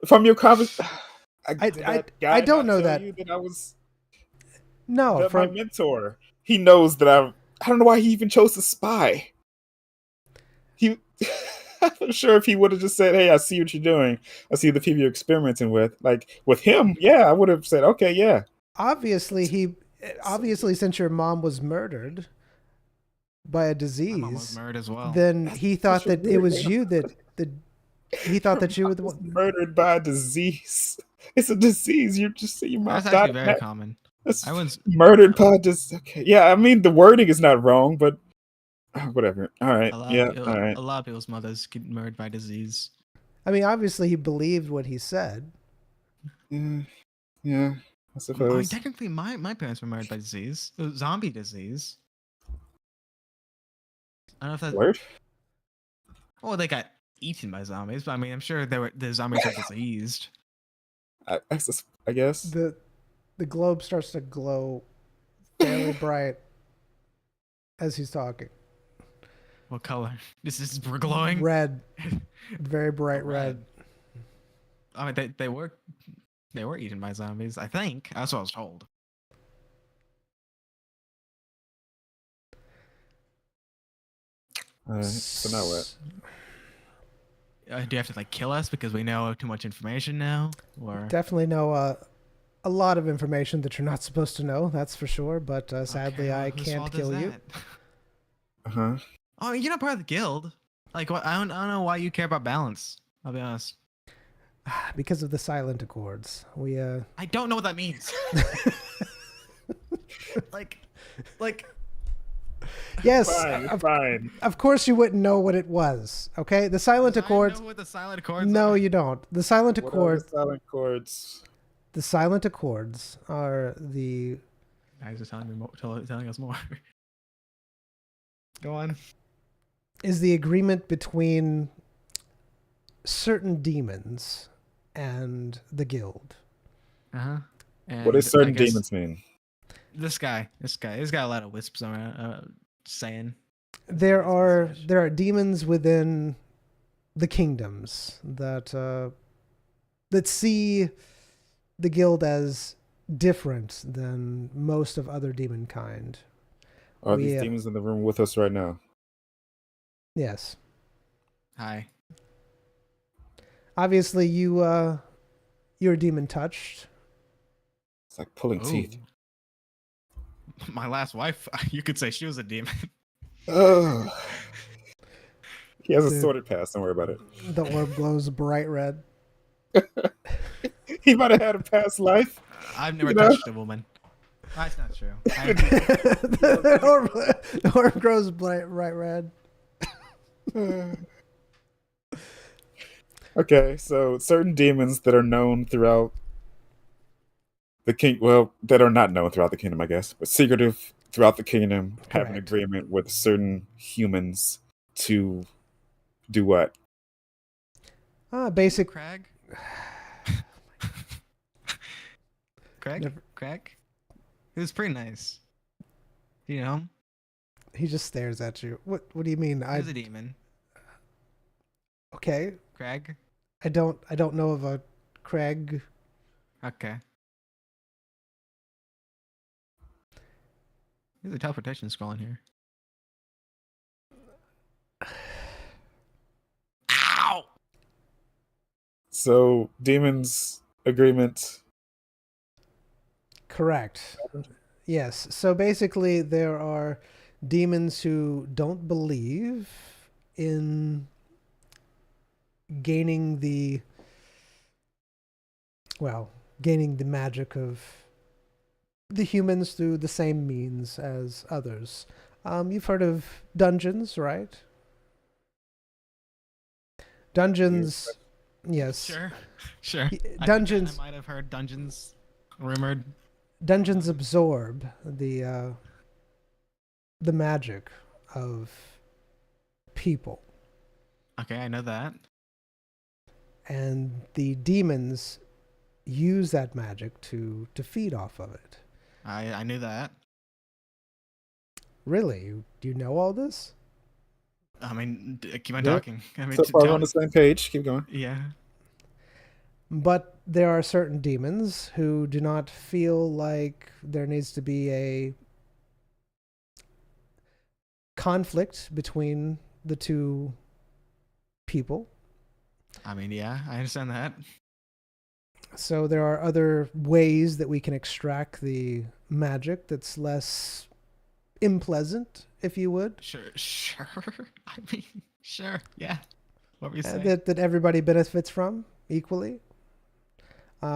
from your conversation. I don't know that. That I was No, my from mentor. He knows that I don't know why he even chose to spy. He, I'm sure if he would have just said, "Hey, I see what you're doing. I see the people you're experimenting with." Like with him, yeah, I would have said, "Okay, yeah." obviously since your mom was murdered by a my disease, mom was murdered as well. then he thought that it was you that he thought that you were the one murdered by a disease. It's a disease. You're just your mom That's died. actually very common. That's I was murdered by a disease. Okay, yeah. I mean, the wording is not wrong, but whatever. All right. All right. A lot of people's mothers get murdered by disease. I mean, obviously he believed what he said. Yeah. I suppose. I mean, technically, my parents were murdered by disease. It was zombie disease. I don't know if that. Word? Well, they got eaten by zombies, but I mean, I'm sure the zombies were diseased. I guess. The globe starts to glow fairly bright as he's talking. What color? This is glowing. Red, very bright red. I mean, they were eaten by zombies. I think that's what I was told. All right. So now what? Do you have to like kill us because we know too much information now, or Definitely know a lot of information that you're not supposed to know, that's for sure, but sadly Okay, well, I whose can't fault is kill you. that? Uh-huh. Oh, you're not part of the guild. Like, what? I don't know why you care about balance. I'll be honest. Because of the silent accords. We I don't know what that means. like, yes, Fine, fine. of course you wouldn't know what it was. Okay, the silent do I accords. know what the silent accords No, are? you don't. The silent What are accords. the silent chords? The silent accords are the Guys are telling me telling us more. Go on. is the agreement between certain demons and the guild. Uh-huh. What does And certain I guess demons mean? This guy, he's got a lot of wisps around, saying. There That's are message. there are demons within the kingdoms that that see the guild as different than most of other demon kind. Are these We, demons in the room with us right now? Yes. Hi. Obviously you're demon touched. It's like pulling teeth. My last wife, you could say she was a demon. Oh. He has a Dude. sordid past. Don't worry about it. The orb glows bright red. He might have had a past life. I've never You know? touched a woman. That's not true. the orb grows bright red. Okay, so certain demons that are known throughout the king, well, that are not known throughout the kingdom, I guess, but secretive throughout the kingdom, have an Correct. agreement with certain humans to do what? Basic. Crag? Craig? Never- Craig? He was pretty nice. Do you know him? He just stares at you. What do you mean? He was a demon. Okay. Craig? I don't know of a Craig. Okay. There's a teleportation scroll in here. Ow! So, demons agreement. Correct. Yes. So basically there are demons who don't believe in gaining the magic of the humans through the same means as others. You've heard of dungeons, right? Dungeons, yes. Sure. Dungeons, I might have heard dungeons rumored. dungeons absorb the magic of people, Okay, I know that. and the demons use that magic to feed off of it. I knew that. Really? Do you know all this? I mean, keep on Yeah. talking. I mean, So far, we're tell on the same page. Keep going. Yeah. But there are certain demons who do not feel like there needs to be a conflict between the two people. I mean, yeah, I understand that. So there are other ways that we can extract the magic that's less unpleasant, if you would, Sure. I mean, sure. Yeah. What were you saying? that everybody benefits from equally.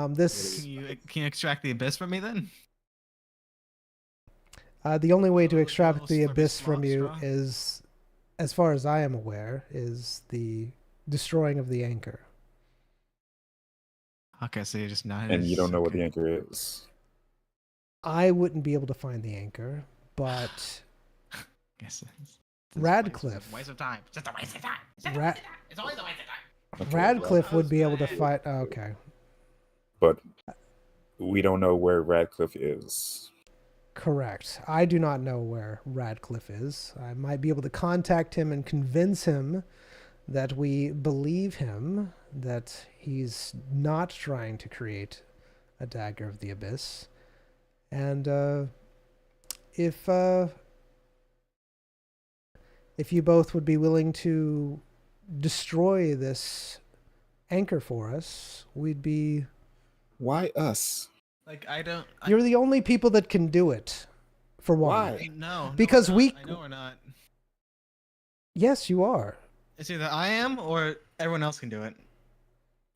This Can you extract the abyss from me then? the only way to Little- extract little the slurpy abyss from you straw? is, as far as I am aware, is the destroying of the anchor. Okay, so you're just not. And you don't know what the anchor is. I wouldn't be able to find the anchor, but Guess it's Radcliffe. Waste of time. It's just a waste of time. It's just a Ra- waste of time. It's always a waste of time. Okay, Radcliffe would be able to Husband. fight. Okay, But we don't know where Radcliffe is. correct. I do not know where Radcliffe is. I might be able to contact him and convince him that we believe him, that he's not trying to create a dagger of the abyss. And if you both would be willing to destroy this anchor for us, we'd be... Why us? Like I don't. You're the only people that can do it. For one. Why? No, Because I know we're not. Yes, you are. It's either I am or everyone else can do it.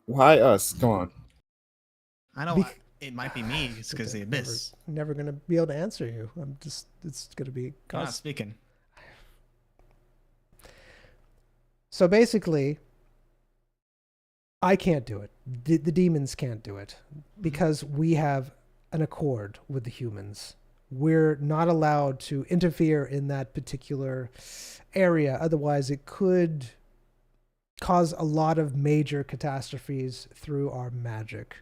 Why us? Come on. I know Bec- it might be me. It's because the abyss. Never gonna be able to answer you. It's gonna be You're not speaking. So basically, I can't do it. The demons can't do it because we have an accord with the humans. We're not allowed to interfere in that particular area. Otherwise, it could cause a lot of major catastrophes through our magic.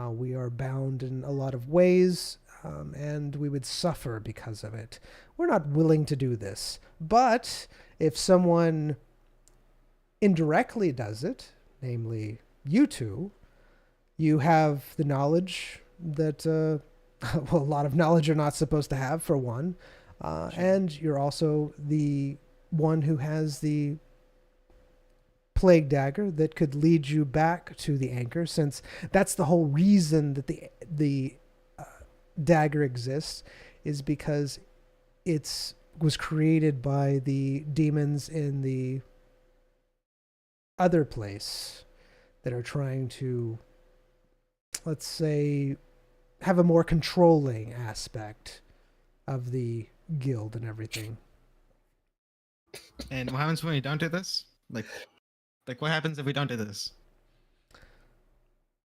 We are bound in a lot of ways, and we would suffer because of it. We're not willing to do this. But if someone indirectly does it, namely you two, you have the knowledge that, well, a lot of knowledge you're not supposed to have, for one. And you're also the one who has the plague dagger that could lead you back to the anchor, since that's the whole reason that the dagger exists, is because it's was created by the demons in the other place that are trying to, let's say, have a more controlling aspect of the guild and everything. And what happens when we don't do this? Like what happens if we don't do this?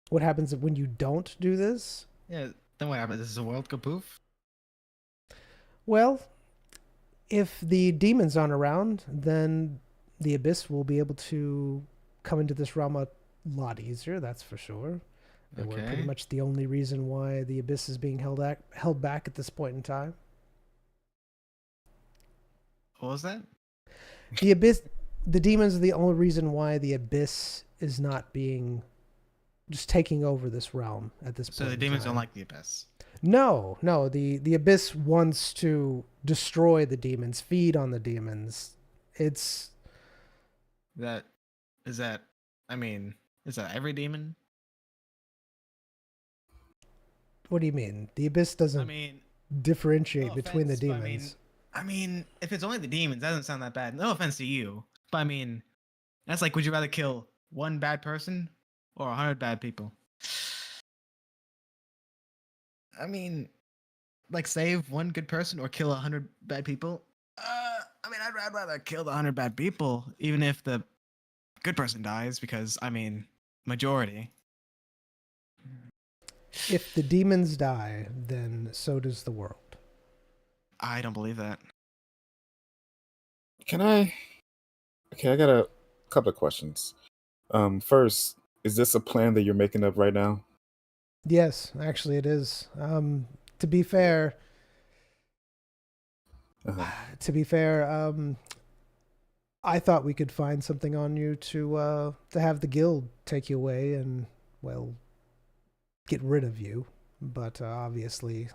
What happens when you don't do this? Yeah, then what happens? Does the world go poof? Well, if the demons aren't around, then the abyss will be able to come into this realm a lot easier, that's for sure. And we're pretty much the only reason why the abyss is being held back at this point in time. What was that? The abyss, the demons are the only reason why the abyss is not being just taking over this realm at this point. So the demons don't like the abyss. No. The abyss wants to destroy the demons, feed on the demons. Is that every demon? What do you mean? The abyss doesn't differentiate no between offense, the demons. I mean, if it's only the demons, that doesn't sound that bad. No offense to you, but I mean, that's like, would you rather kill one bad person or 100 bad people? I mean, like, save one good person or kill 100 bad people? I mean, I'd rather kill the 100 bad people, even if the good person dies, because, I mean, majority. If the demons die, then so does the world. I don't believe that. Okay, I got a couple of questions. First, is this a plan that you're making up right now? Yes, actually it is. To be fair, I thought we could find something on you to have the guild take you away and, well, get rid of you. But obviously,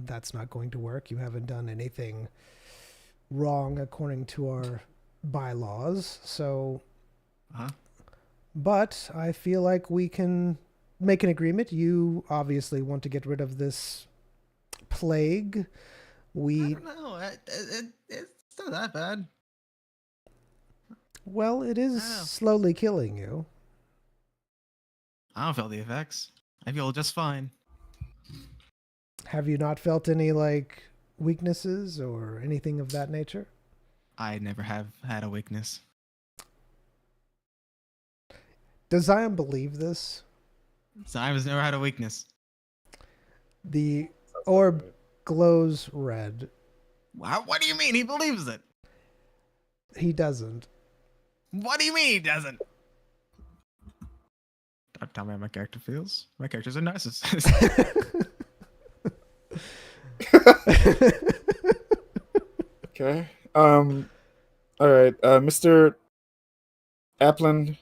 that's not going to work. You haven't done anything wrong according to our bylaws. So, but I feel like we can make an agreement. You obviously want to get rid of this plague. I don't know. It's not that bad. Well, it is slowly killing you. I don't feel the effects. I feel just fine. Have you not felt any, like, weaknesses or anything of that nature? I never have had a weakness. Does Zion believe this? Zion has never had a weakness. The orb glows red. What do you mean he believes it? He doesn't. What do you mean he doesn't? Don't tell me how my character feels. My character's a narcissist. Okay. All right. Mr. Applin,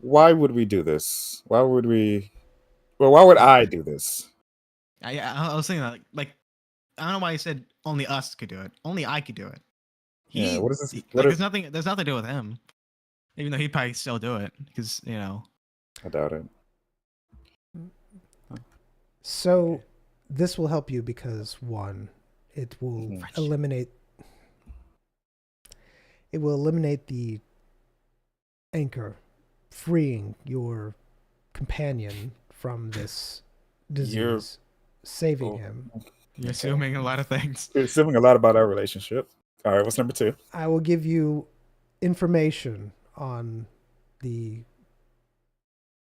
why would we do this? Why would I do this? I was thinking that, like, I don't know why he said only us could do it. Only I could do it. What is this? There's nothing to do with him. Even though he'd probably still do it, because, you know. I doubt it. So this will help you because one, it will Mhm. eliminate the anchor, freeing your companion from this You're disease, saving oh, him. You're okay. assuming a lot of things. You're assuming a lot about our relationship. All right, what's number 2? I will give you information on the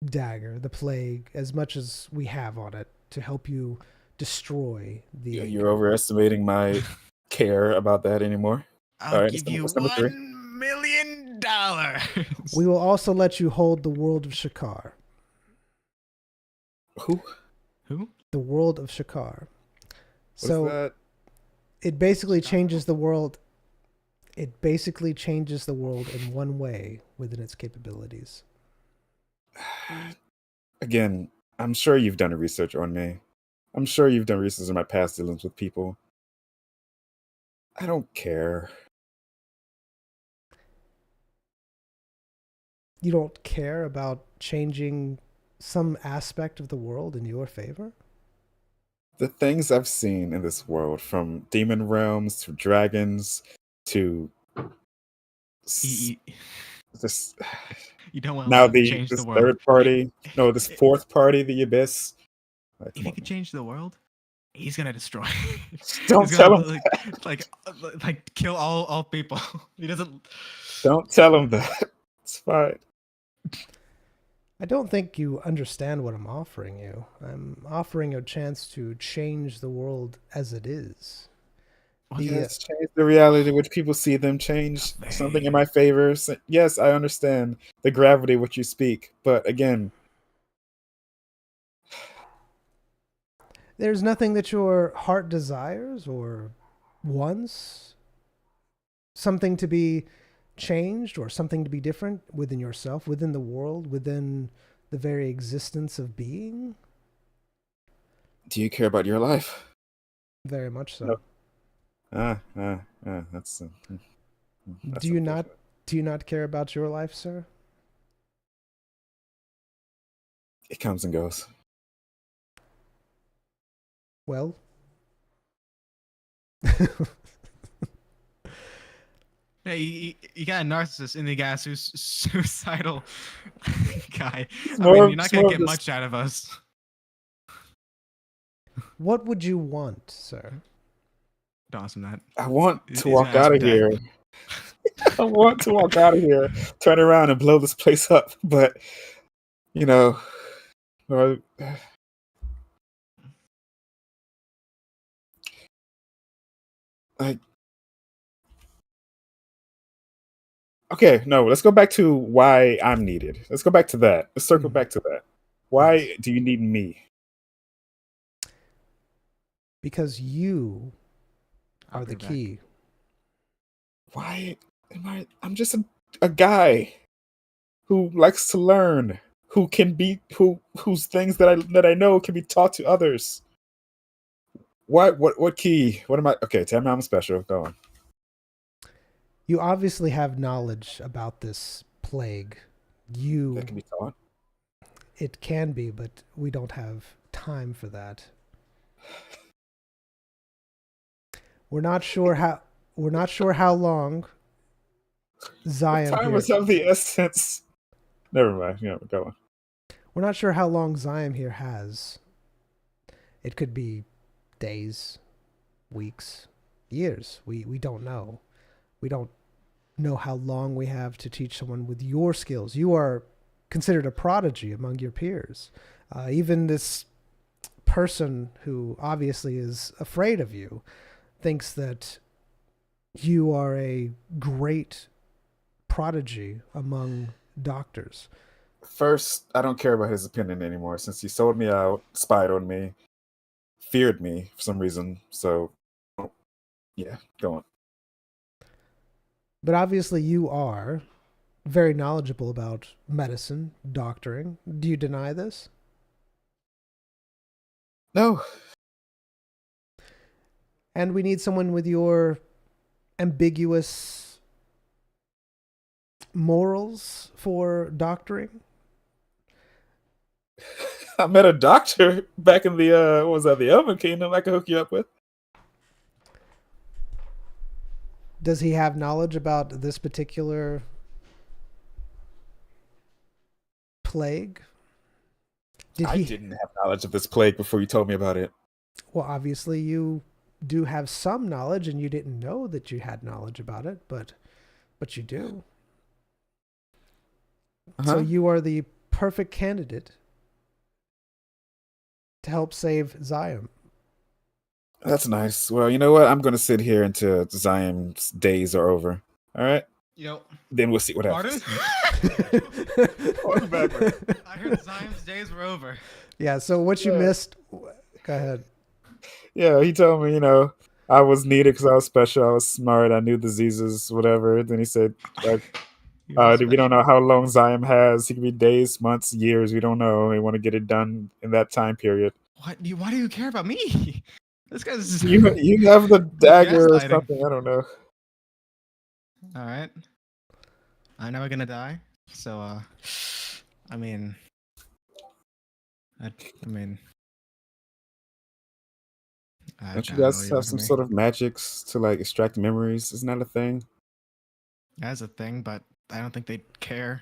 dagger, the plague, as much as we have on it to help you destroy Yeah, the. you're overestimating my care about that anymore. All I'll right, give you what's number 3? $1 million. We will also let you hold the world of Shakar. Who? Who? The world of Shakar. What's So that? it basically changes the world. It basically changes the world in one way within its capabilities. Again, I'm sure you've done research on me. I'm sure you've done research on my past dealings with people. I don't care. You don't care about changing some aspect of the world in your favor? The things I've seen in this world, from demon realms to dragons to s- You, this you don't want to now let him change the this world. third party, no, this fourth party, the abyss. Like, If come he on, could man. change the world, he's gonna destroy. Don't He's gonna tell him. like kill all people. He doesn't. Don't tell him that. It's fine. I don't think you understand what I'm offering you. I'm offering a chance to change the world as it is. The Yes, change the reality in which people see them, change something in my favor. Yes, I understand the gravity of what you speak, but again, There's nothing that your heart desires or wants, something to be changed or something to be different within yourself, within the world, within the very existence of being? do you care about your life? Very much No. so. That's Do that's you not unfortunate. do you not care about your life, sir? It comes and goes. Well, Yeah, you got a narcissist in the guy who's suicidal guy. I mean, you're not It's gonna more of get this. much out of us. what would you want, sir? Don't ask him that. I want He's to gonna walk ask out me of that. here. I want to walk out of here, turn around and blow this place up, but you know, well, like, okay, no, let's go back to why I'm needed. Let's go back to that. Let's circle Mhm. back to that. Yes. Why do you need me? Because you I'll are be the back. key. Why am I'm just a guy who likes to learn, who can be whose things that I know can be taught to others. What key? What am I? Okay, tell me I'm special. Go on. You obviously have knowledge about this plague. That You can be taught. It can be, but we don't have time for that. We're not sure how long Zion Time here is of the essence. Never mind. Go on. we're not sure how long Zion here has. It could be days, weeks, years. We don't know. We don't know how long we have to teach someone with your skills. You are considered a prodigy among your peers. Even this person who obviously is afraid of you thinks that you are a great prodigy among doctors. First, I don't care about his opinion anymore since he sold me out, spied on me, feared me for some reason. So, yeah, go on. But obviously, you are very knowledgeable about medicine, doctoring. Do you deny this? No, And we need someone with your ambiguous morals for doctoring. I met a doctor back in the what was that, the Elven Kingdom I could hook you up with. Does he have knowledge about this particular plague? I didn't have knowledge of this plague before you told me about it. Well, obviously you do have some knowledge, and you didn't know that you had knowledge about it, but you do. So you are the perfect candidate to help save Zion. That's nice. Well, you know what? I'm going to sit here until Zion's days are over. All right? Then we'll see what happens. Pardon? I heard Zion's days were over. Yeah, so what you missed... Go ahead. Yeah, he told me, I was needed because I was special. I was smart. I knew diseases, whatever. Then he said, we don't know how long Zion has. It could be days, months, years. We don't know. We want to get it done in that time period. Why do you care about me? This guy's just... You have the dagger or something. I don't know. All right. I know we're gonna die. So, I mean, don't you guys have some sort of magics to like extract memories? Isn't that a thing? That's a thing, but I don't think they'd care.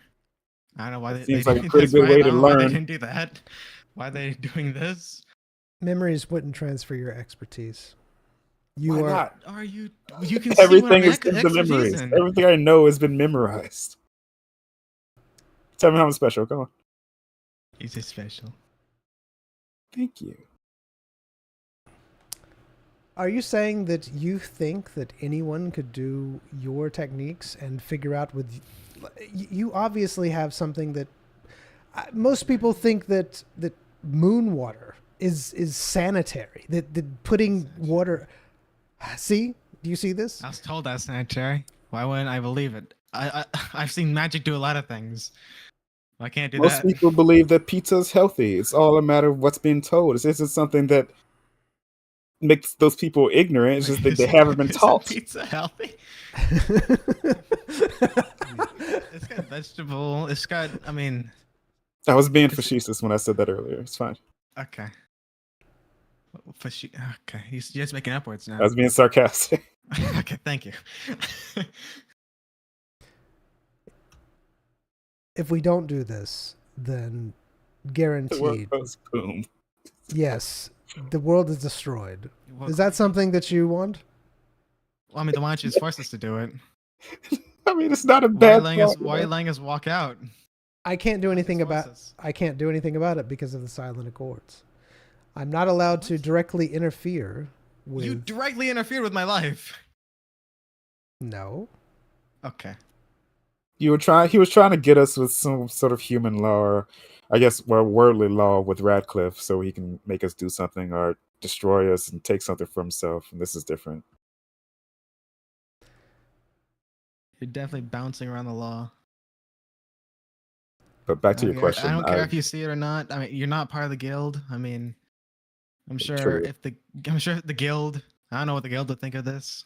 I don't know why seems like a pretty good way to learn. Why they didn't do that? Why are they doing this? Memories wouldn't transfer your expertise. Why not? Are you? You can see everything is the memories. Everything I know has been memorized. Tell me how I'm special. Come on. He's just special. Thank you. Are you saying that you think that anyone could do your techniques and figure out with... You obviously have something that... Most people think that moon water is sanitary. That putting water... See? Do you see this? I was told that's sanitary. Why wouldn't I believe it? I've seen magic do a lot of things. I can't do that. Most people believe that pizza is healthy. It's all a matter of what's being told. This isn't something that makes those people ignorant. It's just that they haven't been taught. Pizza healthy? It's got vegetable. It's got, I was being facetious when I said that earlier. It's fine. Okay. Okay. You're just making up words now. I was being sarcastic. Okay, thank you. If we don't do this, then guaranteed... The world goes boom. Yes. The world is destroyed. Is that something that you want? Well, then why don't you just force us to do it? It's not a bad Why are you letting us walk out? I can't do anything about it because of the silent accords. I'm not allowed to directly interfere with... You directly interfered with my life. No. Okay. He was trying to get us with some sort of human law, or I guess worldly law with Radcliffe, so he can make us do something or destroy us and take something for himself. And this is different. You're definitely bouncing around the law. But back to your question. I don't care if you see it or not. You're not part of the guild. I'm sure if the guild... I don't know what the guild would think of this.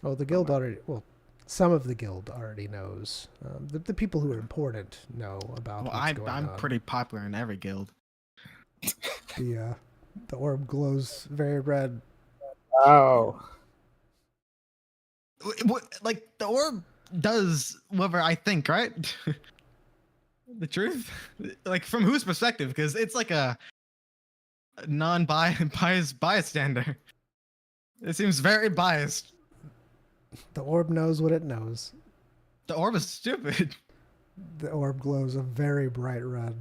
Oh, the guild already... Well, some of the guild already knows. The people who are important know about what's going on. I'm pretty popular in every guild. The orb glows very red. Wow. Like, the orb does whatever I think, right? The truth? Like, from whose perspective? Because it's like a non-biased bystander. It seems very biased. The orb knows what it knows. The orb is stupid. The orb glows a very bright red.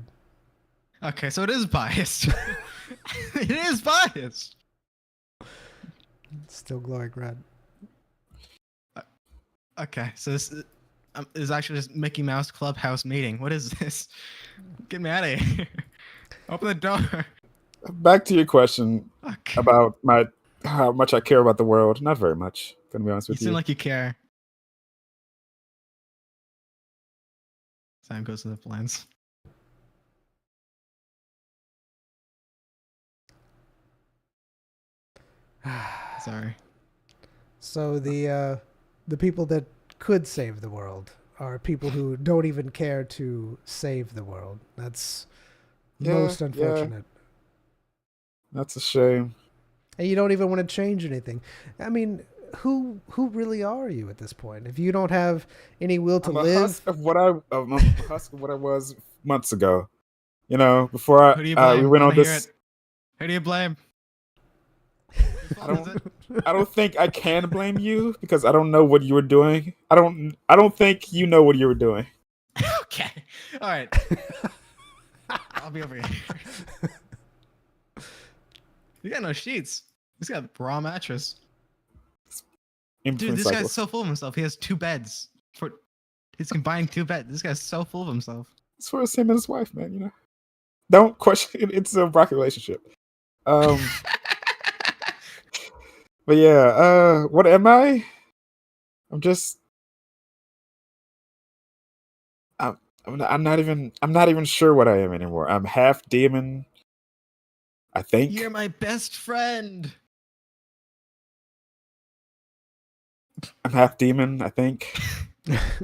Okay, so it is biased. It is biased. It's still glowing red. Okay, so this is actually just Mickey Mouse Clubhouse meeting. What is this? Get me out of here. Open the door. Back to your question about how much I care about the world. Not very much, gonna be honest with you. You seem like you care. Time goes to the plans. Sorry. So the people that could save the world are people who don't even care to save the world. That's Yeah, most yeah. unfortunate. That's a shame. And you don't even want to change anything. I mean, who really are you at this point? If you don't have any will to I'm a live, husk of I'm a husk of what I was months ago. You know, before Who do you we blame? went I on want to hear this. it. Who do you blame? I don't. I don't think I can blame you because I don't know what you were doing. I don't think you know what you were doing. Okay. All right. I'll be over here. You got no sheets. He's got a raw mattress. In Dude, between this guy's cycles. so full of himself. He has 2 beds. He's combining 2 beds. This guy's so full of himself. It's for him and his wife, man. You know, don't question it. It's a rocky relationship. But yeah. What am I? I'm just. I'm not even sure what I am anymore. I'm half demon. I think. You're my best friend. I'm half demon. I think.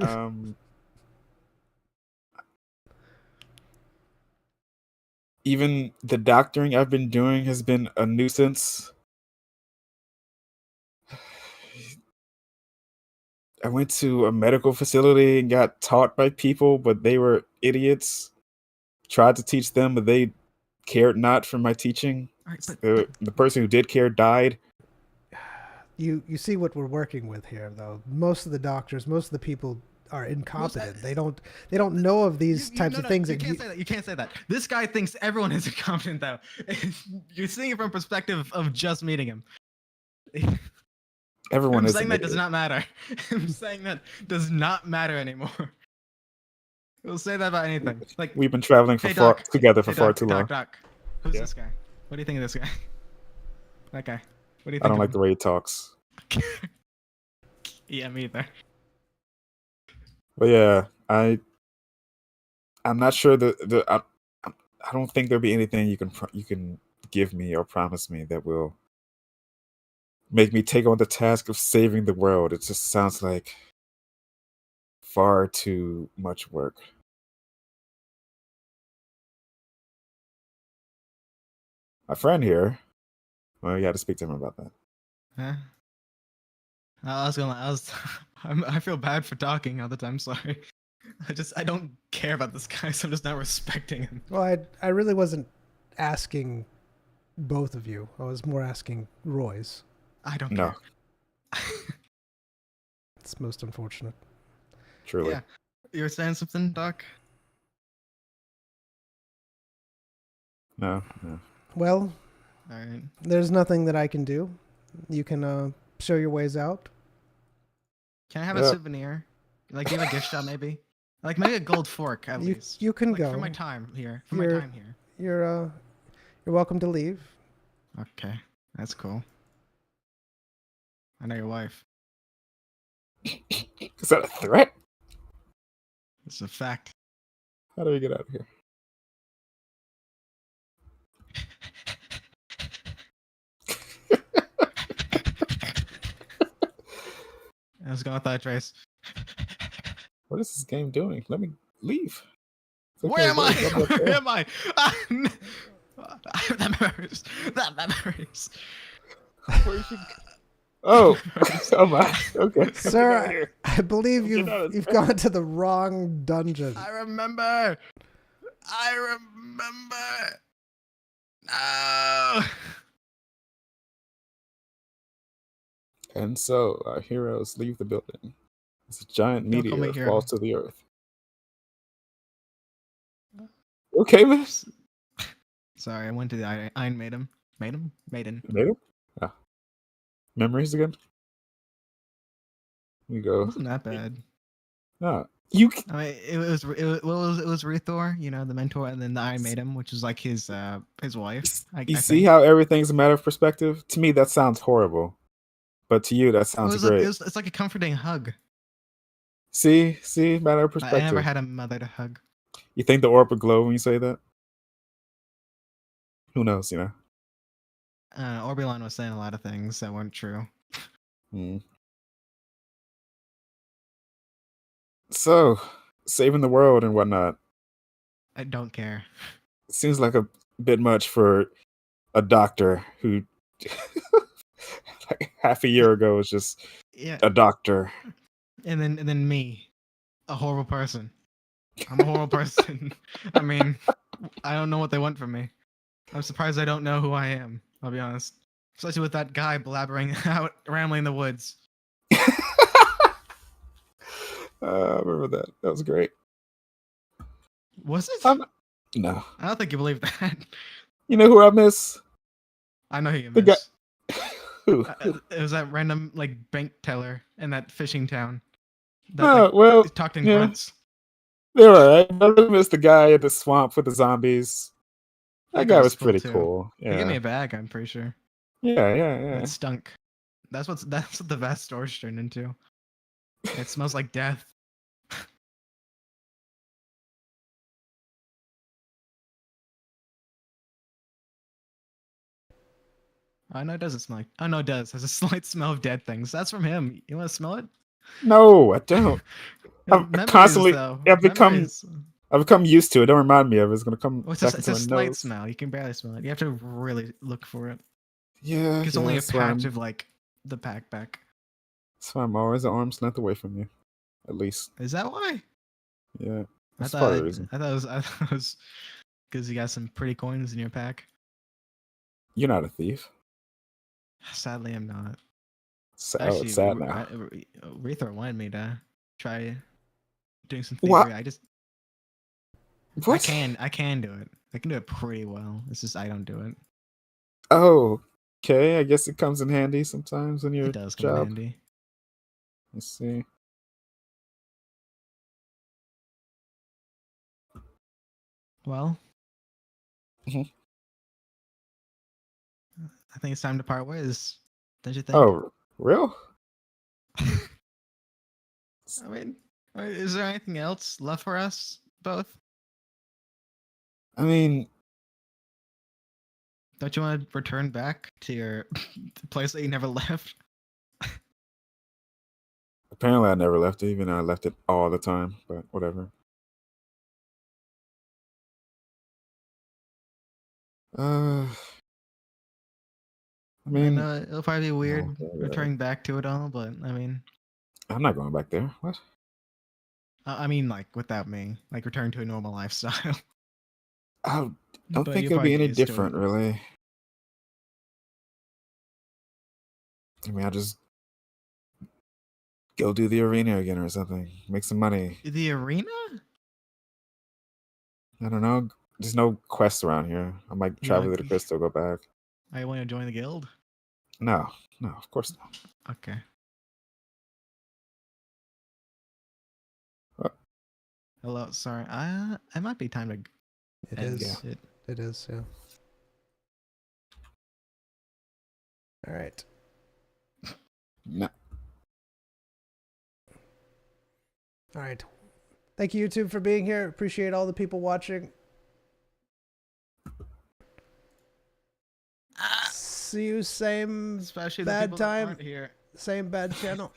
Um. Even the doctoring I've been doing has been a nuisance. I went to a medical facility and got taught by people, but they were idiots. Tried to teach them, but they cared not for my teaching. All right, The person who did care died. you see what we're working with here, though. Most of the doctors, most of the people are incompetent. They don't know of these types of things. You can't say that. You can't say that. This guy thinks everyone is incompetent, though. You're seeing it from perspective of just meeting him. Everyone I'm is saying an that idiot. does not matter. I'm saying that does not matter anymore. We'll say that about anything. Like, We've been traveling hey, far Doc. together for Hey, far Doc, too long. Doc. Who's Yeah. this guy? What do you think of this guy? That guy. What do you think? I don't of like the him? way he talks. Yeah, me either. But yeah, I'm not sure I don't think there'll be anything you can give me or promise me that will make me take on the task of saving the world. It just sounds like far too much work. My friend here, well, you got to speak to him about that. Huh? I feel bad for talking all the time. Sorry. I don't care about this guy, so I'm just not respecting him. Well, I really wasn't asking both of you. I was more asking Roy's. I don't No, care. It's most unfortunate. truly. Yeah. You were saying something, Doc? No. Well, All right. there's nothing that I can do. You can show your ways out. Can I have a Yeah. souvenir? Like, do you have a gift shop, maybe? Like, maybe a gold fork, at least. You can Like, go. for my time here. You're welcome to leave. Okay. That's cool. I know your wife. Is that a threat? It's a fact. How do we get out of here? I was going with that trace. What is this game doing? Let me leave. It's Where am I? let me up Where there. am I? That memories. That memories. Where you should- Oh, oh my. Okay. Get out of Sir, here. I believe Get out of you've there. gone to the wrong dungeon. I remember. I remember. No. And so our heroes leave the building. As a giant Don't call me meteor hero. falls to the earth. Okay, man. Sorry, I went to the Iron Maiden. Maiden? Maiden. Made it? Ah. Memories again? We It go. wasn't that bad. Ah, you. I mean, it was Rithor, you know, the mentor, and then the Iron Maiden, which was like his wife. You see how everything's a matter of perspective? To me, that sounds horrible. But to you, that sounds great. It's like a comforting hug. See, matter of I perspective. never had a mother to hug. You think the orb would glow when you say that? Who knows, you know? Orbulon was saying a lot of things that weren't true. Hmm. So, saving the world and whatnot I don't care. seems like a bit much for a doctor who, like half a year ago, was just Yeah, a doctor. and then me, a horrible person. I'm a horrible person. I mean, I don't know what they want from me. I'm surprised I don't know who I am. I'll be honest. Especially with that guy blabbering out, rambling in the woods. I remember that. That was great. Was it? No. I don't think you believe that. You know who I miss? I know who you The guy. miss. Who? It was that random like bank teller in that fishing town. That Oh, like well, talked in yeah. grunts. They're alright. I really miss the guy in the swamp with the zombies. That guy was cool pretty too. cool. He gave me Yeah. a bag. I'm pretty sure. Yeah, yeah, And yeah. it stunk. That's what the vast storage turned into. It smells like death. I know it doesn't smell like. Oh no, it does. Has a slight smell of dead things. That's from him. You want to smell it? No, I don't. I've Memories constantly though. I've become Memories. I've become used to it. Don't remind me of it. It's gonna come Well, back it's into a my slight nose. smell. You can barely smell it. You have to really look for it. Yeah, It's yeah, only a that's why patch I'm of like the pack. that's why I'm always an arm's length away from you. At least. Is that why? Yeah. I That's part of thought the reason. I thought it was because you got some pretty coins in your pack. You're not a thief. Sadly, I'm not. Oh, it's sad now. Rether wanted me to try doing some What? thievery. What? I can do it. I can do it pretty well. It's just I don't do it. Oh, okay. I guess it comes in handy sometimes in your It does come in job. handy. Let's see. Well, Mhm. I think it's time to part ways. Don't you think? Oh, real? I mean, is there anything else left for us both? I mean, Don't you want to return back to your place that you never left? apparently I never left it, even though I left it all the time, but whatever. I I mean, know it'll probably be weird okay, whatever. returning back to it all, but I mean, I'm not going back there. What? I mean, like without me, like return to a normal lifestyle. I don't But think you'll it'll probably be get any used to it. different, really. I mean, I'll just go do the arena again or something. Make some money. The arena? I don't know. There's no quests around here. I might You travel want- to the crystal, go back. I want to join the guild. No, of course not. Okay. What? Hello, sorry. It might be time to It end is. it. It is. Yeah. All right. No. All right. Thank you, YouTube, for being here. Appreciate all the people watching. See you same Especially Bad the people time. that aren't here. same bad channel.